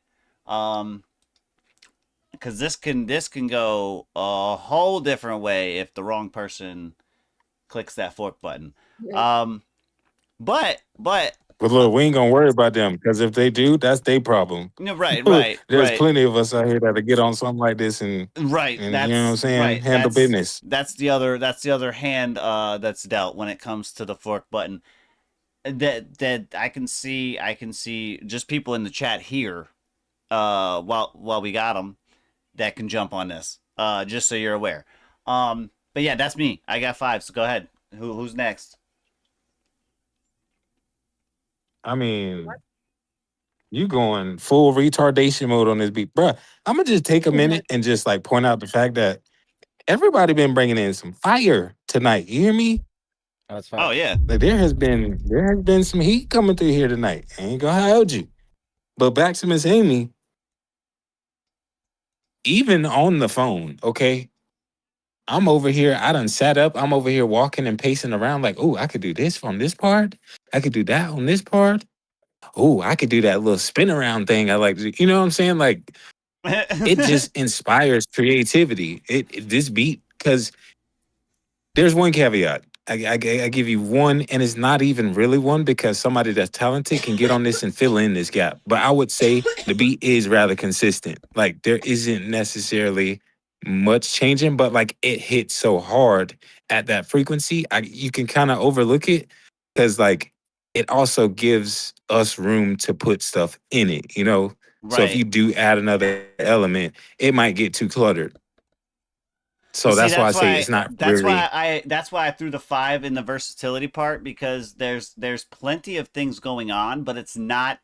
because this can go a whole different way if the wrong person clicks that fork button. But look, we ain't gonna worry about them, because if they do, that's their problem. Right. There's plenty of us out here that'll get on something like this and that's, you know what I'm saying, right, handle business. That's the other hand that's dealt when it comes to the fork button. That I can see just people in the chat here, while we got them, that can jump on this. Just so you're aware. But yeah, that's me. I got 5. So go ahead. Who's next? I mean, you going full retardation mode on this beat, bruh. I'm gonna just take a minute and just like point out the fact that everybody been bringing in some fire tonight. You hear me? That's fine. Oh yeah. Like there has been some heat coming through here tonight. I ain't gonna hold you. But back to Miss Amy. Even on the phone, okay? I'm over here. I done sat up. I'm over here walking and pacing around like, oh, I could do this on this part. I could do that on this part. Oh, I could do that little spin around thing. I like to do. You know what I'm saying? Like, it just inspires creativity. This beat, because there's one caveat. I give you one, and it's not even really one, because somebody that's talented can get on this and fill in this gap. But I would say the beat is rather consistent. Like, there isn't necessarily much changing, but like it hits so hard at that frequency, you can kind of overlook it, because like it also gives us room to put stuff in it, you know? Right. So if you do add another element, it might get too cluttered. So that's why I say it's not that's really. That's why I threw the 5 in the versatility part, because there's plenty of things going on, but it's not.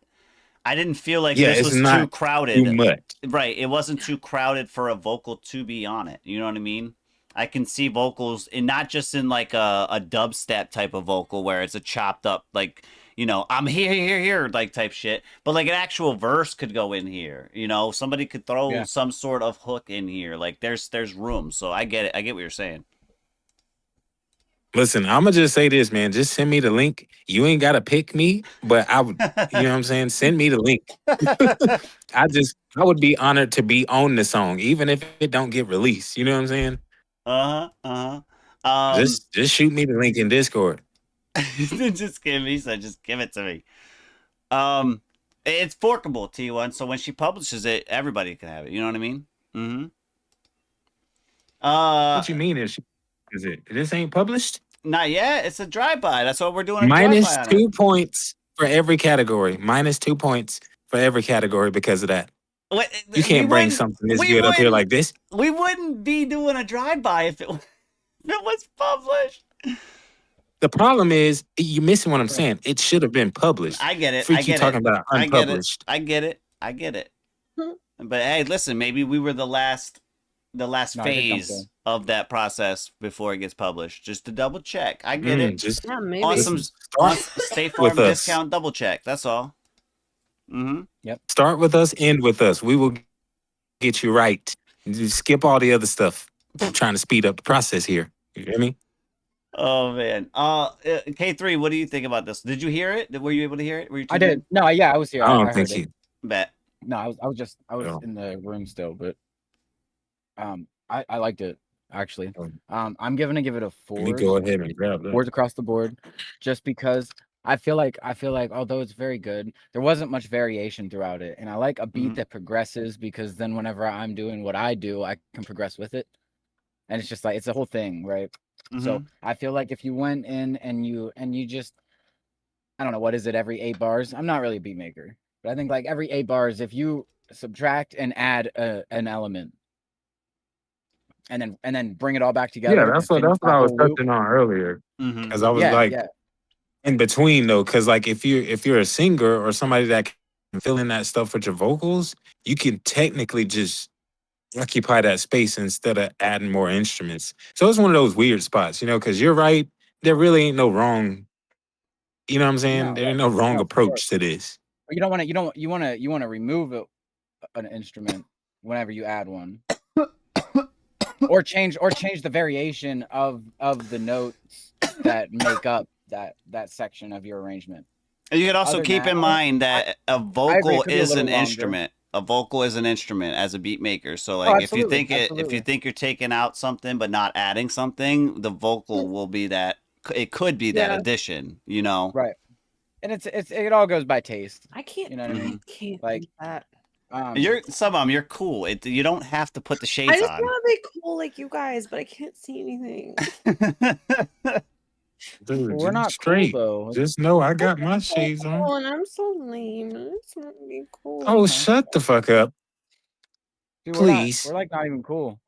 I didn't feel like this was too crowded. Too much. Right, it wasn't too crowded for a vocal to be on it. You know what I mean? I can see vocals, and not just in like a dubstep type of vocal where it's a chopped up, like, you know, I'm here, like type shit. But like an actual verse could go in here. You know, somebody could throw some sort of hook in here. Like there's room. So I get it. I get what you're saying. Listen, I'm gonna just say this, man. Just send me the link. You ain't gotta pick me, but I would, you know what I'm saying? Send me the link. I would be honored to be on the song, even if it don't get released. You know what I'm saying? Just shoot me the link in Discord. Just give it to me. It's forkable, T1. So when she publishes it, everybody can have it. You know what I mean? Mm-hmm. What you mean is it? This ain't published? Not yet. It's a drive-by. That's what we're doing. Minus 2 points for every category. Minus 2 points for every category because of that. You can't bring something this good up here like this. We wouldn't be doing a drive-by if it was published. The problem is you're missing what I'm saying. It should have been published. I get it. You talking about unpublished. I get it. But hey, listen, maybe we were the last phase of that process before it gets published. Just to double check. I get it. Maybe. Awesome. State Farm discount double check. That's all. Mm-hmm. Yep. Start with us, end with us. We will get you right. Just skip all the other stuff. I'm trying to speed up the process here. You hear me? Oh man. K3, what do you think about this? Did you hear it? Were you able to hear it? Were you I tuned in? did. No, yeah, I was here. I I don't heard think it. he. Bet. No, I was Oh. in the room still, but I liked it actually. Oh. I'm gonna give it a Let me 4. go ahead and grab that. 4s across the board, just because I feel like although it's very good, there wasn't much variation throughout it, and I like a beat that progresses because then whenever I'm doing what I do, I can progress with it, and it's just like it's a whole thing, right? So I feel like if you went in and you just, I don't know, what is it, every 8 bars? I'm not really a beat maker, but I think like every 8 bars, if you subtract and add an element, and then bring it all back together. Yeah, that's what I was touching on earlier. Because I was in between though, because like if you're a singer or somebody that can fill in that stuff with your vocals, you can technically just occupy that space instead of adding more instruments. So it's one of those weird spots, because you're right. There really ain't no wrong. You know what I'm saying? There ain't no wrong approach to this. You don't want to. You want to remove an instrument whenever you add one, or change the variation of the notes that make up that section of your arrangement. And you can also keep in mind that a vocal is an instrument. A vocal is an instrument as a beat maker. So like if you think you're taking out something but not adding something, the vocal will be that. It could be that addition, Right. And it all goes by taste. I can't. You know what I mean? I can't like do that. You're cool. You don't have to put the shades on. I just want to be cool like you guys, but I can't see anything. Dude, we're not straight. Cool, though. Just know I got my shades on. And I'm so lame. I just want to be cool. Oh, shut the fuck up. Dude, please. We're like not even cool.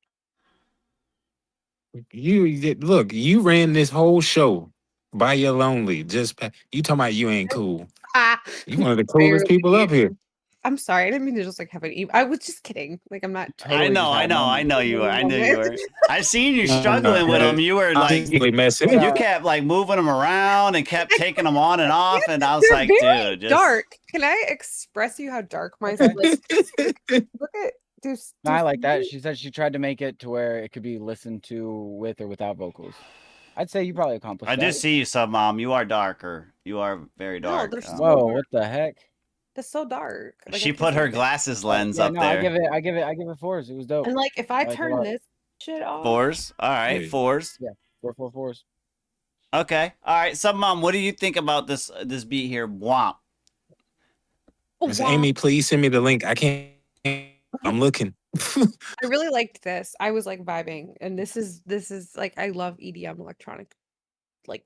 You ran this whole show by your lonely. You talking about you ain't cool. You one of the coolest people up here. I'm sorry. I didn't mean to just like have an I was just kidding. Like I'm not totally. I know you were. I knew you were. I seen you struggling with them. You were like messing. You kept like moving them around and kept taking them on and off. And I was like, dude, just dark. Can I express you how dark my look at this? No, I like that. She said she tried to make it to where it could be listened to with or without vocals. I'd say you probably accomplished that. I do see you, Sub Mom. You are darker. You are very dark. Whoa, what the heck? That's so dark. Like, she put her glasses lens up there. I give it 4s. It was dope. And like if I turn this shit off. 4s? All right, 4s. Yeah, 4s. Okay. All right, Sub Mom, what do you think about this beat here? Womp. Miss Amy, please send me the link. I can't. I'm looking. I really liked this. I was like vibing, and this is like I love EDM electronic. Like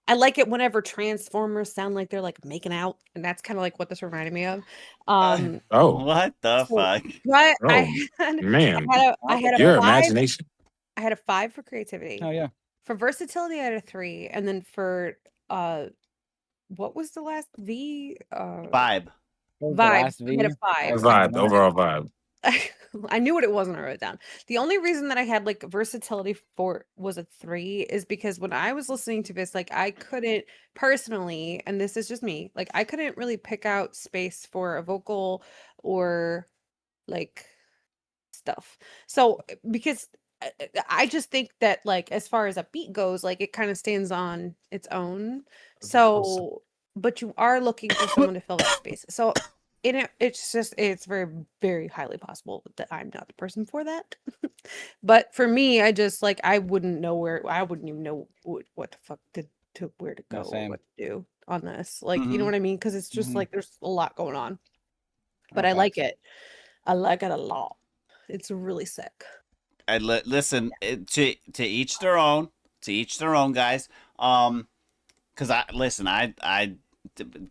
I like it whenever Transformers sound like they're like making out, and that's kind of like what this reminded me of. What the fuck? But I had your 5, imagination. I had a 5 for creativity. Oh yeah. For versatility, I had a 3, and then for what was the last V? Vibe. Vibe. I had a 5. Vibe. Overall vibe. I knew what it was when I wrote it down. The only reason that I had like versatility for was a 3 is because when I was listening to this, like I couldn't personally, and this is just me, like I couldn't really pick out space for a vocal or like stuff. So because I just think that like as far as a beat goes, like it kind of stands on its own. So, but you are looking for someone to fill that space. So it's very, very highly possible that I'm not the person for that. But for me, I just like I wouldn't even know what the fuck where to go or what to do on this. Like you know what I mean? Because it's just like there's a lot going on. But I like it. I like it a lot. It's really sick. Listen, to each their own. To each their own, guys. Because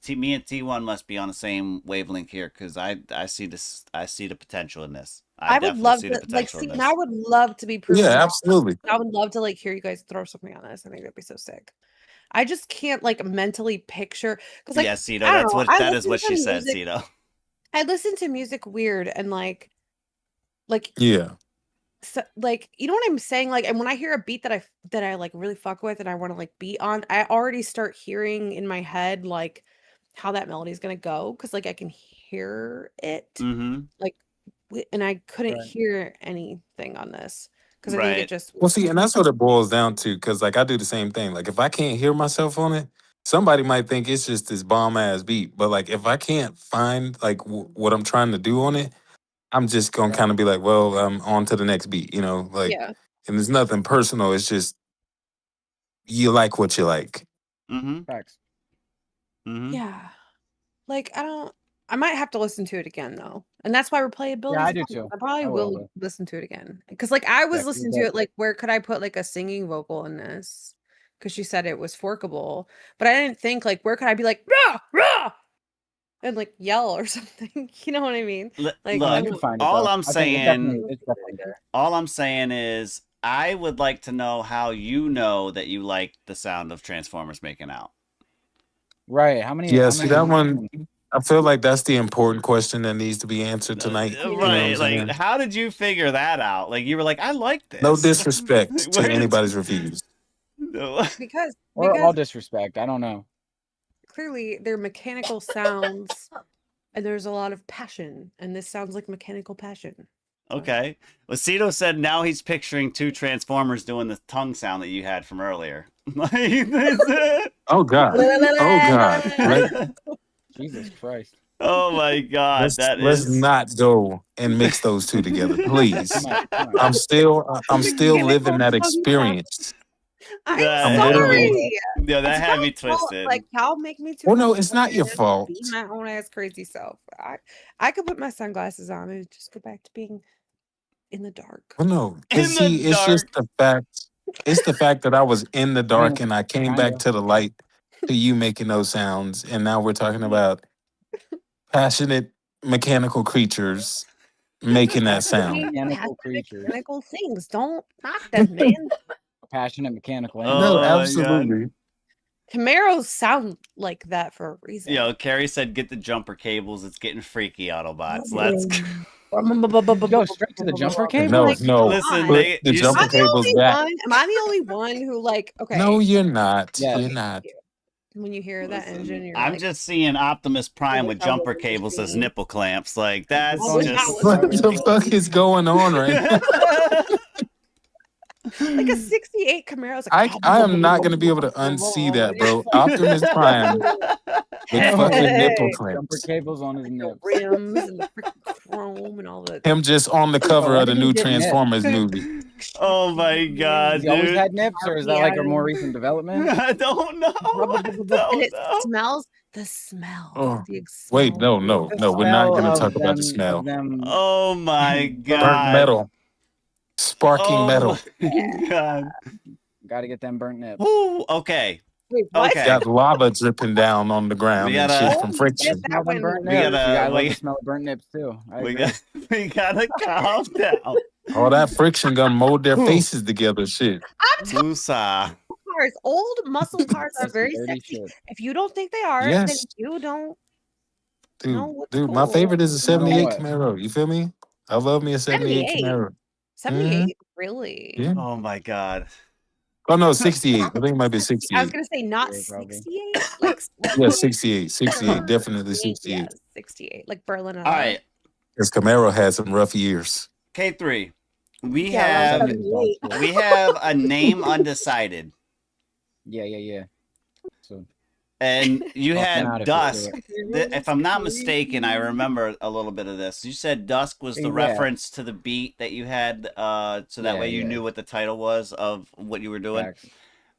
me and T1 must be on the same wavelength here because I see this. I see the potential in this. I would love to I would love to be proven. Yeah, absolutely. I would love to like hear you guys throw something on this. I think that'd be so sick. I just can't like mentally picture because like Cito, that is what she said, Cito. I listen to music weird and like yeah. So like you know what I'm saying, like, and when I hear a beat that I like really fuck with and I want to like beat on, I already start hearing in my head like how that melody is gonna go because like I can hear it like and I couldn't Right. hear anything on this because I think it just Well, see, and that's what it boils down to. Because like I do the same thing. Like if I can't hear myself on it, somebody might think it's just this bomb ass beat. But like if I can't find like what I'm trying to do on it, I'm just gonna kind of be like, well, on to the next beat. You know, like, yeah. and there's nothing personal. It's just you like what you like. Mm-hmm. Facts. Mm-hmm. Yeah. Like I might have to listen to it again though. And that's why replayability. Yeah, I is do fun, too. I probably I will will. listen to it again. Because like I was Yeah, listening to it like where could I put like a singing vocal in this? Because she said it was forkable. But I didn't think like where could I be like rah rah and like yell or something. You know what I mean? Like I Look, don't know. all I'm I think saying, it's definitely there. all I'm saying is, I would like to know how you know that you like the sound of Transformers making out. Right. How many? Yeah, How see many? that one. I feel like that's the important question that needs to be answered tonight. You know what I'm Right? Like, saying? how did you figure that out? Like, you were like, I like this. No disrespect to Where did anybody's reviews. Because Or all disrespect. I don't know. clearly they're mechanical sounds and there's a lot of passion. And this sounds like mechanical passion. Okay. Well, Cito said now he's picturing two Transformers doing the tongue sound that you had from earlier. Oh God! Oh God! Jesus Christ! Oh my God! Let's not go and mix those two together, please. I'm still living that experience. I'm That- sorry. Yeah, that It's had me y'all's fault. twisted. Like y'all make me too. Well, no, it's not your fault. Be my own ass crazy self. I could put my sunglasses on and just go back to being in the dark. Well, no, because see, it's just the fact. It's the fact that I was in the dark and I came back to the light to you making those sounds, and now we're talking about passionate mechanical creatures making that sound. Mechanical creatures. Mechanical things. Don't knock them, man. Passionate mechanical. No, Oh, my absolutely. Camaros sound like that for a reason. Yo, Carrie said, "Get the jumper cables. It's getting freaky, Autobots. Let's go." Go straight to the jumper cable. No, Like, no. Listen, Put they- the you jumper Am I the cables only back. one? Am I the only one who like? Okay. No, you're not. Yeah. You're not. When you hear that engine, you're I'm like, just seeing Optimus Prime with jumper cables as nipple clamps. Like that's just What the fuck is going on right now? like a '68 Camaro. Is like, I am not going to be able to unsee that, bro. Optimus Prime with fucking nipple Jumper clamps. cables on his nips. rims and the freaking chrome and all the. Him just on the cover When of the did he new get nips? Transformers movie. Oh my God, Has he always dude! had nips, or is that like a more recent development? I don't know. And it smells. The smell. Oh, The wait, smell. no. The We're not smell going to of talk about the them- smell. of them Oh my God! Burnt metal. Sparking metal. My God! Gotta get them burnt nips. Woo, okay. Wait, what? Okay. Got lava dripping down on the ground We and gotta- shit from friction. Smell them burnt We nips. gotta- I love we- the smell of burnt nips too. We gotta calm down. All that friction gonna mold their faces together. Shit. Musa. Cars, old muscle cars are very Dirty sexy. shit. If you don't think they are, Yes. then you don't. Dude, No, what's dude, my cool? favorite is a No, 78 what? Camaro. You feel me? I love me a 78 78. Camaro. 78, really? Yeah. Oh my God. Oh no, 68. I think it might be I was 68. gonna say not Yeah, probably. 68. Like Yeah, 68. 68. Definitely 68. Yeah, 68. Like Berlin. All right, Because Camaro had some rough years. K3. We Yeah, have 78. we have a name undecided, Yeah. So and you Fucking had out of Dusk. here. If I'm not mistaken, I remember a little bit of this. You said Dusk was the Yeah. reference to the beat that you had, so that Yeah, way you yeah. knew what the title was of what you were doing. facts.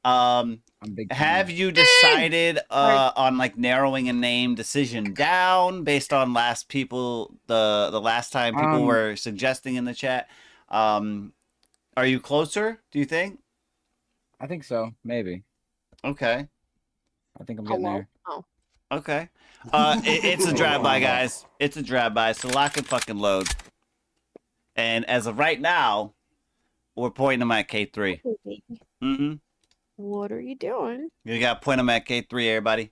Um, I'm big. have you decided on like narrowing a name decision down based on last people the last time people were suggesting in the chat? Are you closer? Do you think? I think so. Maybe. Okay. I think I'm getting there. Oh. Okay. It's a drive-by, guys. It's a drive-by, so lock and fucking load. And as of right now, we're pointing them at K3. Mm-hmm. What are you doing? You got to point them at K3, everybody.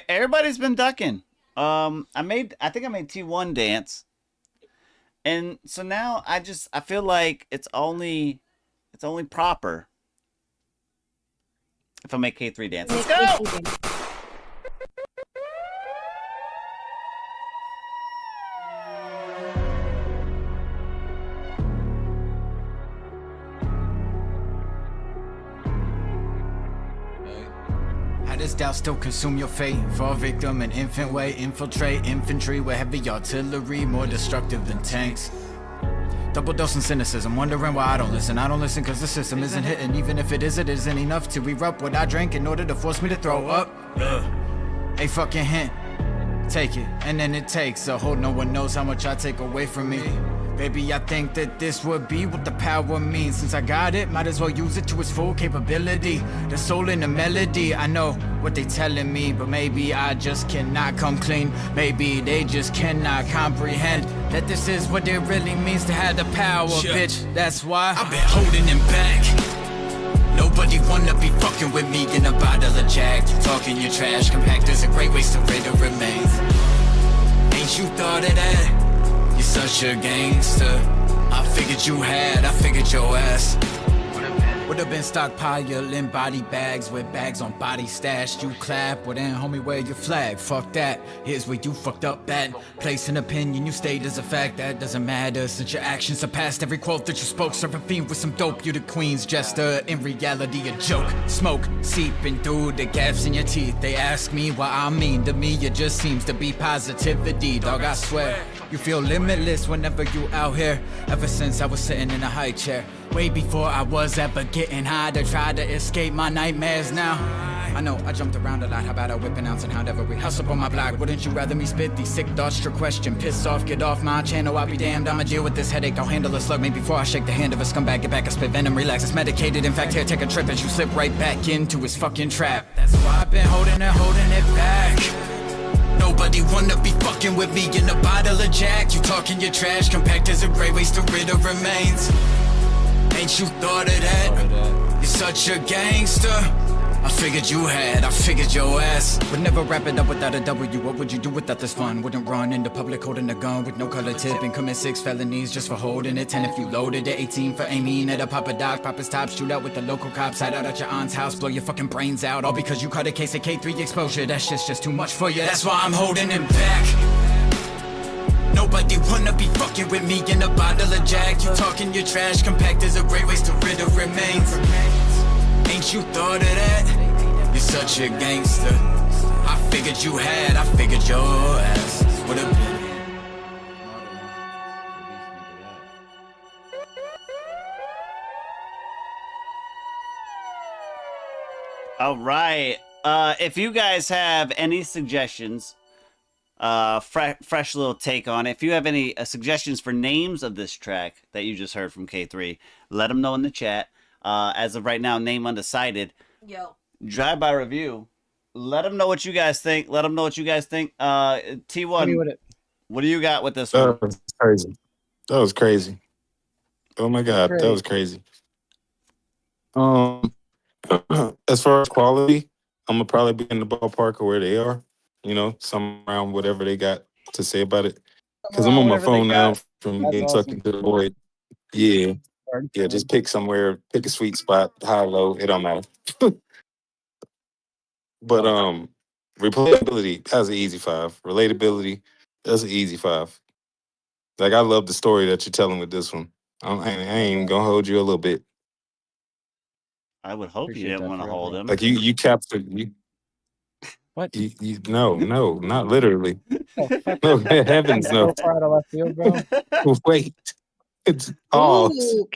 Everybody's been ducking. I think I made T1 dance. And so now I feel like it's only proper if I make K3 dance. Let's go! as doubt still consume your fate. Fall victim, an infant way, infiltrate infantry with heavy artillery, more destructive than tanks. Double dosing cynicism, wondering why I don't listen. I don't listen cause the system isn't hitting. Even if it is, it isn't enough to erupt what I drank in order to force me to throw up. A fucking hint, take it, and then it takes a hold. No one knows how much I take away from me. Baby, I think that this would be what the power means. Since I got it, might as well use it to its full capability. The soul in the melody, I know what they telling me, but maybe I just cannot come clean. Maybe they just cannot comprehend that this is what it really means to have the power, bitch. That's why I've been holding him back. Nobody wanna be fucking with me in a bottle of Jack. You talking your trash, compact is a great waste of rid of remains. Ain't you thought of that? You're such a gangster. I figured you had, I figured your ass would've been stockpiling body bags with bags on body stashed. You clap, well then homie, where your flag? Fuck that, here's where you fucked up at. Place an opinion, you state as a fact. That doesn't matter since your actions surpassed every quote that you spoke. Serve a fiend with some dope, you the queen's jester. In reality a joke, smoke seeping through the gaps in your teeth. They ask me what I mean, to me it just seems to be positivity. Dog, I swear, you feel limitless whenever you out here. Ever since I was sitting in a high chair, way before I was ever getting high to try to escape my nightmares now. I know I jumped around a lot, how about I whip an ounce and however we hustle up on my block. Wouldn't you rather me spit these sick thoughts? Your question, piss off, get off my channel, I'll be damned. I'ma deal with this headache, I'll handle a slug. Maybe before I shake the hand of a scumbag, get back, I spit venom, relax, it's medicated. In fact, here, take a trip as you slip right back into his fucking trap. That's why I've been holding it back. Nobody wanna be fucking with me in a bottle of Jack. You talking your trash, compact as a great waste to rid of remains. Ain't you thought of that? You're such a gangster. I figured you had, I figured your ass would never wrap it up without a W. What would you do without this fun? Wouldn't run into public holding a gun with no color tip and commit 6 felonies just for holding it. 10 if you loaded it, 18 for aiming at a Papa Doc. Papa's top, shoot out with the local cops, hide out at your aunt's house, blow your fucking brains out. All because you caught a case of K3 exposure. That shit's just too much for you. That's why I'm holding him back. Nobody wanna be fucking with me in a bottle of Jack. You talking your trash, compact as a great waste to rid of remains. Ain't you thought of that? You're such a gangster. I figured you had, I figured your ass would've been. All right. If you guys have any suggestions, fresh little take on it. If you have any suggestions for names of this track that you just heard from K3, let them know in the chat. As of right now, name undecided. Yo. Drive-by review. Let them know what you guys think. T1, what do you got with this one? That was crazy. That was crazy. Oh my God, that was crazy. As far as quality, I'm gonna probably be in the ballpark of where they are. You know, some around whatever they got to say about it. Because I'm on my phone now from being sucked into the void. Yeah. Yeah, just pick somewhere, pick a sweet spot, high, low, it don't matter. But replayability, that's an easy 5. Relatability, that's an easy 5. Like, I love the story that you're telling with this one. I ain't even gonna hold you a little bit. I would hope you didn't want to hold him. Like you captured you. What? No, not literally. No, heavens no. Wait. It's pause. Ooh,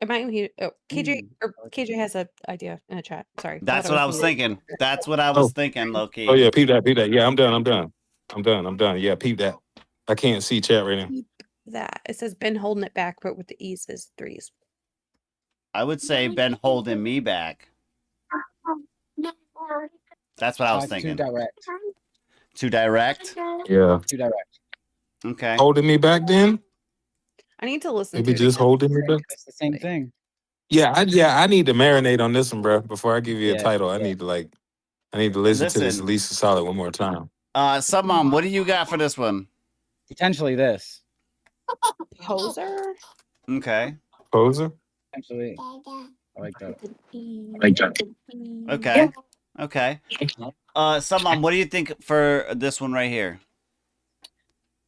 am I here? Oh, KJ or KJ has an idea in the chat. Sorry. That's what I was thinking. That's what I was thinking, low-key. Oh yeah, peep that. Yeah, I'm done. Yeah, peep that. I can't see chat right now. That it says Ben holding it back, but with the E says 3s. I would say Ben holding me back. That's what I was thinking. Too direct? Yeah. Too direct. Okay. Holding me back then? I need to listen Maybe to just holding me back? It's the same thing. Yeah, I need to marinate on this one, bro. Before I give you a title, I need to listen to this at least a solid one more time. Mom, what do you got for this one? Potentially this. Poser? Okay. Poser? Potentially. I like that. Okay. Mom, what do you think for this one right here?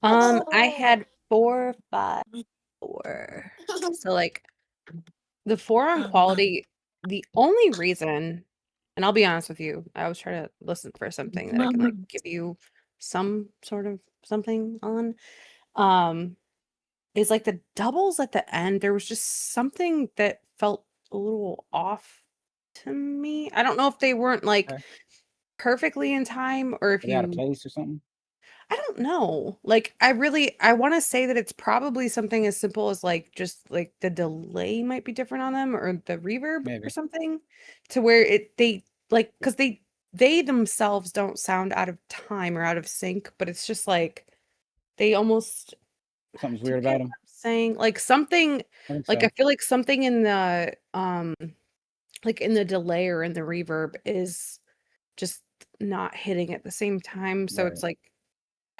I had 4, 5, 4. So like the 4 on quality, the only reason And I'll be honest with you, I was trying to listen for something that I can like give you some sort of something on. Is like the doubles at the end. There was just something that felt a little off to me. I don't know if they weren't like perfectly in time or if Are they out of you place or something? I don't know. Like I want to say that it's probably something as simple as like just like the delay might be different on them or the reverb or Maybe. something to where they like cuz they themselves don't sound out of time or out of sync, but it's just like they almost Something's do you weird get about what them. I'm saying like something I think like so. I feel like something in the like in the delay or in the reverb is just not hitting at the same time. So it's Right. like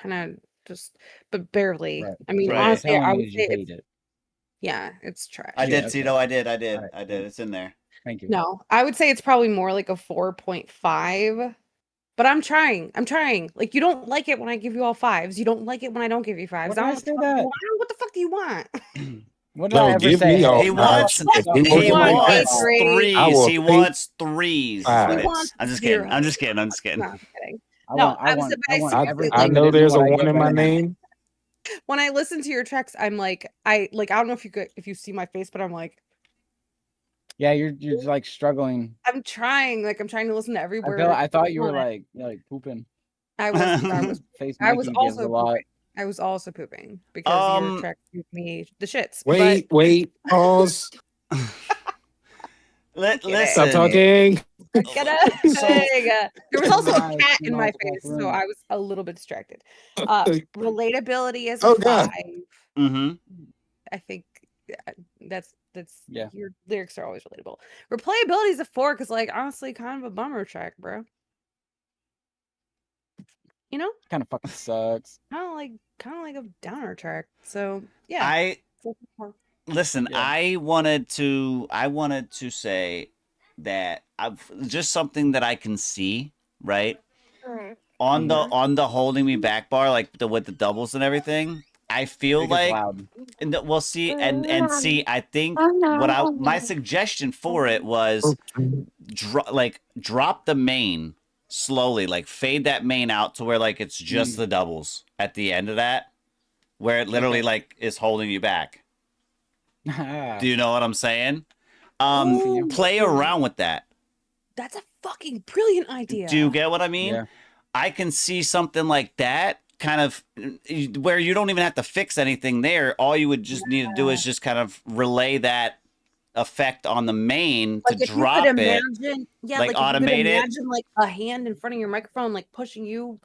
kind of just, but barely. Right. I mean, So what you're honestly, telling I me would is say you it's, hate it. yeah, it's trash. I did, Okay. Cito. I did. All right. I did. It's in there. Thank you. No, I would say it's probably more like a 4.5. But I'm trying. I'm trying. Like you don't like it when I give you all fives. You don't like it when I don't give you fives. What did I say that? What the fuck do you want? What did I ever give say? me all He Hey, wants fives. If we He working like wants that, threes. I threes. will He take wants threes. Is what fives. it is. wants I'm just kidding. I'm zeros. just kidding. I'm just kidding. No, I'm kidding. I No, want I was everything I like know that isn't there's what a I one get in my right now. name. when I listen to your tracks, I'm like, I don't know if you see my face, but I'm like, Yeah, you're like struggling. I'm trying to listen to every word. I thought you were like pooping. I was Face I was Mikey gives also a lot. pooping. I was also pooping because your track gave me the shits. Wait, pause. Listen. Stop talking. There was also a Nice, cat in my nice face, so room. I was a little bit distracted. Relatability is a Oh 5. God. Mm-hmm. I think that's Yeah. your lyrics are always relatable. Replayability is a 4 because like honestly, kind of a bummer track, bro. You know? Kind of fucking sucks. Kind of like a downer track. So yeah. Listen, Yeah. I wanted to say that I've just something that I can see, right? On the holding me back bar, like with the doubles and everything. I feel It gets like loud. and we'll see and see, I think my suggestion for it was drop the main slowly, like fade that main out to where like it's just the doubles at the end of that, where it literally like is holding you back. Do you know what I'm saying? Play around with that. That's a fucking brilliant idea. Do you get what I mean? Yeah. I can see something like that kind of where you don't even have to fix anything there. All you would just need to do is just kind of relay that effect on the main like to if drop you could it. imagine, yeah, like like if you could automate it. imagine like a hand in front of your microphone, like pushing you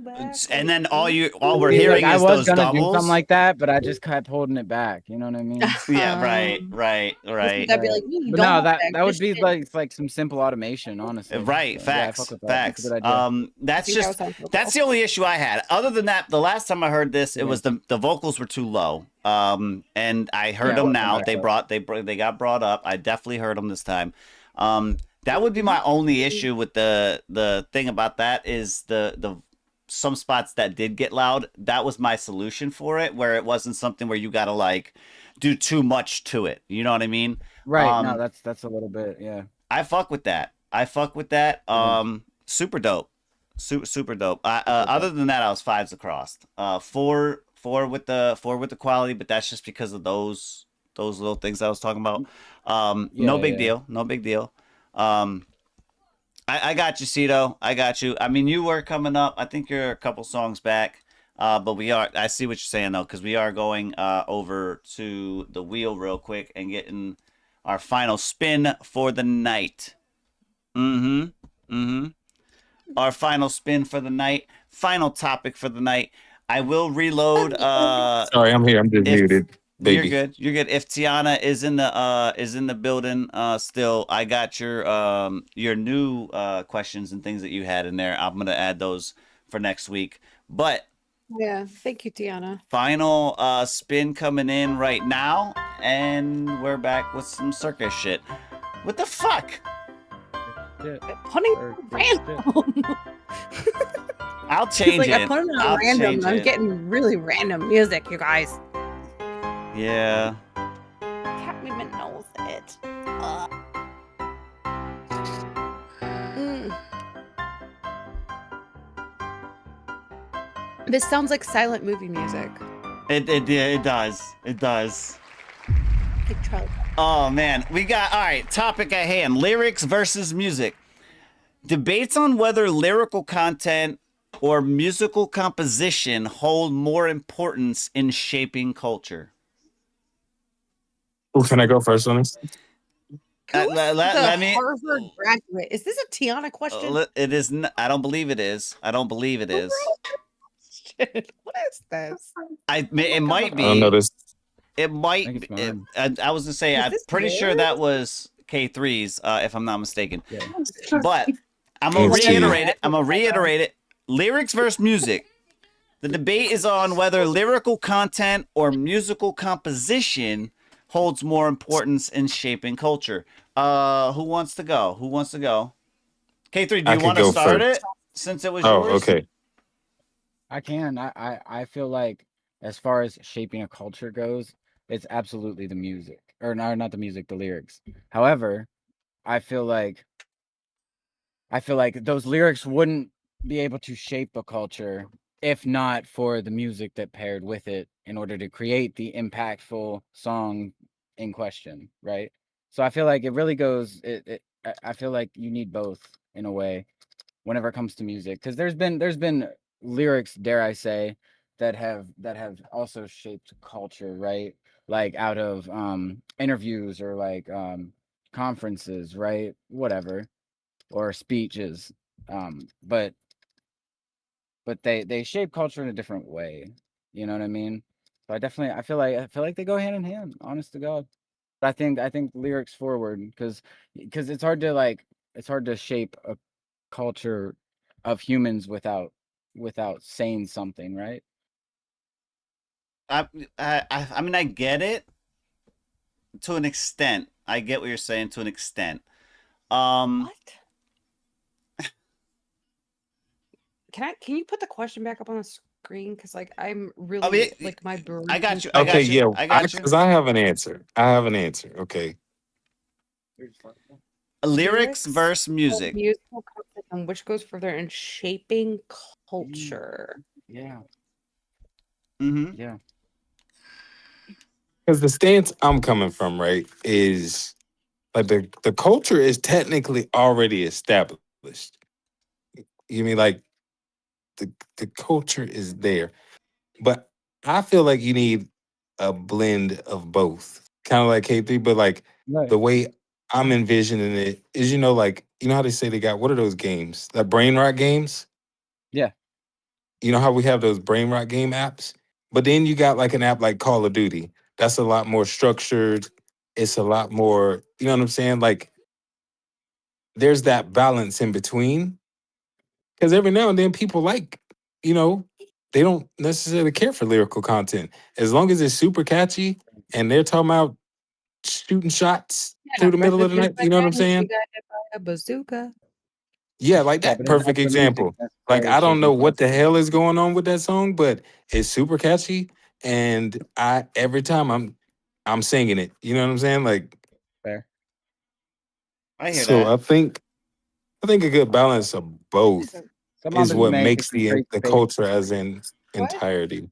back. And then all Oh, we're See, hearing like, is I was those gonna do doubles. something like that, but I just kept holding it back. You know what I mean? Yeah, right. I'd be like, you But don't no, want that would This be shit- like some simple automation, honestly. Right, So, yeah, I facts, fuck with that. facts. That's a good idea. That's think that just would sound so that's the only issue I had. Other than that, the last time I heard this, it was the vocals were too low. And I heard Yeah, them it now. wasn't They got brought up. I definitely heard them this time. That would be my only issue with the thing about that is the some spots that did get loud. That was my solution for it, where it wasn't something where you gotta like do too much to it. You know what I mean? Right. No, that's a little bit. Yeah. I fuck with that. Super dope. Super dope. Other than that, I was 5s across. Four with the quality, but that's just because of those little things I was talking about. No big deal. I got you, Cito. I got you. I mean, you were coming up. I think you're a couple songs back. But I see what you're saying though, because we are going over to the wheel real quick and getting our final spin for the night. Our final spin for the night. Final topic for the night. I will reload. Sorry, I'm here. I'm just muted. Baby. You're good. If Tiana is in the building still, I got your new questions and things that you had in there. I'm gonna add those for next week. But Yeah, thank you, Tiana. final spin coming in right now, and we're back with some circus shit. What the fuck? Putting random. I'll change I it. put it on I'll random. change I'm it. getting really random music, you guys. Yeah. Can't even knows it. This sounds like silent movie music. It does. It does. Like Charlie. Oh man, we got all right. Topic at hand: lyrics versus music. Debates on whether lyrical content or musical composition hold more importance in shaping culture. Ooh, can I go first on this? Who's let me. Harvard graduate? Is this a Tiana question? It is. I don't believe it is. I don't believe it is. What is this? It might be. I don't know this. It might. I was gonna say. I'm pretty sure that was K3's, if I'm not mistaken. Yeah. But I'm gonna reiterate it. Lyrics versus music. The debate is on whether lyrical content or musical composition holds more importance in shaping culture. Who wants to go? K3, do you want to start it since it was yours? Oh, okay. I can. I feel like as far as shaping a culture goes, it's absolutely the music. Or no, not the music, the lyrics. However, I feel like those lyrics wouldn't be able to shape a culture if not for the music that paired with it in order to create the impactful song in question, right? So I feel like it really goes. I feel like you need both in a way whenever it comes to music, because there's been lyrics, dare I say, that have also shaped culture, right? Like out of interviews or like conferences, right? Whatever, or speeches. But they shape culture in a different way. You know what I mean? So I feel like they go hand in hand, honest to God. But I think lyrics forward, because it's hard to shape a culture of humans without saying something, right? I mean, I get it to an extent. I get what you're saying to an extent. What? Can you put the question back up on the screen? Because like I'm really like my brain. I got you. Okay, yeah. I got you. Because I have an answer. Okay. Lyrics versus music. Musical content, which goes further in shaping culture. Yeah. Mm-hmm. Yeah. Because the stance I'm coming from, right, is like the culture is technically already established. You mean like the culture is there, but I feel like you need a blend of both, kind of like K3, but like the way I'm envisioning it is, like how they say they got, what are those games? The brain rot games. Yeah. You know how we have those brain rot game apps, but then you got like an app like Call of Duty. That's a lot more structured. It's a lot more, you know what I'm saying? Like there's that balance in between. Because every now and then people like, they don't necessarily care for lyrical content. As long as it's super catchy and they're talking about shooting shots through the middle of the night, you know what I'm saying? A bazooka. Yeah, like that. Perfect example. Like, I don't know what the hell is going on with that song, but it's super catchy. And every time I'm singing it. You know what I'm saying? Like, fair. I hear so that. I think a good balance of both is what makes the culture as in entirety.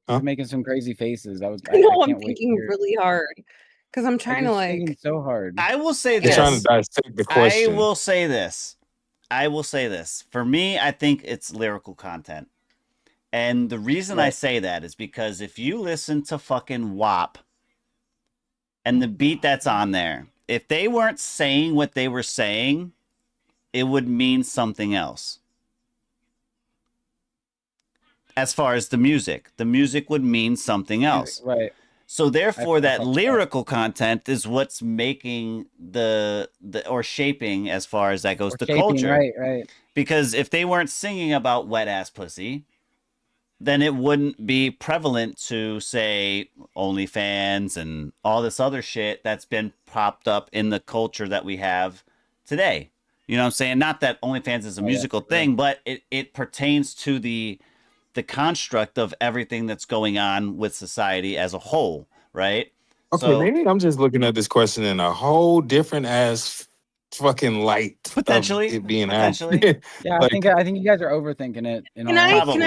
Huh? You're making some crazy faces. I'm thinking really hard because I'm trying to like so hard. I will say this. You're trying to dissect the question. I will say this. For me, I think it's lyrical content. And the reason I say that is because if you listen to fucking WAP and the beat that's on there, if they weren't saying what they were saying, it would mean something else. As far as the music would mean something else. Right. So therefore that lyrical content is what's making the or shaping, as far as that goes, the culture. Right. Because if they weren't singing about wet ass pussy, then it wouldn't be prevalent to say OnlyFans and all this other shit that's been propped up in the culture that we have today. You know what I'm saying? Not that OnlyFans is a musical thing, but it pertains to the construct of everything that's going on with society as a whole, right? Okay, so, maybe I'm just looking at this question in a whole different ass fucking light. Potentially, it being potentially. Yeah, I think you guys are overthinking it. Can I ask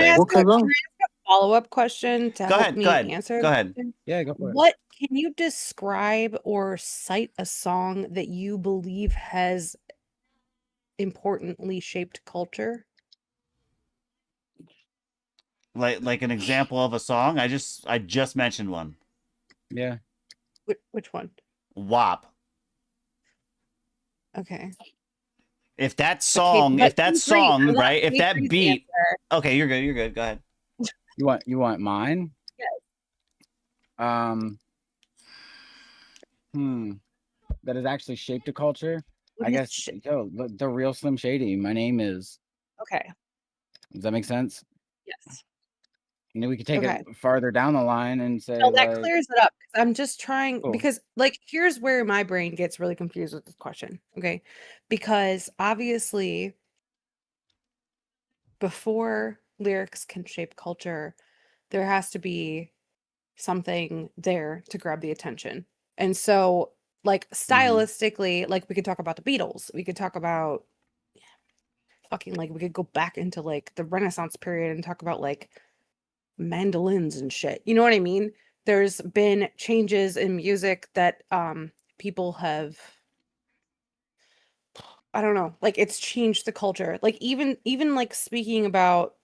follow-up question to Go help ahead. me Go ahead. answer Go the ahead. question? Yeah, go for it. What can you describe or cite a song that you believe has importantly shaped culture? Like an example of a song. I just mentioned one. Yeah. Which one? WAP. Okay. If that But song, but K3, I want right? If that K3's beat. answer. Okay, you're good. You're good. Go ahead. You want mine? Yes. That has actually shaped a culture. What I is guess the real Slim Shady. My name is. Okay. Does that make sense? Yes. You know, we could take Okay. it farther down the line and say No, that like, clears it up, 'cause I'm just trying Cool. because, like, here's where my brain gets really confused with this question, okay? Because obviously before lyrics can shape culture, there has to be something there to grab the attention. And so, like, stylistically, like, we could talk about the Beatles. We could talk about fucking, like, we could go back into, like, the Renaissance period and talk about, like, mandolins and shit. You know what I mean? There's been changes in music that people have, I don't know, like, it's changed the culture. Like, even like speaking about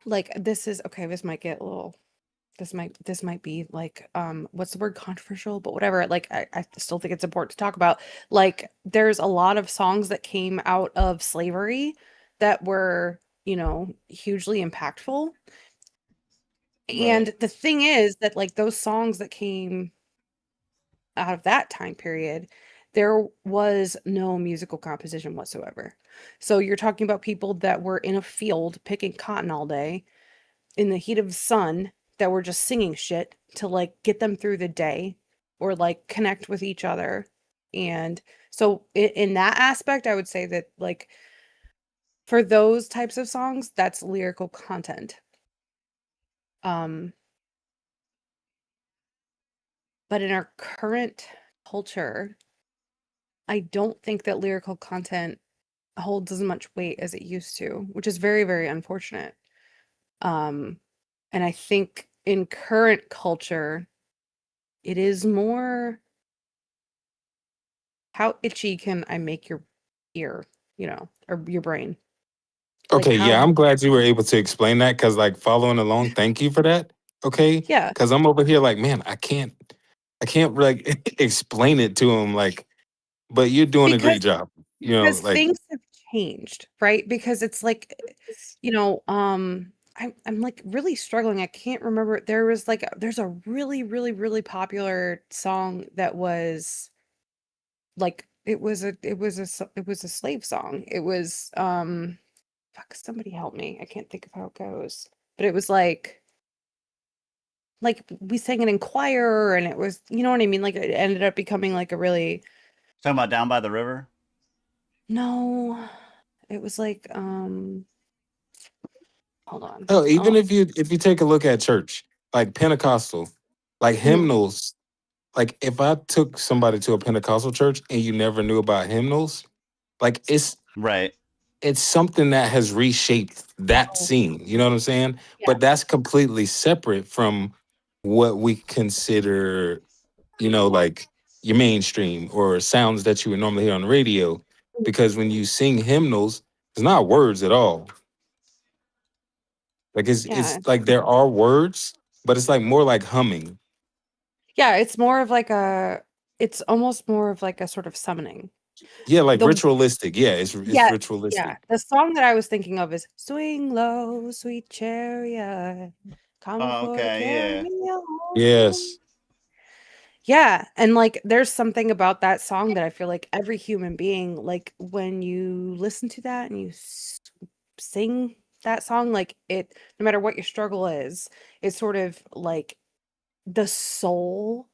like, this is okay, this might get a little, this might be like what's the word, controversial, but whatever. Like, I still think it's important to talk about. Like, there's a lot of songs that came out of slavery that were, you know, hugely impactful. And the thing is that, like, those songs that came out of that time period, there was no musical composition whatsoever. So you're talking about people that were in a field picking cotton all day in the heat of the sun, that were just singing shit to, like, get them through the day or, like, connect with each other. And so in that aspect, I would say that, like, for those types of songs, that's lyrical content. But in our current culture, I don't think that lyrical content holds as much weight as it used to, which is very, very unfortunate. And I think in current culture, it is more, how itchy can I make your ear, you know, or your brain? Like, Okay, yeah, how, I'm glad you were able to explain that because, like, following along, thank you for that. Okay, yeah, because I'm over here like, man, I can't like explain it to him, like, but you're doing a because great job. You know, like, things have changed, right? Because it's like, you know, I'm like really struggling. I can't remember. There was like there's a really, really, really popular song that was like, it was a slave song. It was fuck, somebody help me. I can't think of how it goes. But it was like we sang it in choir, and it was, you know what I mean? Like, it ended up becoming like a really, Talking about Down by the River. no, it was like hold on. oh, even Oh, if you take a look at church, like Pentecostal, like mhm. hymnals, like if I took somebody to a Pentecostal church and you never knew about hymnals, like it's something that has reshaped that Oh, scene. You know what I'm saying? yeah. But that's completely separate from what we consider, you know, like your mainstream or sounds that you would normally hear on the radio. Because when you sing hymnals, it's not words at all. Like Yeah. it's like there are words, but it's like more like humming. Yeah, it's more of like a, it's almost more of like a sort of summoning. Yeah, like The ritualistic. Yeah, it's Yeah, ritualistic. the song that I was thinking of is "Swing Low, Sweet Chariot, Come Oh, for to okay, carry yeah. me home." Yes. Yeah, and, like, there's something about that song that I feel like every human being, like, when you listen to that and you sing that song, like, it, no matter what your struggle is, it's sort of like the soul,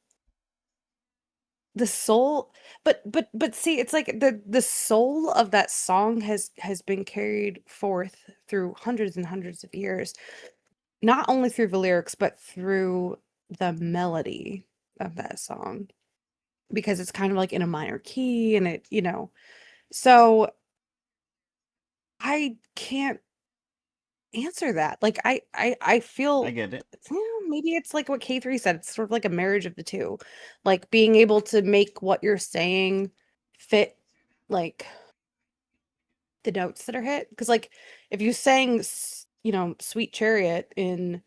but see, it's like the soul of that song has been carried forth through hundreds and hundreds of years, not only through the lyrics, but through the melody of that song, because it's kind of like in a minor key, and it, you know, so I can't answer that. Like I feel I get it. Maybe it's like what K3 said. It's sort of like a marriage of the two. Like being able to make what you're saying fit like the notes that are hit. Because like if you sang Sweet Chariot in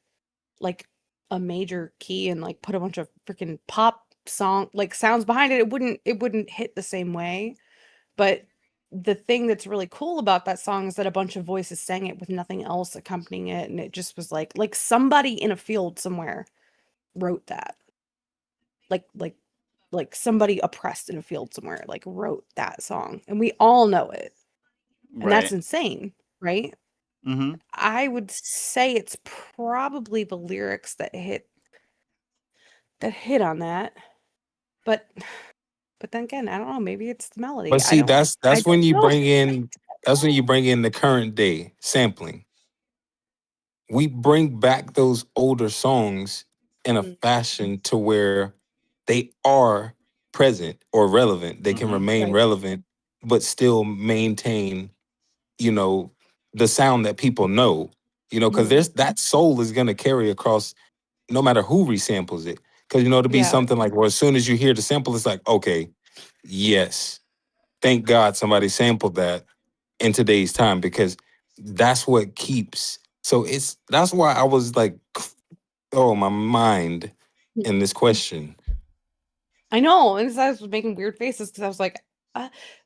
like a major key and like put a bunch of freaking pop song like sounds behind it, it wouldn't hit the same way. But the thing that's really cool about that song is that a bunch of voices sang it with nothing else accompanying it, and it just was like somebody in a field somewhere wrote that. Like somebody oppressed in a field somewhere like wrote that song, and we all know it. And that's insane, right? Mm-hmm. I would say it's probably the lyrics that hit on that. But then again, I don't know, maybe it's the melody. But see, I that's don't when you know. bring in the current day sampling. We bring back those older songs in a fashion to where they are present or relevant. They can remain relevant, but still maintain, the sound that people know. Because there's that soul is gonna carry across no matter who resamples it. Because to be something like, well, as soon as you hear the sample, it's like, okay, yes, thank God somebody sampled that in today's time, because that's what keeps. So that's why I was like, oh, my mind in this question. I know, and I was making weird faces because I was like,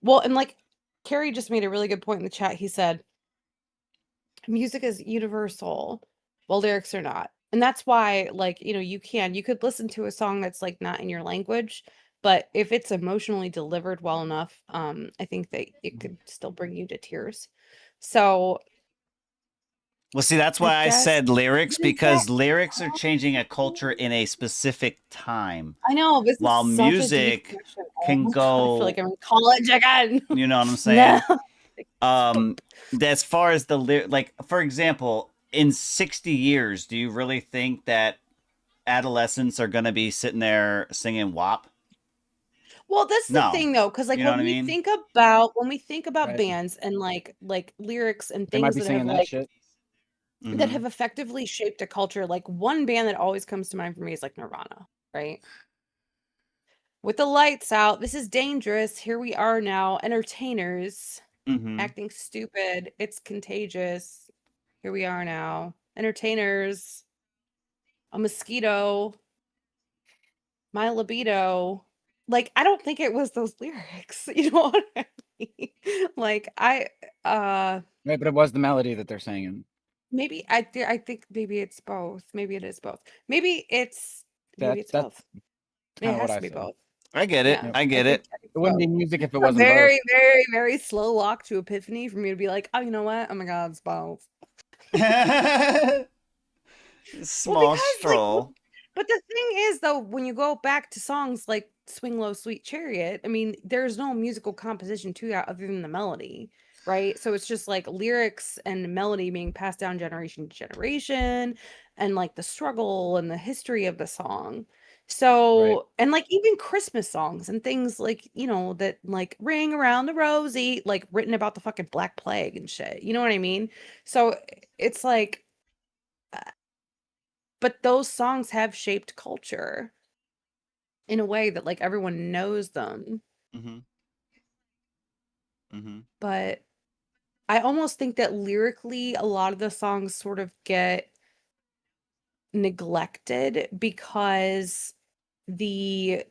well, and like Carrie just made a really good point in the chat. He said, music is universal, while lyrics are not. And that's why, like, you could listen to a song that's like not in your language, but if it's emotionally delivered well enough, I think that it could still bring you to tears. So well, see, that's why I said lyrics, because lyrics are changing a culture in a specific time. I know, this while is such a music deep question. can I go. feel like I'm in college again. You know what I'm saying? No. As far as like, for example, in 60 years, do you really think that adolescents are going to be sitting there singing WAP? Well, that's the thing though, because like You know when what I we mean? think about bands and like lyrics and They might things be that singing have that like shit. that have effectively shaped a culture, like one band that always comes to mind for me is like Nirvana, right? With the lights out, this is dangerous. Here we are now, entertainers, acting stupid. It's contagious. Here we are now, entertainers. A mosquito. My libido. Like, I don't think it was those lyrics. You know what I mean? Like, Right, but it was the melody that they're singing. maybe I think maybe it's both. Maybe it is both. Maybe it's That's both. It kind of has what to I be said. both. I get it. Yeah, I get it. It wouldn't be music if it a wasn't very, very, very slow walk to epiphany for me to be like, oh, you know what? Oh my God, it's both. Small stroll. But the thing is, though, when you go back to songs like Swing Low, Sweet Chariot, I mean, there's no musical composition to that other than the melody, right? So it's just like lyrics and melody being passed down generation to generation, and like the struggle and the history of the song. So, and like even Christmas songs and things like, that like Ring Around the Rosie, like written about the fucking Black Plague and shit. You know what I mean? So it's like, but those songs have shaped culture in a way that like everyone knows them. But I almost think that lyrically a lot of the songs sort of get neglected because the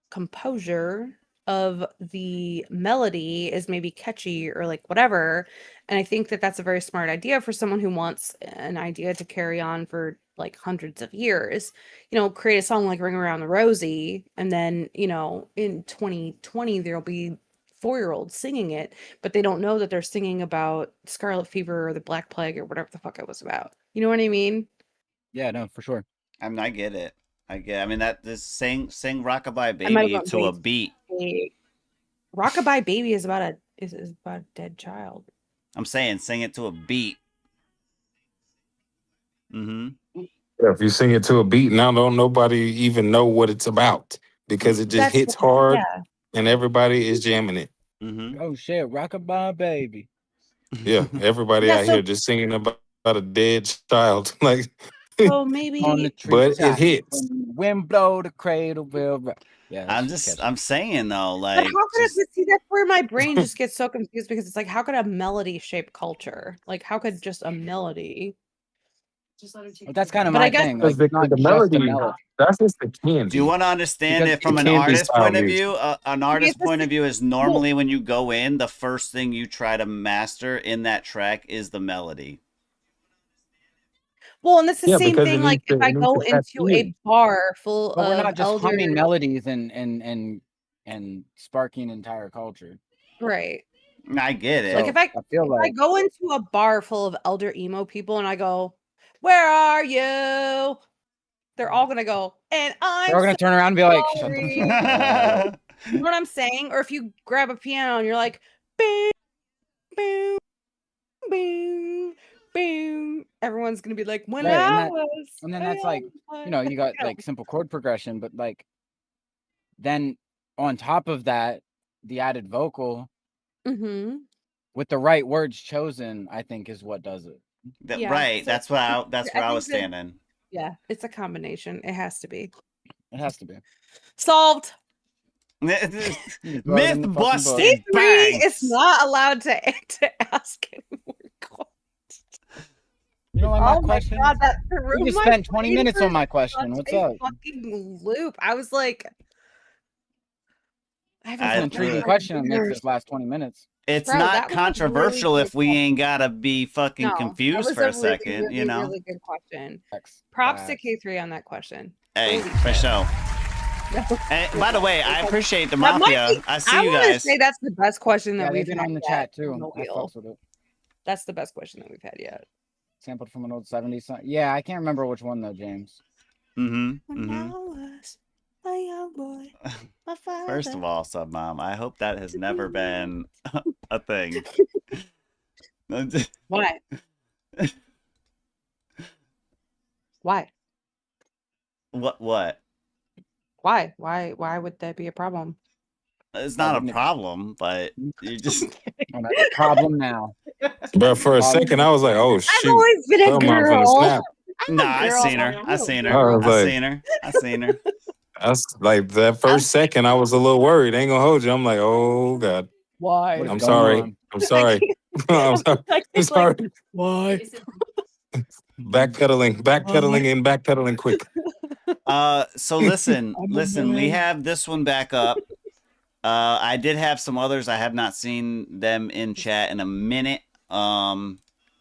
composure of the melody is maybe catchy or like whatever. And I think that that's a very smart idea for someone who wants an idea to carry on for like hundreds of years. Create a song like Ring Around the Rosie, and then, in 2020 there'll be 4-year-olds singing it, but they don't know that they're singing about scarlet fever or the Black Plague or whatever the fuck it was about. You know what I mean? Yeah, no, for sure. I mean, I get it. I mean, that this sing Rockabye Baby to a beat. Rockabye Baby is about a dead child. I'm saying sing it to a beat. Yeah, if you sing it to a beat, now don't nobody even know what it's about, because it just hits hard and everybody is jamming it. Oh shit, Rockabye Baby. Yeah, everybody Yeah, out so here just singing about a dead child, like. so On the maybe But it treetop, hits. when the wind blow, the cradle will rock. Yeah, that's just catchy. I'm saying though, but like, how could just it see that's where my brain just gets so confused because it's like how could a melody shape culture? Like how could just a melody? But that's kind of But I my guess thing. Because Like, it's the not just a melody, melody. that's just the do you candy. want to understand Because it from The an candy artist style point of music. view? An I mean, artist it's the point of same. view is Well, normally when you go in, the first thing you try to master in that track is the melody. well, and it's the Yeah, same because thing. Like if I it needs go to catch into ears. a bar full But we're of not just humming elders, melodies and sparking entire culture. right? I get Like it. So I feel if I like go into a bar full of elder emo people and I go, "Where are you?" They're all gonna go, and they're all I'm gonna so turn around and be like, "Shut the sorry. fuck up." You know what I'm saying? Or if you grab a piano and you're like, boom, boom, boom, boom, everyone's gonna be like, when Right, I and was, then that's like, you know, you got like simple chord progression, but like then on top of that, the added vocal Mm-hmm. with the right words chosen, I think is what does it. Yeah. Right. So That's where I think was that standing. yeah, it's a combination. It has to be. It has to be. Solved. You throw it in Myth the fucking book. busted. C3 Bang. is not allowed to ask any more questions. You don't like my Oh my questions? god, that threw You just my spent 20 brain minutes for on my question. such What's a up? fucking loop. I was like, I haven't That's an felt that intriguing in question to make years. this last 20 minutes. It's Bro, not that was a really controversial good if we question. ain't gotta be fucking No, that confused was for a a second, you really, know? really good question. Facts. Props to Facts. K3 on that question. Hey, Holy for shit. sure. No, And by the way, I appreciate the that might mafia. be, I see I you want to guys. say that's the best question that Yeah, they've we've been had on the yet chat on too. the I wheel. fucks with it. That's the best question that we've had yet. Sampled from an old 70s song. Yeah, I can't remember which one though, James. When I was a young boy, my father. First of all, sub mom, I hope that has never been a thing. Why? Why? What? Why? Why would that be a problem? It's not a problem, but you just Oh, that's a problem now. But for a second, I was like, "Oh I've shoot!" always been a Some mom finna girl. snap. I'm Nah, a I girl. seen her. I'm I a seen I her. was I like, seen her. I seen her. "That's like that first second." I was a little worried. Ain't gonna hold you. I'm like, "Oh god." Why? What is I'm going sorry. on? I'm sorry. I'm sorry. I'm It's sorry. like, Why? Backpedaling, and backpedaling quick. So listen, I'm a we man. have this one back up. I did have some others. I have not seen them in chat in a minute.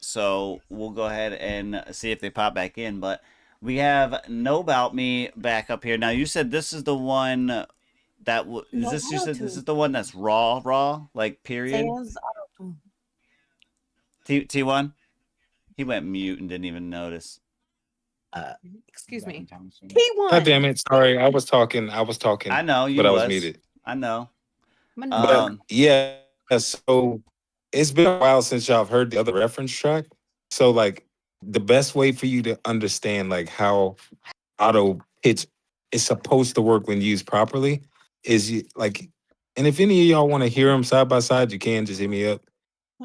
So we'll go ahead and see if they pop back in. But we have Know About Me back up here. Now you said this is the one that is this? You said this is the one that's raw, like period. T1. He went mute and didn't even notice. excuse me. God T1. damn it! Sorry, I was talking. I know you but I was was. muted. I know. But yeah, so it's been a while since y'all have heard the other reference track. So like the best way for you to understand like how auto pitch is supposed to work when used properly is you like, and if any of y'all want to hear them side by side, you can just hit me up.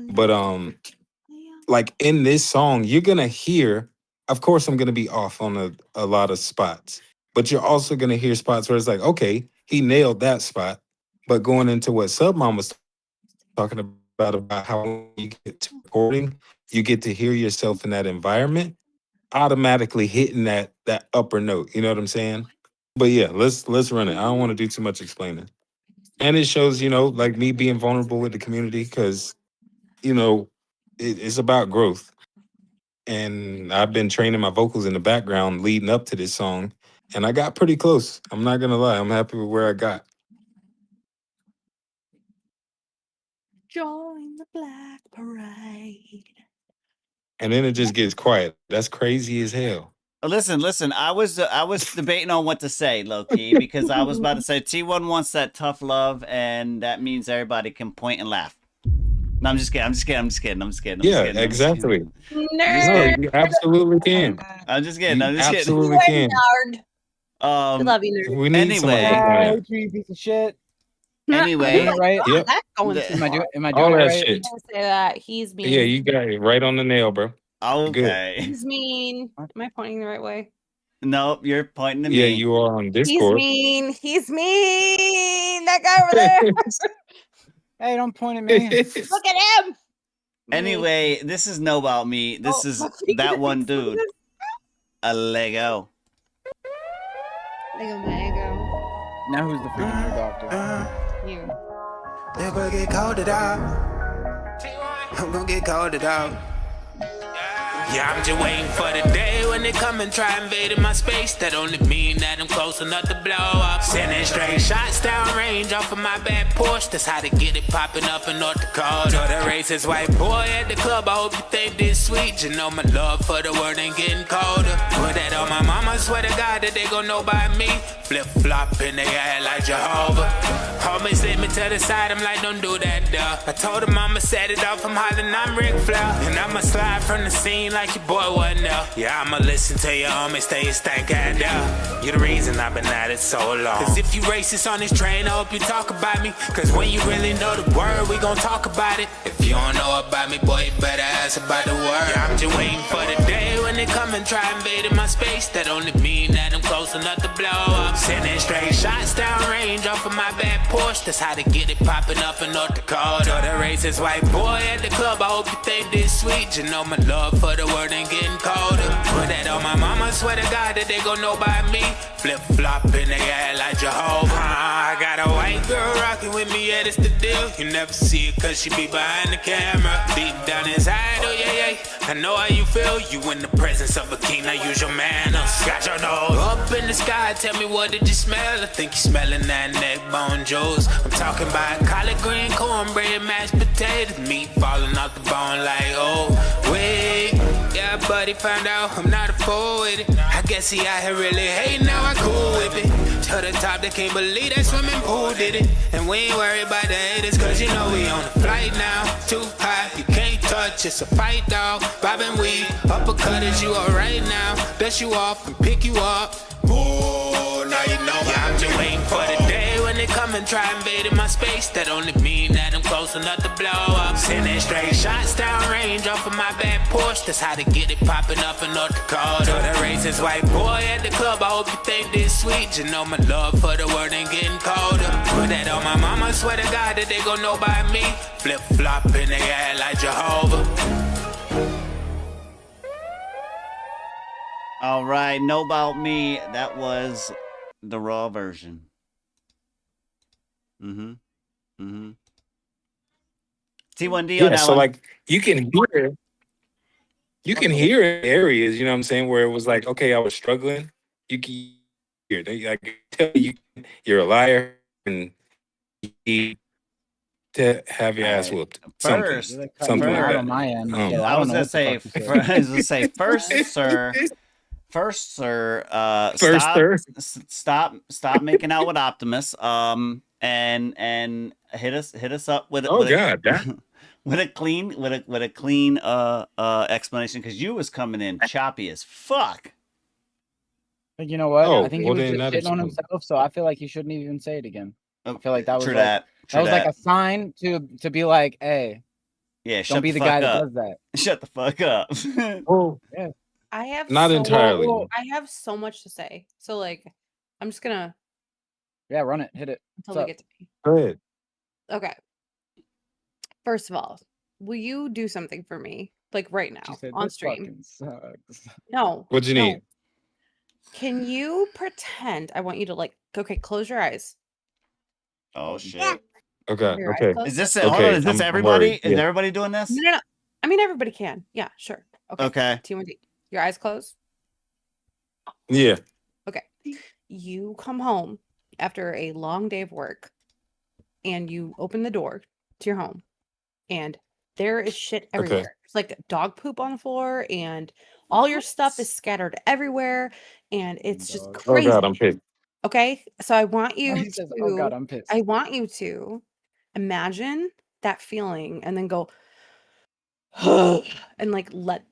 But like in this song, you're gonna hear. Of course, I'm gonna be off on a lot of spots, but you're also gonna hear spots where it's like, okay, he nailed that spot. But going into what Submom was talking about how when you get to recording, you get to hear yourself in that environment, automatically hitting that upper note. You know what I'm saying? But yeah, let's run it. I don't want to do too much explaining. And it shows, like me being vulnerable with the community because, it's about growth. And I've been training my vocals in the background leading up to this song, and I got pretty close. I'm not gonna lie. I'm happy with where I got. Join the Black Parade. And then it just gets quiet. That's crazy as hell. Listen. I was debating on what to say, low key, because I was about to say T1 wants that tough love, and that means everybody can point and laugh. No, I'm just kidding. Yeah, exactly. No, you absolutely can. I'm just kidding. Absolutely can. We love you, nerd. We need somebody to point Hey, at. you piece of shit. Anyway, right? Yep. That's going The- too Am I far. doing? Am I All doing it that right? shit. I'm gonna say that he's mean. Yeah, you got it right on the nail, bro. You're good. Okay. He's mean. Am I pointing the right way? Nope, you're pointing to Yeah, me. you are on He's Discord. mean. He's mean. That guy over there. Hey, don't point at me. Look at him. Anyway, this is No About Me. This is That One Dude. A Lego. Lego Lego. Now who's the freaking doctor? You. They're gonna get called it out. I'm gonna get called it out. Yeah, I'm just waiting for the day when they come and try invading my space. That only mean that I'm close enough to blow up. Sending straight shots down range off of my back porch. That's how they get it popping up in North Dakota. To the racist white boy at the club, I hope you think this sweet. You know my love for the word ain't getting colder. Put that on my mama, swear to God that they gon' know by me. Flip flop in they air like Jehovah. Homies lead me to the side, I'm like, don't do that, duh. I told her mama set it off, I'm hollering, I'm Ric Flair. And I'ma slide from the scene like your boy wasn't there. Yeah, I'ma listen to your homies, stay stank out there. You're the reason I've been at it so long. Cause if you racist on this train, I hope you talk about me. Cause when you really know the word, we gon' talk about it. If you don't know about me, boy, you better ask about the word. Yeah, I'm just waiting for the day when they come and try invading my space. That only mean that I'm close enough to blow up. Sending straight shots down range off of my back porch. That's how they get it popping up in North Dakota. To the racist white boy at the club, I hope you think this sweet. You know my love for the word ain't getting colder. Put that on my mama, swear to God that they gon' know by me. Flip flop in they air like Jehovah. I got a white girl rocking with me, yeah, that's the deal. You never see it cause she be behind the camera. Deep down inside, oh yeah, yeah. I know how you feel. You in the presence of a king, now use your manners. Got your nose up in the sky, tell me what did you smell? I think you smelling that neck bone juice. I'm talking about collard green, cornbread, mashed potatoes, meat falling off the bone like, oh, wait. Yeah, buddy found out I'm not a fool with it. I guess he out here really hating, now I cool with it. To the top, they can't believe that swimming pool did it. And we ain't worried about the haters, cause you know we on a flight now. Too high, you can't touch, it's a fight, dog. Bobbing weed, uppercut is you alright now. Dust you off and pick you up. Ooh, now you know. Yeah, I'm just waiting for the day when they come and try invading my space. That only mean that I'm close enough to blow up. Sending straight shots down range off of my back porch. That's how they get it popping up in North Dakota. To the racist white boy at the club, I hope you think this sweet. You know my love for the word ain't getting colder. Put that on my mama, swear to God that they gon' know by me. Flip flop in they air like Jehovah. All right, Know About Me. That was the raw version. T1D on Yeah, that so one. like you can hear areas, you know what I'm saying, where it was like, okay, I was struggling. You can hear they like tell you you're a liar and you need to have your ass whooped. First, something like that. On my end. Um, Yeah, I was gonna say, first, sir, stop making out with Optimus, and hit us up with Oh with God, with a clean explanation, because you was coming in choppy as fuck. But you know what? Oh, I think well, he was then just that shitting on is cool. himself, so I feel like he shouldn't even say it again. I feel like that was True like, that. that was like a sign to be like, hey, Yeah, don't be the guy that does that. Shut the fuck up. Oh, Yeah. I have Not entirely. I have so much to say. So like, I'm just gonna Yeah, run it, hit it. until What's we up? get to me. Go ahead. Okay. First of all, will you do something for me, like right now She said, on "This stream? fucking sucks." No. What you no. need? Can you pretend? I want you to like. Okay, close your eyes. Oh shit. Okay, Your eyes okay. closed? Is this Okay, hold on, is this I'm everybody? worried, Is yeah. everybody doing this? No, no, no. I mean, everybody can. Yeah, sure. Okay. Okay. T1D. Your eyes closed. Yeah. Okay. You come home after a long day of work, and you open the door to your home, and there is shit everywhere. It's like dog poop on the floor, and all your stuff is scattered everywhere, and it's just Oh crazy. God, I'm pissed. Okay, so I want you He to. says, "Oh God, I'm pissed." I want you to imagine that feeling, and then go, and like let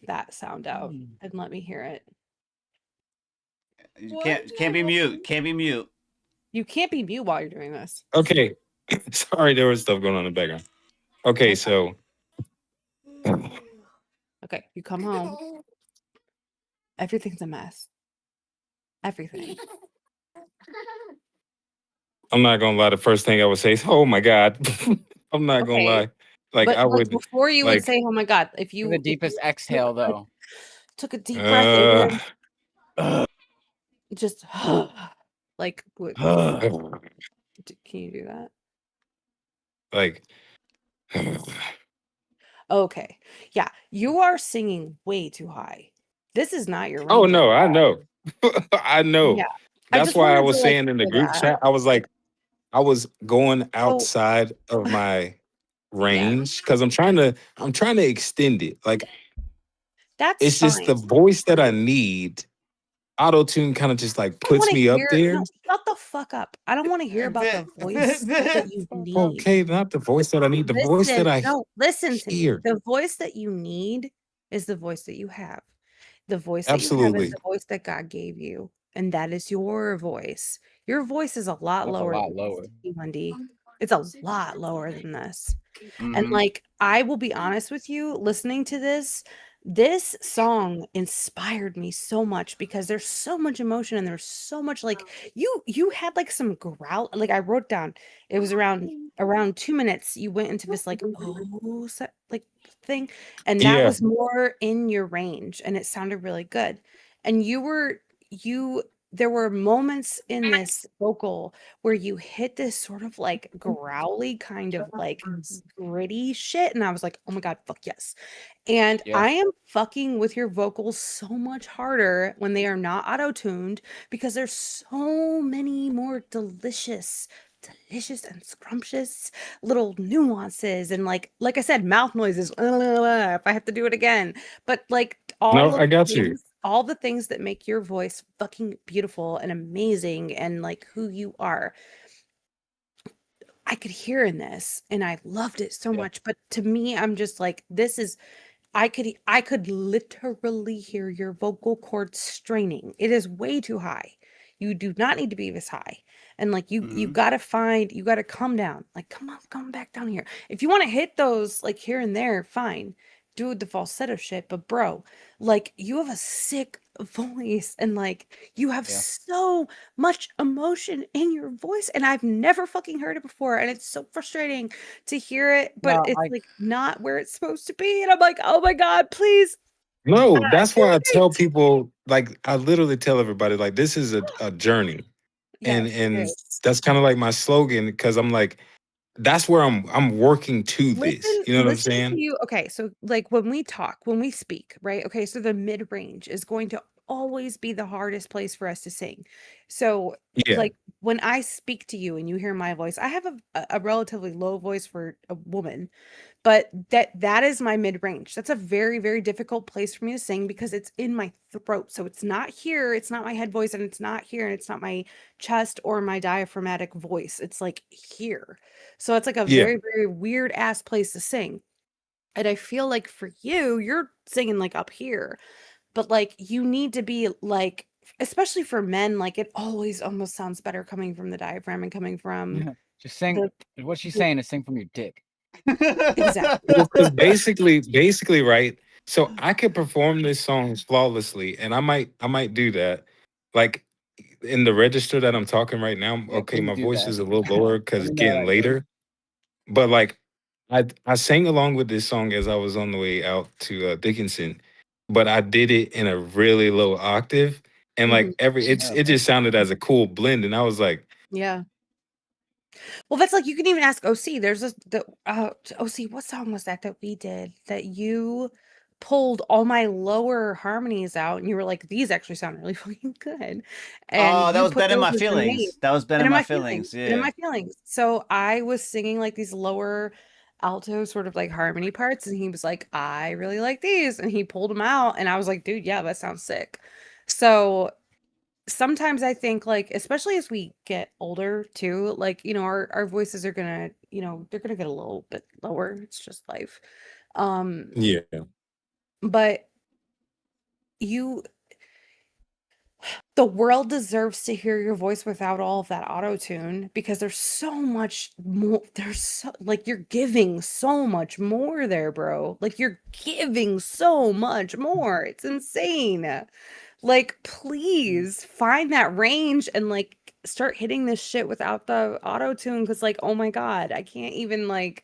that sound out, and let me hear it. You can't be mute. Can't be mute. You can't be mute while you're doing this. Okay. Sorry, there was stuff going on in the background. Okay, so Okay, you come home. Everything's a mess. Everything. I'm not gonna lie. The first thing I would say is, "Oh my god." I'm not gonna Okay. lie. Like But I like would before you would like. say, "Oh my god," if The you deepest took, exhale, like, though. took a deep breath in, Uh, just like what? Can you do that? like. Okay. Yeah, you are singing way too high. This is not your Oh range at no, I all. know. I know. Yeah. I That's just why I wanted to was like saying in the hear group that. chat, I was like, I was going So outside of my yeah, range because I'm trying to extend it. Like that's it's just fine. the voice that I need. Auto tune kind of just like I don't puts want to me up hear there. no, shut the fuck up. I don't want to hear about the voice that you need. Okay, not the voice that I need, the voice that I Listen to me. hear. The voice that you need is the voice that you have. The voice that you have is Absolutely. the voice that God gave you, and that is your voice. Your voice is a lot That's a lower lot than lower. this, T1D. It's a lot lower than this. And Mhm. like, I will be honest with you, listening to this song inspired me so much because there's so much emotion and there's so much like you had like some growl. Like I wrote down, it was around 2 minutes. You went into this like like thing, and that Yeah. was more in your range, and it sounded really good. And you there were moments in this vocal where you hit this sort of like growly kind of like gritty shit, and I was like, oh my god, fuck yes. And Yeah. I am fucking with your vocals so much harder when they are not auto-tuned because there's so many more delicious and scrumptious little nuances and like I said, mouth noises if I have to do it again. But like No, I got you. all the things that make your voice fucking beautiful and amazing and like who you are. I could hear in this and I loved it so Yeah. much. But to me, I'm just like, this is I could literally hear your vocal cords straining. It is way too high. You do not need to be this high. And like you gotta you gotta come down. Like come back down here. If you want to hit those like here and there, fine. Do the falsetto shit. But bro, like you have a sick voice and like you have Yeah. so much emotion in your voice. And I've never fucking heard it before. And it's so frustrating to hear it, but No, it's like not where it's supposed to be. And I'm like, oh my God, please. No, that's why I do tell it. people, like I literally tell everybody, like this is a journey. Yes, it And is. that's kind of like my slogan because I'm like, that's where I'm working to this. You know what I'm Listen to saying? you. Okay, so like when we talk, when we speak, right? Okay, so the mid range is going to always be the hardest place for us to sing. So Yeah. like when I speak to you and you hear my voice, I have a relatively low voice for a woman, but that is my mid range. That's a very, very difficult place for me to sing because it's in my throat. So it's not here, it's not my head voice, and it's not here, and it's not my chest or my diaphragmatic voice. It's like here. So it's like a Yeah. very, very weird ass place to sing. And I feel like for you, you're singing like up here, but like you need to be like, especially for men, like it always almost sounds better coming from the diaphragm and coming from Just sing. What she's saying is sing from your dick. exactly. Well, because basically, right. So I could perform this song flawlessly, and I might do that. Like in the register that I'm talking right now, Yeah, okay, please my do voice that. is a little lower because Let it's me know how getting that goes. later. But like I sang along with this song as I was on the way out to Dickinson, but I did it in a really low octave. And like it just sounded as a cool blend. And I was like, Yeah. Well, that's like you can even ask OC. There's OC, what song was that we did that you pulled all my lower harmonies out and you were like, these actually sound really fucking good. And Oh, that you was put Ben in those my as the main. feelings. That was Ben And in in my my feelings. feelings. And in Yeah. my feelings. So I was singing like these lower alto sort of like harmony parts, and he was like, I really like these. And he pulled them out, and I was like, dude, yeah, that sounds sick. So sometimes I think like, especially as we get older too, like, our voices are gonna, they're gonna get a little bit lower. It's just life. Um, yeah. but you the world deserves to hear your voice without all of that auto tune because there's so much more. There's so like you're giving so much more there, bro. Like you're giving so much more. It's insane. Like, please find that range and like start hitting this shit without the auto tune because, like, oh my god, I can't even like.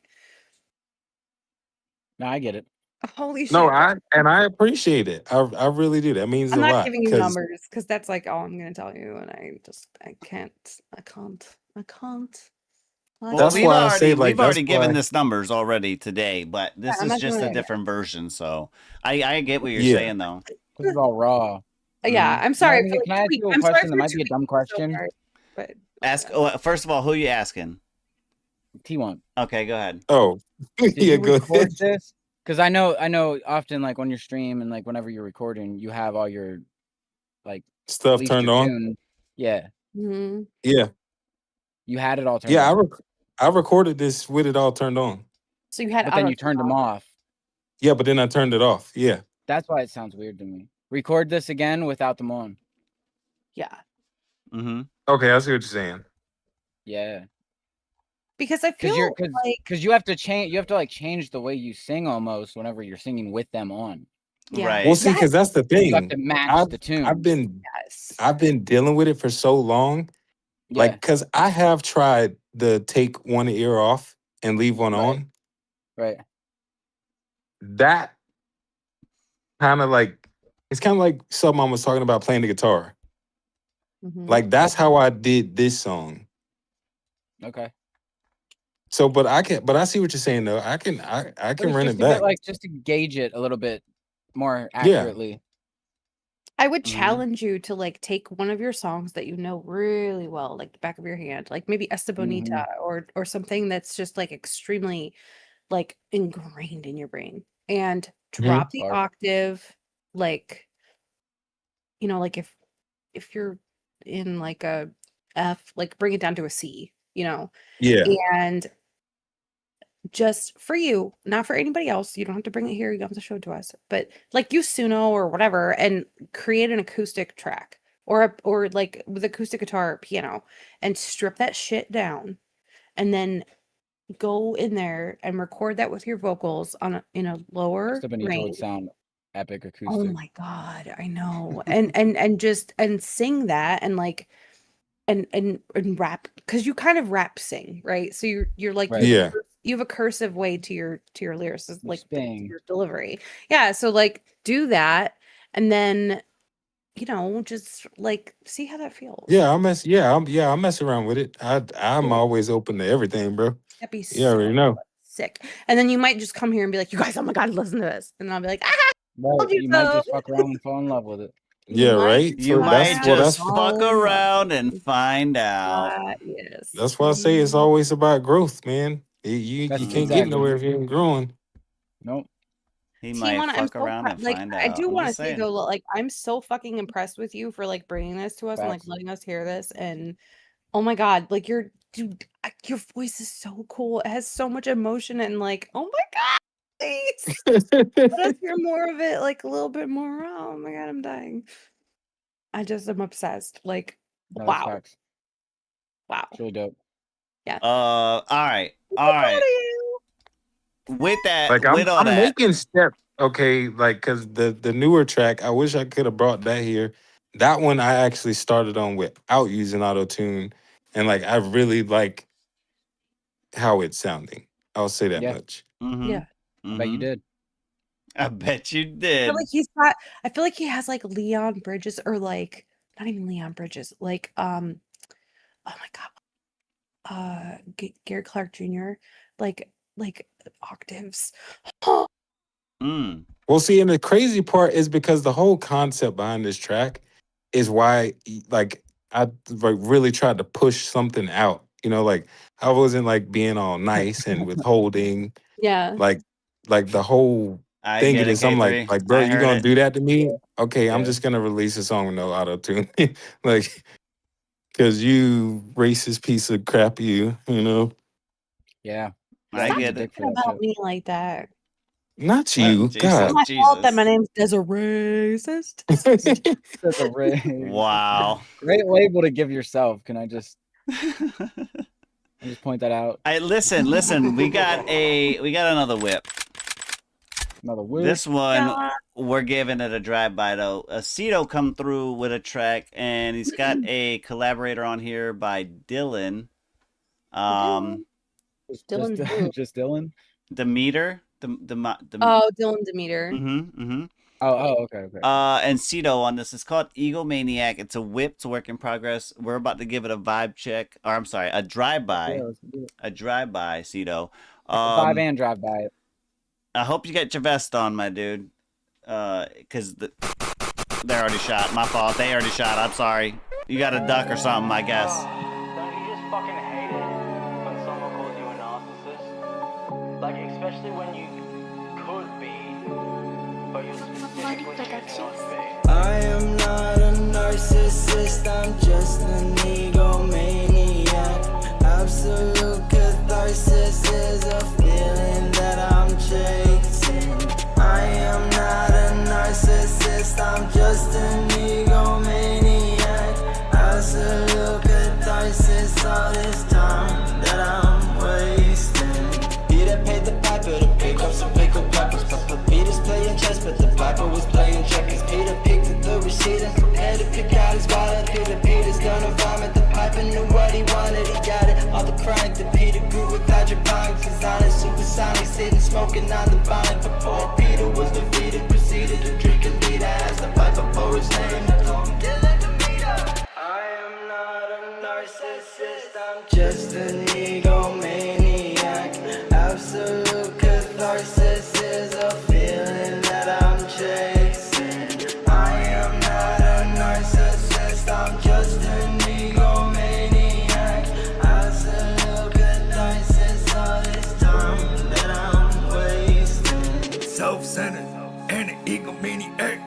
No, I get it. Holy shit! No, I appreciate it. I really do. That means I'm a not lot. giving you Cause numbers because that's like all I'm gonna tell you, and I can't. Well, that's why I say like we've that's already why. given this numbers already today, but this I'm is not just doing a it again. different version. So I get what you're Yeah. saying though. This is all raw. Yeah, I'm sorry for Can I ask tweak. you a I'm sorry question that for might be a dumb tweaking so question? hard, but Ask first of all, who you asking? T1. Okay, go ahead. Oh, Did yeah, you go record ahead. this? Because I know often like on your stream and like whenever you're recording, you have all your like Stuff at least turned your on. tune. Yeah, Mhm. Yeah, you had it all turned yeah. on. I recorded this with it all turned on. So you had But then auto you turned them off. Yeah, but then I turned it off. Yeah. That's why it sounds weird to me. Record this again without them on. Yeah. Mm-hmm. Okay, I see what you're saying. Yeah. Because I feel like because you have to change. You have to like change the way you sing almost whenever you're singing with them on. Yeah. Right. Well, see, because that's the thing. You have to match the tune. I've been dealing with it for so long. Yeah. Like, because I have tried the take one ear off and leave one on. Right. That kind of like, it's kind of like something I was talking about playing the guitar. Like, that's how I did this song. Okay. So, but I see what you're saying though. I can run it back. Just to gauge it a little bit more accurately. I would challenge you to like take one of your songs that you know really well, like the back of your hand, like maybe Esta Bonita or something that's just like extremely like ingrained in your brain, and drop the octave, like, you know, like if you're in like a F, like bring it down to a C, you know. Yeah. And just for you, not for anybody else. You don't have to bring it here. You don't have to show it to us. But like use Suno or whatever and create an acoustic track or like with acoustic guitar or piano and strip that shit down and then go in there and record that with your vocals in a lower Esta Bonita would range. sound epic acoustic. Oh my god, I know. and just sing that and like and rap, because you kind of rap sing, right? So you're like you have a cursive way to your lyrics, like your delivery. Yeah, so like do that and then, you know, just like see how that feels. Yeah, I'm messing around with it. I'm always open to everything, bro. That'd be You already know. sick. And then you might just come here and be like, you guys, oh my god, listen to this. And I'll be like, Right, you might just fuck around and fall in love with it. Yeah, right. You So might just fuck around and find out. Yes. That's why I say it's always about growth, man. You can't get nowhere if you ain't growing. Nope. He might fuck around and find out. I do I'm want to just say saying. though, like I'm so fucking impressed with you for like bringing this to us and like Facts. letting us hear this. And oh my god, like your voice is so cool. It has so much emotion and like, oh my god, please let us hear more of it, like a little bit more. Oh my god, I'm dying. I just am obsessed. Like, No, wow. facts. Wow. It's really dope. Yeah. All right. With that, Like with all I'm that, making steps. Okay, like because the newer track, I wish I could have brought that here. That one I actually started on without using auto tune, and like I really like how it's sounding. I'll say that much. Yeah. I bet you did. I bet you I did. feel like he has like Leon Bridges, or like not even Leon Bridges, like oh my god, Gary Clark Jr. like octaves. Well, see, and the crazy part is because the whole concept behind this track is why, like, I like really tried to push something out. You know, like I wasn't like being all nice and withholding. Yeah. Like the whole I thing get of it, this. I'm K3. like, bro, I you heard gonna it. do that to me? Okay, I'm Yeah. just gonna release a song with no auto tune, like, because you racist piece of crap, you know. Yeah. I get Talking it. about me like that. Not you. God. It's my fault that my name's Desiree. Desiree. Wow. Great label to give yourself. Can I just point that out? Listen. We got another whip. Another whip. This one, we're giving it a drive-by though. Cito come through with a track, and he's got a collaborator on here by Dylan. Just Dylan. Demeter. Dylan Demeter. Okay. And Cito on this. It's called Egomaniac. It's a whip. It's a work in progress. We're about to give it a vibe check. Or I'm sorry, a drive-by. Yeah, let's do it. A drive-by, Cito. Vibe and drive-by. I hope you get your vest on, my dude. Because they're already shot. My fault. They already shot. I'm sorry. You got a duck or something, I guess. Don't you just fucking hate it when someone calls you a narcissist? Like, especially when you could be, but you're specifically choosing not to be. I am not a narcissist, I'm just an egomaniac. Absolute catharsis is a feeling that I'm chasing. I am not a narcissist, I'm just an egomaniac. Absolute catharsis, all this time that I'm wasting. Peter paid the piper to pick up some pickled peppers. Papa Peter's playing chess, but the piper was playing checkers. Peter picked up the receipt and prepared to pick out his wallet. Peter's gonna vomit. The piper knew what he wanted, he got it. All the chronic, the Peter grew with hydroponics. Designing supersonic, sitting smoking on the bonnet. But poor Peter was defeated, proceeded to drink a liter as the piper for his name. I am not a narcissist, I'm just an egomaniac. Absolute catharsis is a feeling that I'm chasing. I am not a narcissist, I'm just an egomaniac. Absolute catharsis, all this time that I'm wasting. Self-centered and an egomaniac.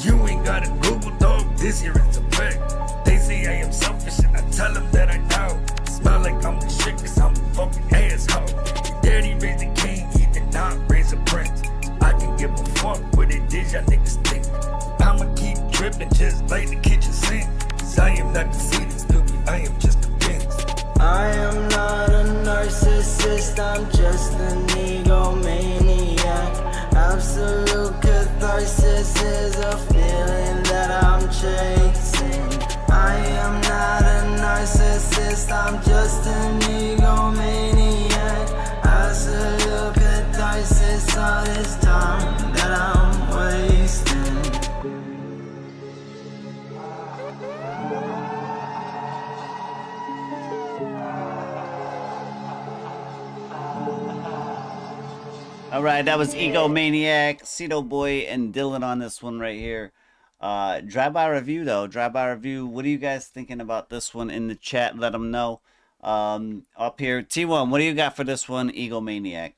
You ain't got a Google dog, this here is a fact. They say I am selfish and I tell them that I don't. Smell like I'm the shit cause I'm a fucking asshole. Your daddy raised a king, he did not raise a prince. I can give a fuck what it is y'all niggas think. I'ma keep dripping just like the kitchen sink. Cause I am not conceited, stupid, I am just convinced. I am not a narcissist, I'm just an egomaniac. Absolute catharsis is a feeling that I'm chasing. I am not a narcissist, I'm just an egomaniac. Absolute catharsis, all this time that I'm wasting. All right, that was Egomaniac, Cito Boy, and Dylan on this one right here. Drive-by review, though. Drive-by review. What are you guys thinking about this one in the chat? Let them know. Up here, T1, what do you got for this one, Egomaniac?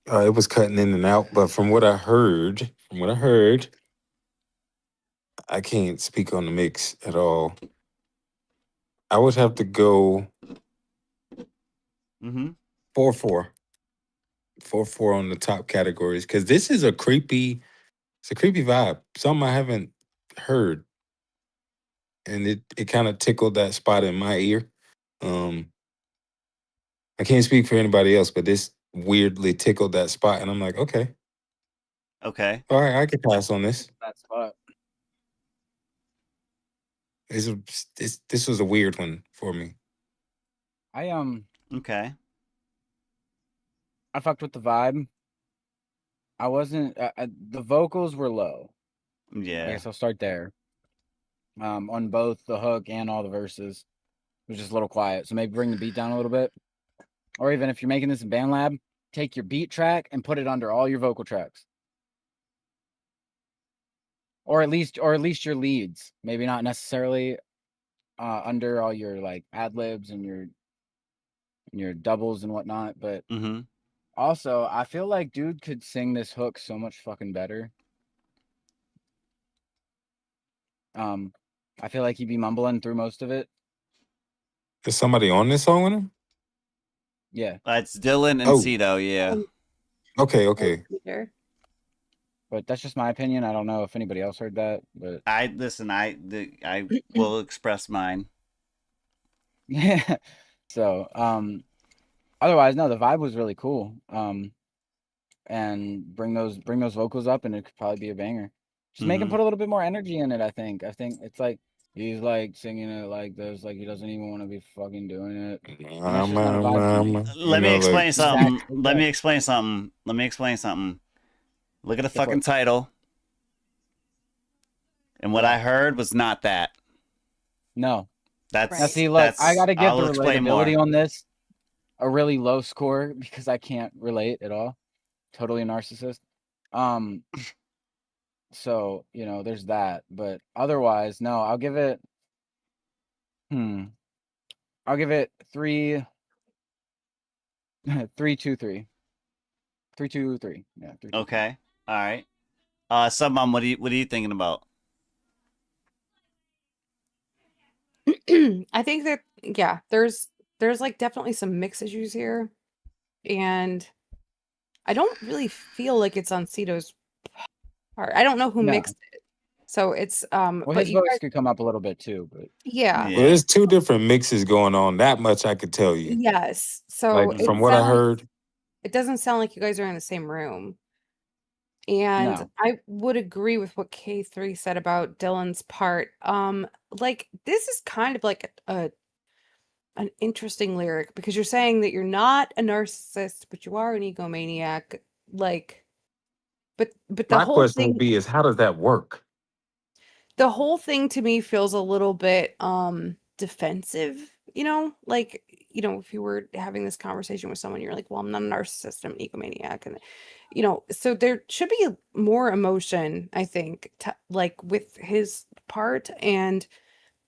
It was cutting in and out, but from what I heard, I can't speak on the mix at all. I would have to go 4-4. 4-4 on the top categories because this is a creepy vibe. Something I haven't heard, and it kind of tickled that spot in my ear. I can't speak for anybody else, but this weirdly tickled that spot, and I'm like, okay, all right, I can pass on this. That spot. This was a weird one for me. Okay. I fucked with the vibe. I wasn't. The vocals were low. Yeah. I guess I'll start there. On both the hook and all the verses, it was just a little quiet. So maybe bring the beat down a little bit, or even if you're making this in BandLab, take your beat track and put it under all your vocal tracks, or at least your leads. Maybe not necessarily under all your like ad libs and your doubles and whatnot, but. Also, I feel like dude could sing this hook so much fucking better. I feel like he'd be mumbling through most of it. Is somebody on this song with him? Yeah. It's Dylan and Cito, yeah. Okay. But that's just my opinion. I don't know if anybody else heard that, but I will express mine. yeah. So, otherwise, no, the vibe was really cool. And bring those vocals up, and it could probably be a banger. Just make him put a little bit more energy in it. I think it's like he's like singing it like this, like he doesn't even want to be fucking doing it. And that's just not a vibe to me. Let me explain something. Exactly. Let me explain something. Look at the fucking title. And what I heard was not that. No. That's now, see, look, I gotta give the relatability more. on this a really low score because I can't relate at all. Totally a narcissist. So, you know, there's that. But otherwise, no, I'll give it 3 3 2 3. 3 2 3. Yeah, 3 2 Okay. All right. Subbom, what are you thinking about? I think that there's like definitely some mix issues here, and I don't really feel like it's on Cito's part. I don't know who mixed it, so it's well, but his you voice guys, could come up a little bit too, but yeah. Well, there's two different mixes going on. That much I could tell you. Yes. So Like from what I heard, it doesn't sound like you guys are in the same room. And No. I would agree with what K3 said about Dylan's part. Like this is kind of like an interesting lyric because you're saying that you're not a narcissist, but you are an egomaniac. Like, but the my whole question thing, would be is how does that work? the whole thing to me feels a little bit defensive, you know, like, you know, if you were having this conversation with someone, you're like, well, I'm not a narcissist, I'm an egomaniac. And, you know, so there should be more emotion, I think, like with his part. And,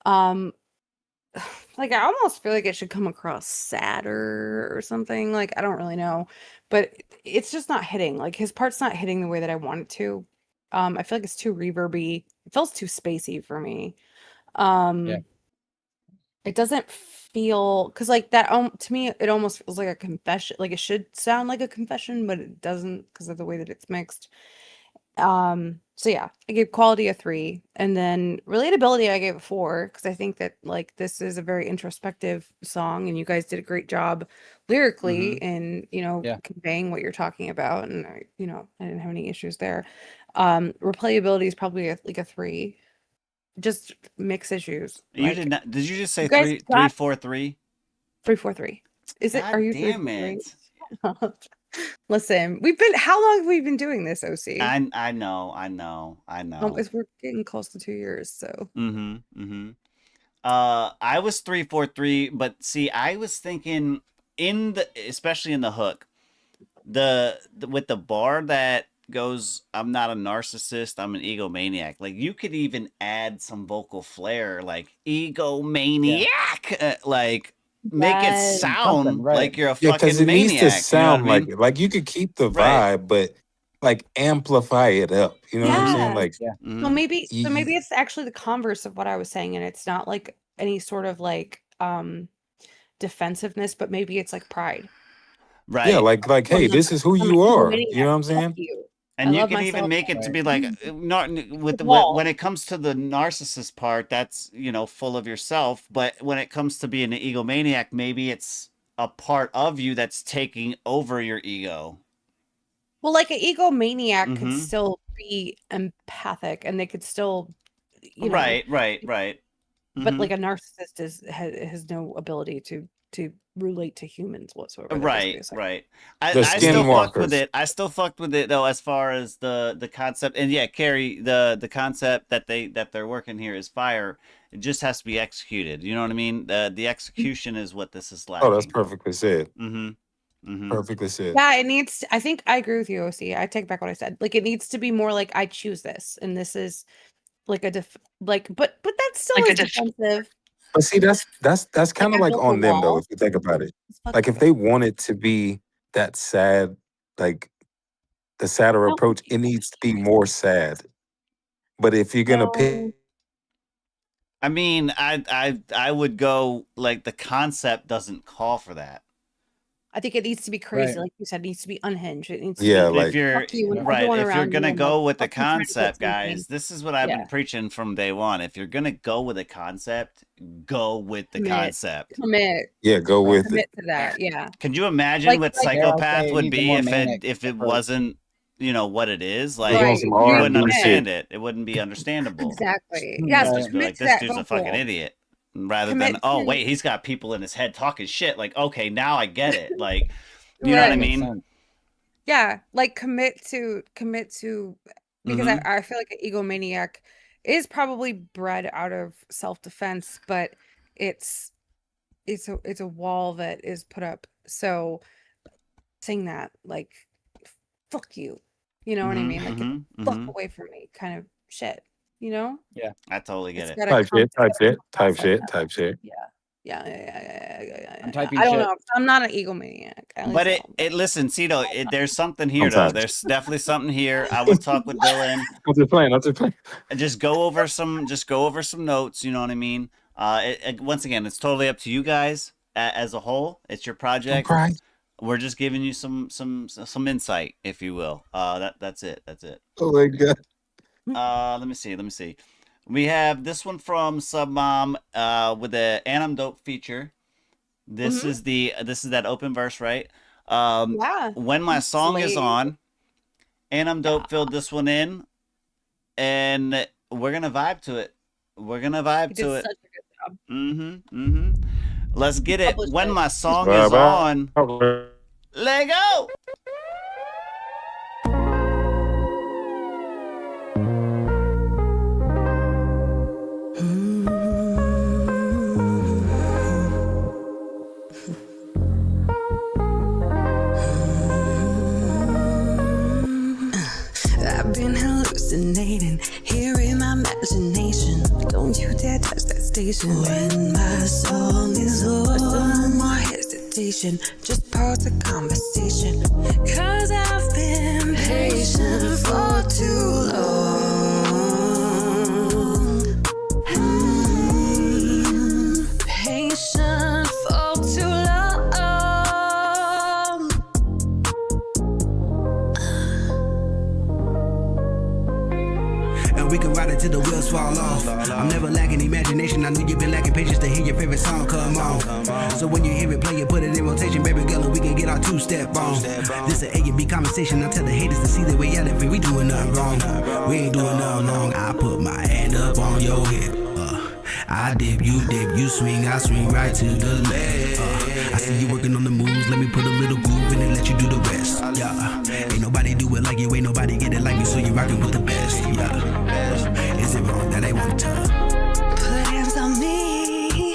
like, I almost feel like it should come across sadder or something. Like, I don't really know, but it's just not hitting. Like, his part's not hitting the way that I want it to. I feel like it's too reverby. It feels too spacey for me. It doesn't feel because like that to me it almost feels like a confession. Like it should sound like a confession, but it doesn't because of the way that it's mixed. So yeah, I gave quality a 3, and then relatability I gave a 4 because I think that like this is a very introspective song, and you guys did a great job lyrically in conveying what you're talking about, and I didn't have any issues there. Replayability is probably like a 3. Just mix issues. You Like, did not. Did you just say you guys 3 got 4 3? 3 4 3. Is it? God Are you damn 3 it. 4 3? Listen, how long have we been doing this, OC? I know. We're getting close to 2 years, so. I was 3 4 3, but see, I was thinking especially in the hook, with the bar that goes, I'm not a narcissist, I'm an egomaniac. Like you could even add some vocal flair, like egomaniac, like make it sound like you're a fucking because it maniac. needs to sound you know what I mean? like you could keep the vibe, but like amplify it up. You know what I'm saying? Like, So maybe it's actually the converse of what I was saying, and it's not like any sort of like defensiveness, but maybe it's like pride. Right. Yeah, like hey, this is who you are. You know what I'm saying? And you can even make it to be like not when it comes to the narcissist part, that's full of yourself. But when it comes to being an egomaniac, maybe it's a part of you that's taking over your ego. Well, like an egomaniac could still be empathic, and they could still, right. But like a narcissist has no ability to relate to humans whatsoever. Right. I still fucked with it. I still fucked with it though, as far as the concept. And yeah, Carrie, the concept that they're working here is fire. It just has to be executed. You know what I mean? The execution is what this is lacking. Oh, that's perfectly said. Perfectly said. Yeah, it needs I think I agree with you, OC. I take back what I said. Like it needs to be more like I choose this, and this is like but that still is defensive. But see, that's kind of like on them though, if you think about it. Like if they want it to be that sad, like the sadder approach, it needs to be more sad. But if you're gonna pick, I mean, I would go like the concept doesn't call for that. I think it needs to be crazy, Right. like you said, it needs to be unhinged. It needs to Yeah, be like If you're fuck you and right, everyone if you're around you gonna and, go like, with the fuck you trying to get concept, something. guys, this is what I've been Yeah. preaching from day one. If you're gonna go with a concept, go with the Commit. concept. Commit. yeah, go with it. Commit to that. Yeah. Can you imagine Like what Dare I psychopath say, it would needs a be more if manic it approach. wasn't, you know, what it is? We Like want some you R wouldn't and B shit. understand it. It wouldn't be understandable. Exactly. You'd Yes, just be commit like, to this that dude's a goal. fucking idiot. Rather Commit than, oh to wait, he's got people in his head talking shit. Like, okay, now I get it. Like, you know what I Right. Makes mean? sense. Yeah, like commit to because Mhm. I feel like an egomaniac is probably bred out of self-defense, but it's a wall that is put up. So saying that, like, fuck you. You know what I Mhm, mean? Like, get the mhm, fuck mhm. away from me kind of shit, you know? Yeah. I totally get It's it. gotta Type come shit, type shit, type across like shit, that. type shit. Yeah. Yeah. I'm typing I don't shit. know. I'm not an egomaniac. At But least listen, Cito, there's something here though. Sometimes. There's definitely something here. I would talk with Dylan. I'm just playing. I'm just playing. Just go over some notes, you know what I mean? Once again, it's totally up to you guys as a whole. It's your Don't project. cry. We're just giving you some insight, if you will. That's it. Oh my god. Let me see. We have this one from Sub Mom with the Anam Dope feature. This is that open verse, right? Yeah. When my song is Slave. on, Anam Dope filled this one in, and we're gonna vibe to it. We're gonna You vibe did to such it. a good job. Mm-hmm. Let's get it. Publish When it. my song is on, let go. I've been hallucinating, here in my imagination. Don't you dare touch that station. When my song is on, no more hesitation. Just pause the conversation. Cause I've been patient for too long. Patient for too long. And we can ride it till the wheels fall off. I'm never lacking imagination. I know you've been lacking patience to hear your favorite song come on. So when you hear it play, you put it in rotation, baby girl, and we can get our two-step on. This an A and B conversation. I tell the haters to see the way out of it. We doing nothing wrong. We ain't doing nothing wrong. I put my hand up on your hip. I dip, you swing, I swing right to the left. I see you working on the moves. Let me put a little groove in and let you do the rest. Yeah, ain't nobody do it like you, ain't nobody get it like me, so you rockin' with the best. Yeah, is it wrong that I want to? Put hands on me.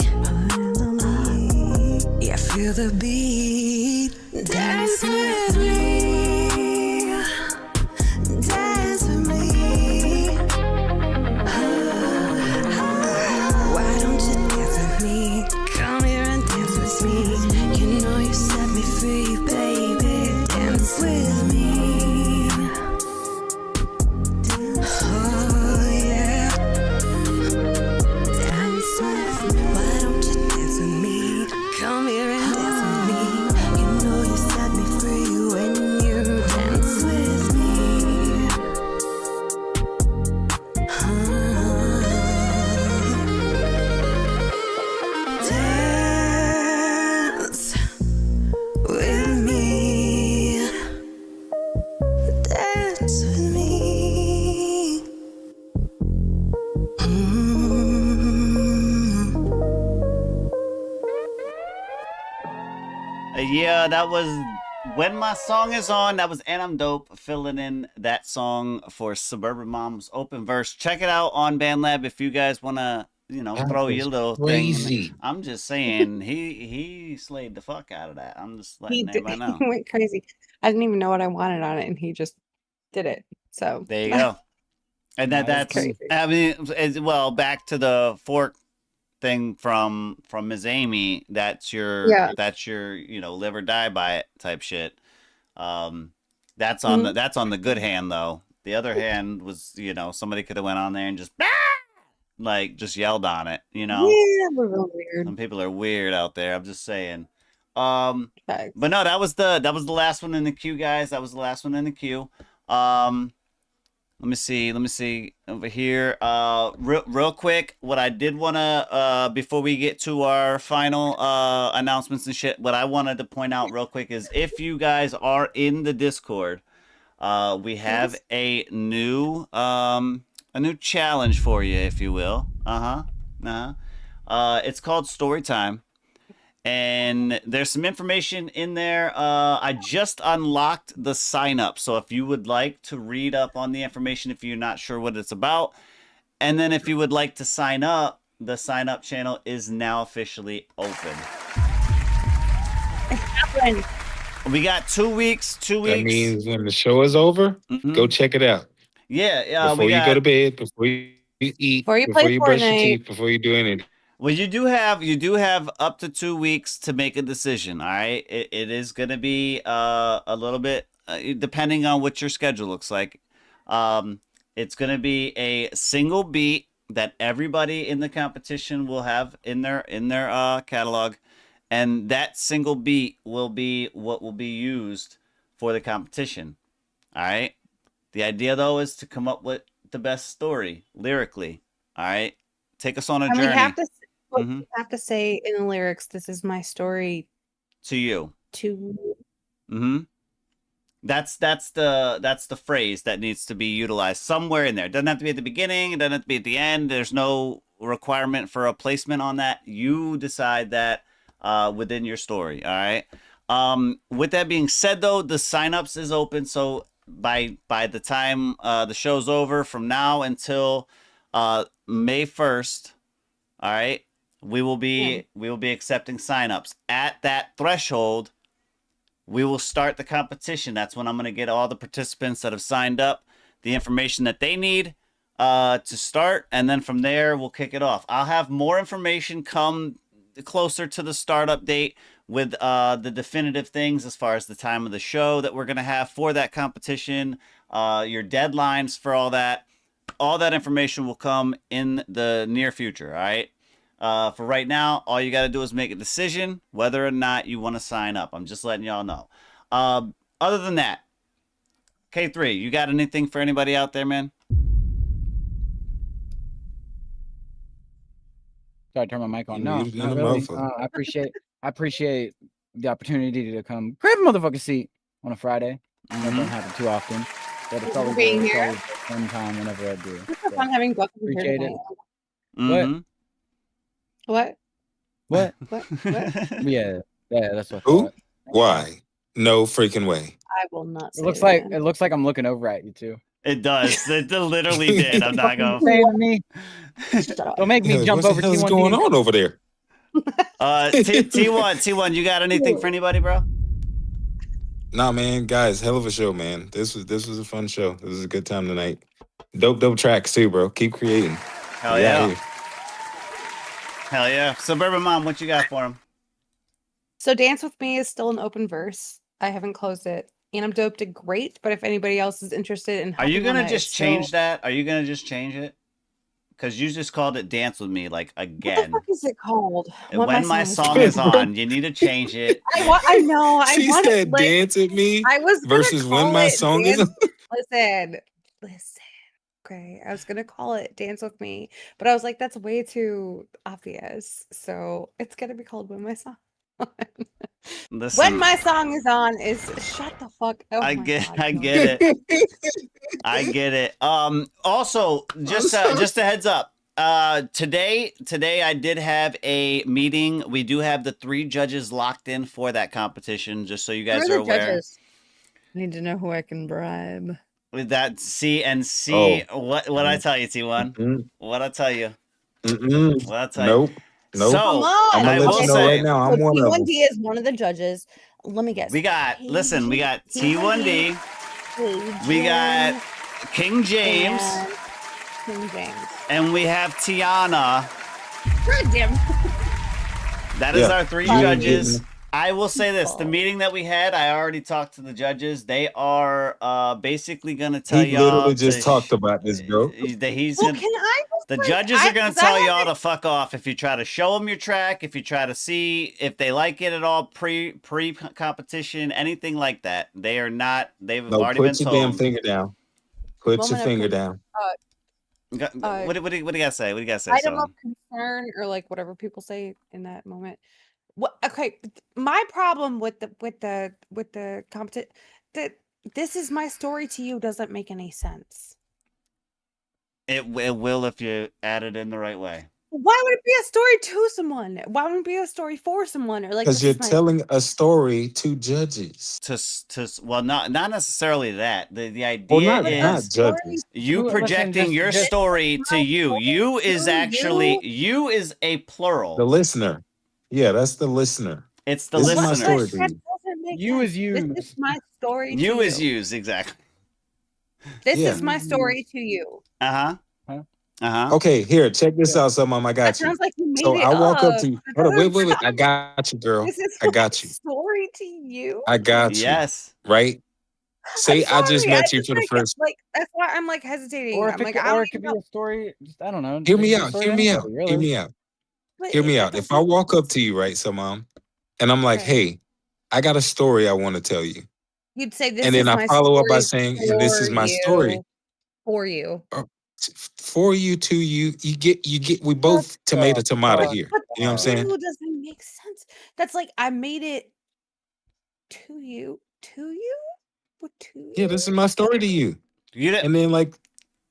Yeah, feel the beat. Dance with me. Dance with me. Why don't you dance with me? Come here and dance with me. You know you set me free, baby. Dance with me. Oh yeah. Dance with me. Why don't you dance with me? Come here and dance with me. You know you set me free when you dance with me. Dance with me. Dance with me. Yeah, that was When My Song Is On. That was Anam Dope filling in that song for Suburban Mom's open verse. Check it out on BandLab if you guys want to, That throw was your little crazy. thing. I'm just saying, he slayed the fuck out of that. I'm just He letting did. everybody know. He went crazy. I didn't even know what I wanted on it, and he just did it. So There you go. And that's crazy. I mean, well, back to the fork thing from Ms. Amy. That's your live or die by it type shit. That's on the good hand though. The other hand was, somebody could have went on there and just just yelled on it. Yeah, we're real weird. Some people are weird out there. I'm just saying. But no, that was the last one in the queue, guys. That was the last one in the queue. Let me see over here. Real quick, what I did want to, before we get to our final announcements and shit, what I wanted to point out real quick is if you guys are in the Discord, we have a new challenge for you, if you will. It's called Story Time. And there's some information in there. I just unlocked the sign up. So if you would like to read up on the information, if you're not sure what it's about, and then if you would like to sign up, the sign up channel is now officially open. We got 2 weeks. That means when the show is over, go check it out. Yeah. Before you go to bed, before you eat, before you brush your teeth, before you do anything. Well, you do have up to 2 weeks to make a decision. All right, it is going to be a little bit depending on what your schedule looks like. It's going to be a single beat that everybody in the competition will have in their catalog, and that single beat will be what will be used for the competition. All right. The idea though is to come up with the best story lyrically. All right. Take us on a journey. You have to say in the lyrics, "This is my story to you." To That's the phrase that needs to be utilized somewhere in there. It doesn't have to be at the beginning. It doesn't have to be at the end. There's no requirement for a placement on that. You decide that within your story. All right. With that being said, though, the signups is open. So by the time the show's over, from now until May 1st, all right. We will be accepting signups. At that threshold, we will start the competition. That's when I'm going to get all the participants that have signed up the information that they need to start, and then from there we'll kick it off. I'll have more information come closer to the startup date with the definitive things as far as the time of the show that we're going to have for that competition, your deadlines for all that. All that information will come in the near future. All right. For right now, all you got to do is make a decision whether or not you want to sign up. I'm just letting y'all know. Other than that, K3, you got anything for anybody out there, man? Sorry, turn my mic on. No, not really. I appreciate the opportunity to come grab a motherfucking seat on a Friday. That don't happen too often. But it's always being here. Fun time whenever I do. It's so fun having both of you here. Appreciate it. What? Yeah, that's what. Who? Why? No freaking way. I will not say it looks like I'm looking over at you too. It does. It literally did. I'm not going to me. Don't make me jump over. What's going on over there? T1, you got anything for anybody, bro? Nah, man, guys, hell of a show, man. This was a fun show. This was a good time tonight. Dope tracks too, bro. Keep creating. Hell yeah. Hell yeah. Suburban Mom, what you got for him? So Dance With Me is still an open verse. I haven't closed it. And I'm dope to great, but if anybody else is interested in Are you going to just change that? Are you going to just change it? Because you just called it Dance With Me, like, again. What the fuck is it called? When my song is on, you need to change it. I know. She said Dance With Me versus When My Song Is On. Listen. Okay, I was gonna call it Dance With Me, but I was like, that's way too obvious. So it's gonna be called When My Song. When My Song Is On is shut the fuck up. I get it. I get it. Also, just a heads up. Today I did have a meeting. We do have the 3 judges locked in for that competition, just so you guys are aware. Judges? I need to know who I can bribe. With that, what I tell you, T1? What I tell you? What I tell you? Nope. So I'm gonna let you know right now. I'm one of them. T1D is one of the judges. Let me guess. We got T1D. We got King James. And we have Tiana. God damn. That is our 3 judges. I will say this: the meeting that we had, I already talked to the judges. They are basically gonna tell He literally y'all just talked about this, bro. that he's Well, gonna. can I just The like, judges are gonna 'cause I tell y'all haven't- to fuck off if you try to show them your track, if you try to see if they like it at all pre competition, anything like that. They are not. They've No, already been put your damn told. finger down. Put your Moment of finger con- down. What do you gotta say? What do you gotta say? item So of concern, or like whatever people say in that moment. What? Okay, my problem with the competition, that this is my story to you doesn't make any sense. it will if you add it in the right way. Why would it be a story to someone? Why wouldn't it be a story for someone? Or like, Because this you're is my telling a story to judges. Well, not necessarily that. The idea Well, not is judges. you Listen, projecting your just- story to you. You is to actually you is a plural. The listener. Yeah, that's the listener. It's the This is my listener. story to that you. doesn't make You sense. is used. This is my story to You is you. used exactly. This Yeah. is my story to you. Okay, here, check this out, someone. I That got you. sounds like you made So it I walk up up. to you. That Hold on, doesn't wait. I sound- got you, girl. This is I got you. story to you. I got you. Yes. Right? Say I just Sorry, met you for the like, first. like that's why I'm like hesitating. Or if I'm it like, could, I or don't it could be even a story. Just I don't know. Hear it me could be a out. story Hear to me anybody, out. really. Hear me out. But Hear me that out. If I walk up to you, right, so mom, and I'm like, Okay. hey, I got a story I want to tell you. You'd say this And then is I my follow up by story saying, and this is for my story. you. For you. For you, to you, you get we both tomato here. But You know what I'm saying? you doesn't make sense. That's like I made it to you. To you? What to you? Yeah, this is my story to you. And then like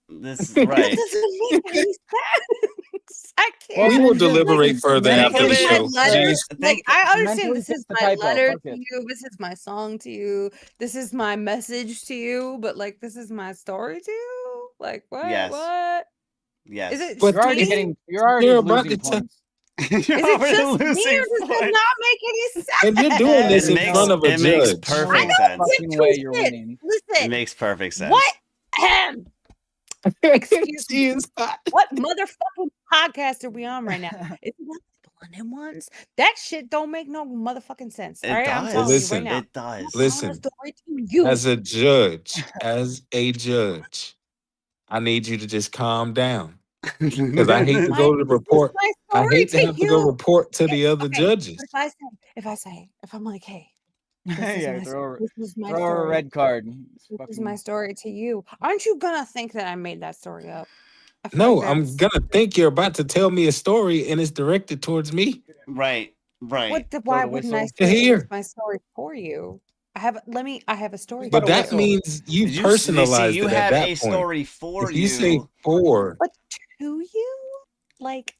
this is That right. doesn't make any sense. I can't. we will deliberate further Think after of the it- show. My letter, Jeez. like I understand mentally this fix is the my typo, letter fuck to it. you. This is my song to you. This is my message to you. But like, this is my story to you. Like what? Yes. What? Yes. Is it But You're already me? getting. You're already You're about losing to tell- points. Is it just me, or does it not make any sense? And you're doing this It in makes- front of a it makes judge. perfect I don't sense. give Fucking two way you're shits. winning. It Listen, makes perfect sense. what? Excuse me. She is hot. What motherfucking podcast are we on right now? Is it not the London ones? That shit don't make no motherfucking sense. It all right, I'm does. telling Listen, you right now. It does. I'm Listen, telling a story to you. as a judge, I need you to just calm down. Because I hate to go to the report. My I story hate to have to go you. report to the other Okay, judges. but if I'm like, hey, this is Yeah, my throw this is my her a story. red card. This is my story to you. Aren't you gonna think that I made that story up? I feel No, like I'm that's- gonna think you're about to tell me a story and it's directed towards me. Right. Right. Why the wouldn't I whistle. say Here. it's my story for you? I have a story. But for that you. means you You personalized you it have at that a point. story for If you say for, But to you, like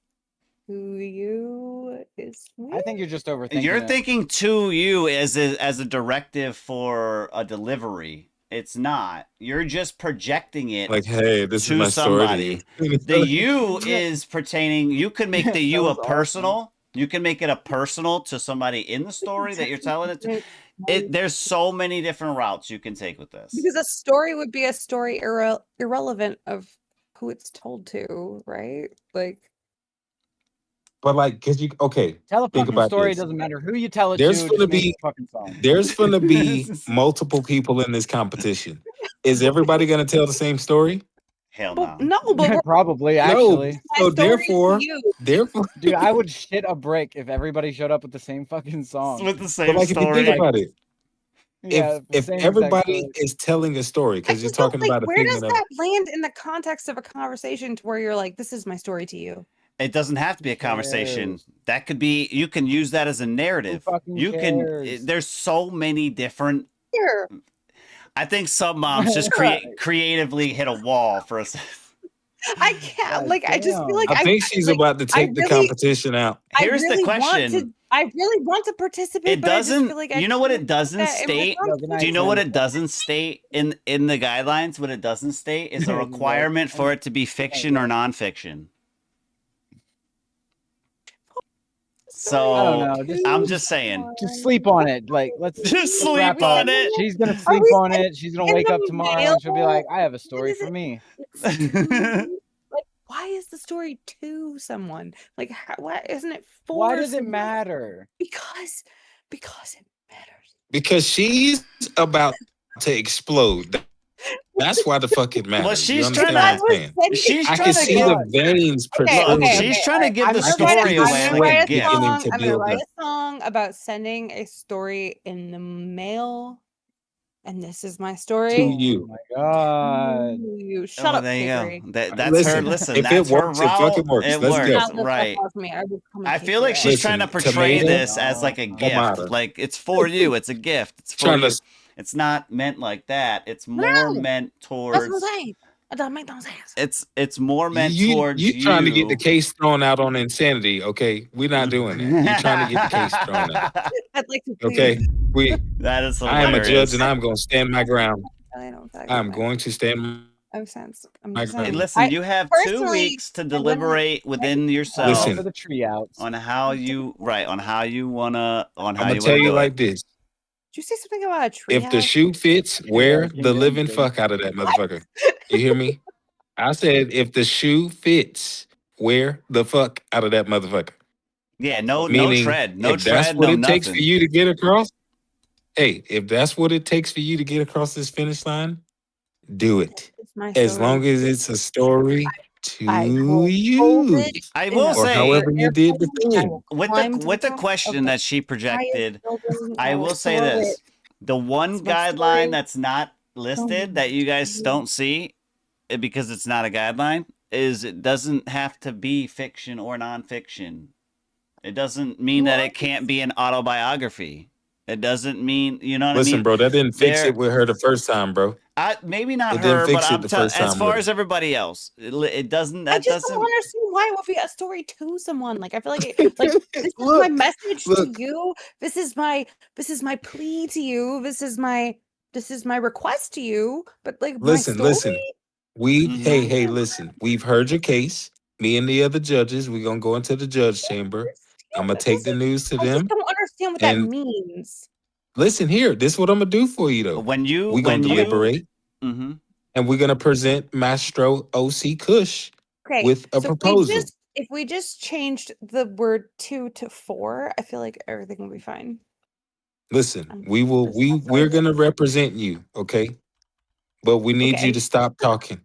to you is weird. I think you're just overthinking. You're it. thinking to you as a directive for a delivery. It's not. You're just projecting it like, hey, this is to my somebody. story to you. The you is pertaining. You could make the you That a was awesome. personal. You can make it a personal to somebody in the story that you're telling it to. There's so many different routes you can take with this. Because a story would be a story irrelevant of who it's told to, right? Like, But like, cause you Tell a think fucking about story. this. Doesn't matter who you tell it There's to. gonna Just make be a fucking song. there's gonna be multiple people in this competition. Is everybody gonna tell the same story? Hell no. no, but we're Probably actually. No. So therefore, you. Dude, I would shit a brick if everybody showed up with the same fucking song. With the But same like, if you story. think about it, Yeah, the if same exact everybody story. is telling a story, because you're talking Like, about a where does figment of that land in the context of a conversation to where you're like, this is my story to you? It doesn't have to be a conversation. cares? That could be. You can use that as a narrative. fucking You cares? can. There's so many different. Here. I think some moms just creatively hit a wall for a second. I can't. God Like, I just feel like I think she's like, about to take the really- competition out. Here's the question. I really want to participate. It but I just doesn't. feel like I You know what can't it put doesn't that in my state? conversation. Do you know what it doesn't state in the guidelines? What it doesn't state is a requirement for it to be fiction or nonfiction. So I don't know. I'm just saying. Just sleep on it. Like, let's Just let's wrap sleep on up. it. She's gonna sleep we on it. She's gonna in wake the up tomorrow and she'll be like, I have a story for me. Like, why is the story to someone? Like, why isn't it for? Why does it someone? matter? Because Because it matters. Because she's about to explode. That's why the fuck it matters. Well, you she's trying understand what I'm to. saying? She's I trying can to see give. the veins protruding. She's trying to give the I can see story the away like sweat a gift. beginning to I'm gonna build write up. a song about sending a story in the mail, and this is my To story. you. Oh my god. You shut up, There you K3. go. That's her. Listen, Listen, if that's it her works, it fucking route. works. It Let's works, go. Now, this right? off me. I will come and I kick feel your like ass. she's trying to Listen, portray tomato, this as like a gift. tomato. Like it's for you. It's a gift. It's for Trying you. to It's not meant like that. It's more meant That's towards. what I'm saying. I don't make no sense. It's more meant you towards you trying to get the you. case thrown out on insanity, okay? We're not doing that. You're trying to get the case thrown out. I'd like to Okay? please. That is I am a judge hilarious. and I'm gonna stand my ground. I don't talk I'm about going to stand I'm sense. I'm my just Hey, saying. ground. listen, you have 2 personally, weeks to I wouldn't deliberate within make yourself Listen. For the tree outs. on how you on how you wanna I'm gonna do tell you it. like this. Did you say something about a tree If the house? shoe fits, Yeah, wear King the James living did. fuck out of that motherfucker. You hear me? I said if the shoe fits, wear the fuck out of that motherfucker. Yeah, no Meaning, tread, no if that's tread, what no it takes for nothing. you to get across, hey, if that's what it takes for you to get across this finish line, do it. It's my As story. long as it's a story I to will hold you, it I in will a or say however you did the airplane. I thing. will with climb the to with the top question of the that she projected, highest building. I will say throw this: it. the one It's my guideline story. that's not listed that you guys don't see because it's not a guideline is it doesn't have to be fiction or nonfiction. It doesn't mean that it can't be an autobiography. It doesn't mean you know what I Listen, mean. bro, that didn't fix There, it with her the first time, bro. maybe not It didn't her, but fix it I'm the telling first as time far with as everybody else, it doesn't. I That just don't doesn't. understand why it would be a story to someone. Like I feel like like this is my Look, message look. to you. This is my plea to you. This is my request to you. But like my Listen, story. listen. We Mhm. hey, listen. We've heard your case. Me and the other judges, we're gonna go into the judge chamber. I'm gonna take the news to I just them. don't understand what that And means. listen here, this is what I'm gonna do for you though. When you We're gonna deliberate hmm and we're gonna present Mastro OC Kush Okay, with a so proposal. if we just changed the word 2 to 4, I feel like everything will be fine. Listen, we're gonna represent you, okay? But we need you Okay. to stop talking.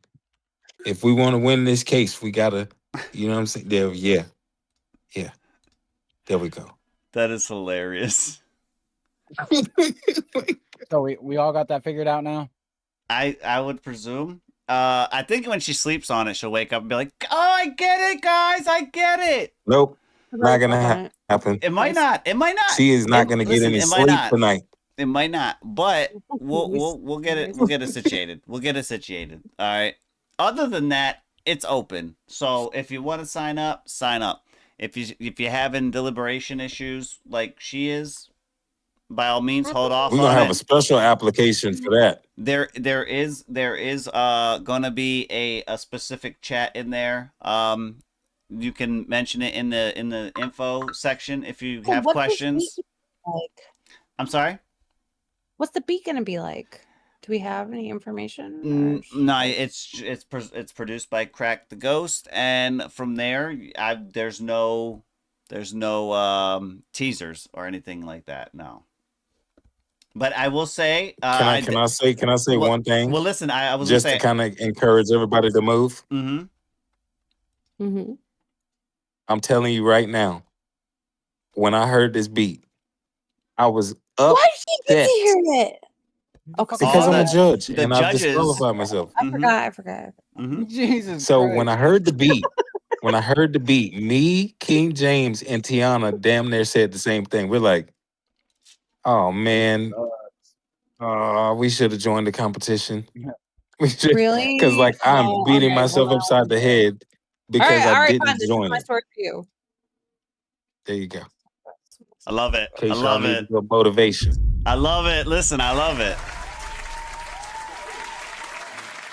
If we want to win this case, we gotta, you know what I'm saying? There, yeah. There we go. That is hilarious. So we all got that figured out now? I would presume. I think when she sleeps on it, she'll wake up and be like, "Oh, I get it, guys. I get it." Nope, not gonna happen. It might not. It might not. She is not gonna get any it might sleep not. tonight. It might not. But we'll get it. We'll get it situated. We'll get it situated. All right. Other than that, it's open. So if you want to sign up, sign up. If you're having deliberation issues like she is, by all means, hold off. We're gonna on have it. a special application for that. There is gonna be a specific chat in there. You can mention it in the info section if you have questions. Like, I'm sorry. what's the beat gonna be like? Do we have any information? No, it's produced by Crack the Ghost, and from there, there's no teasers or anything like that. No. But I will say, Can I say well, one thing? Well, listen, I was just gonna to say, kind of encourage everybody to move. Mm-hmm. I'm telling you right now, when I heard this beat, I was up. Why did you get to hear it? Okay, Because I'm a judge the and I've judges- disqualified myself. I forgot. Jesus. So Christ. when I heard the beat, me, King James, and Tiana damn near said the same thing. We're like, oh man, we should have joined the competition. We should, Really? because like I'm Oh, beating okay, myself hold on. upside the head because all I right, didn't fine. This is join my it. story for you. There you go. I love it. In case I y'all love need it. a little motivation. I love it. Listen, I love it.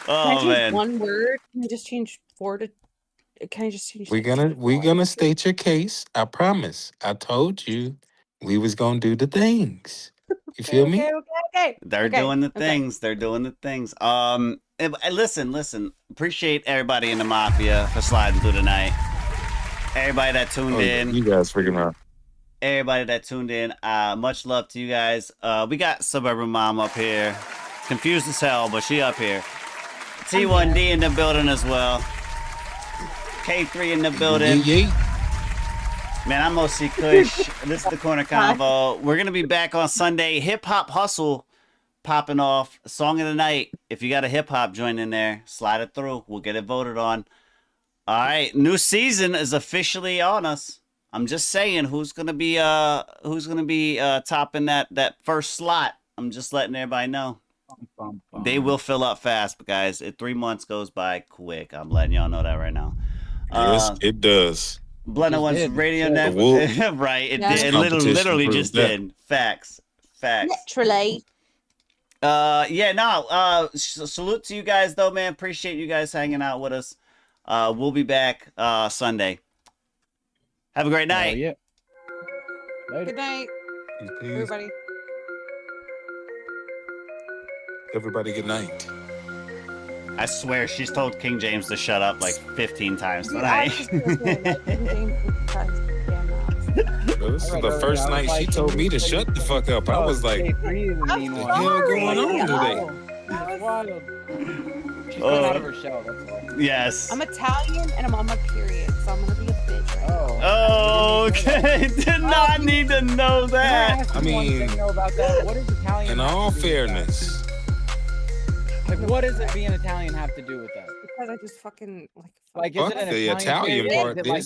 Can I Oh change man. one word? Can I just change 4 to? Can I just change? We're gonna state your case. I promise. I told you we was gonna do the things. You feel me? Okay. They're doing the things. They're doing the things. Listen. Appreciate everybody in the mafia for sliding through tonight. Everybody that tuned Oh, in. you guys freaking out. everybody that tuned in. Much love to you guys. We got Suburban Mom up here. Confused as hell, but she up here. T1D in the building as well. K3 in the building. Man, I'm OC Kush. This is the Korner Konvo. We're going to be back on Sunday. Hip Hop Hustle popping off. Song of the night. If you got a hip hop joint in there, slide it through. We'll get it voted on. All right. New season is officially on us. I'm just saying who's going to be topping that first slot. I'm just letting everybody know. They will fill up fast, but guys, 3 months goes by quick. I'm letting y'all know that right now. Yes, it does. Blender One's radio network. Right. It literally just did. Facts. Literally. Salute to you guys though, man. Appreciate you guys hanging out with us. We'll be back Sunday. Have a great night. Yeah. Good night, everybody. Everybody, good night. I swear she's told King James to shut up like 15 times tonight. This is the first night she told me to shut the fuck up. I was like, what the hell going on today? She's going out of her shell, that's all. Yes. I'm Italian and I'm on my period, so I'm gonna be a bitch right now. Oh, okay. Did not need to know that. I mean, about that. What is Italian? In all fairness. Like, what does it being Italian have to do with that? Because I just fucking like is it an the Italian period? part. Is it like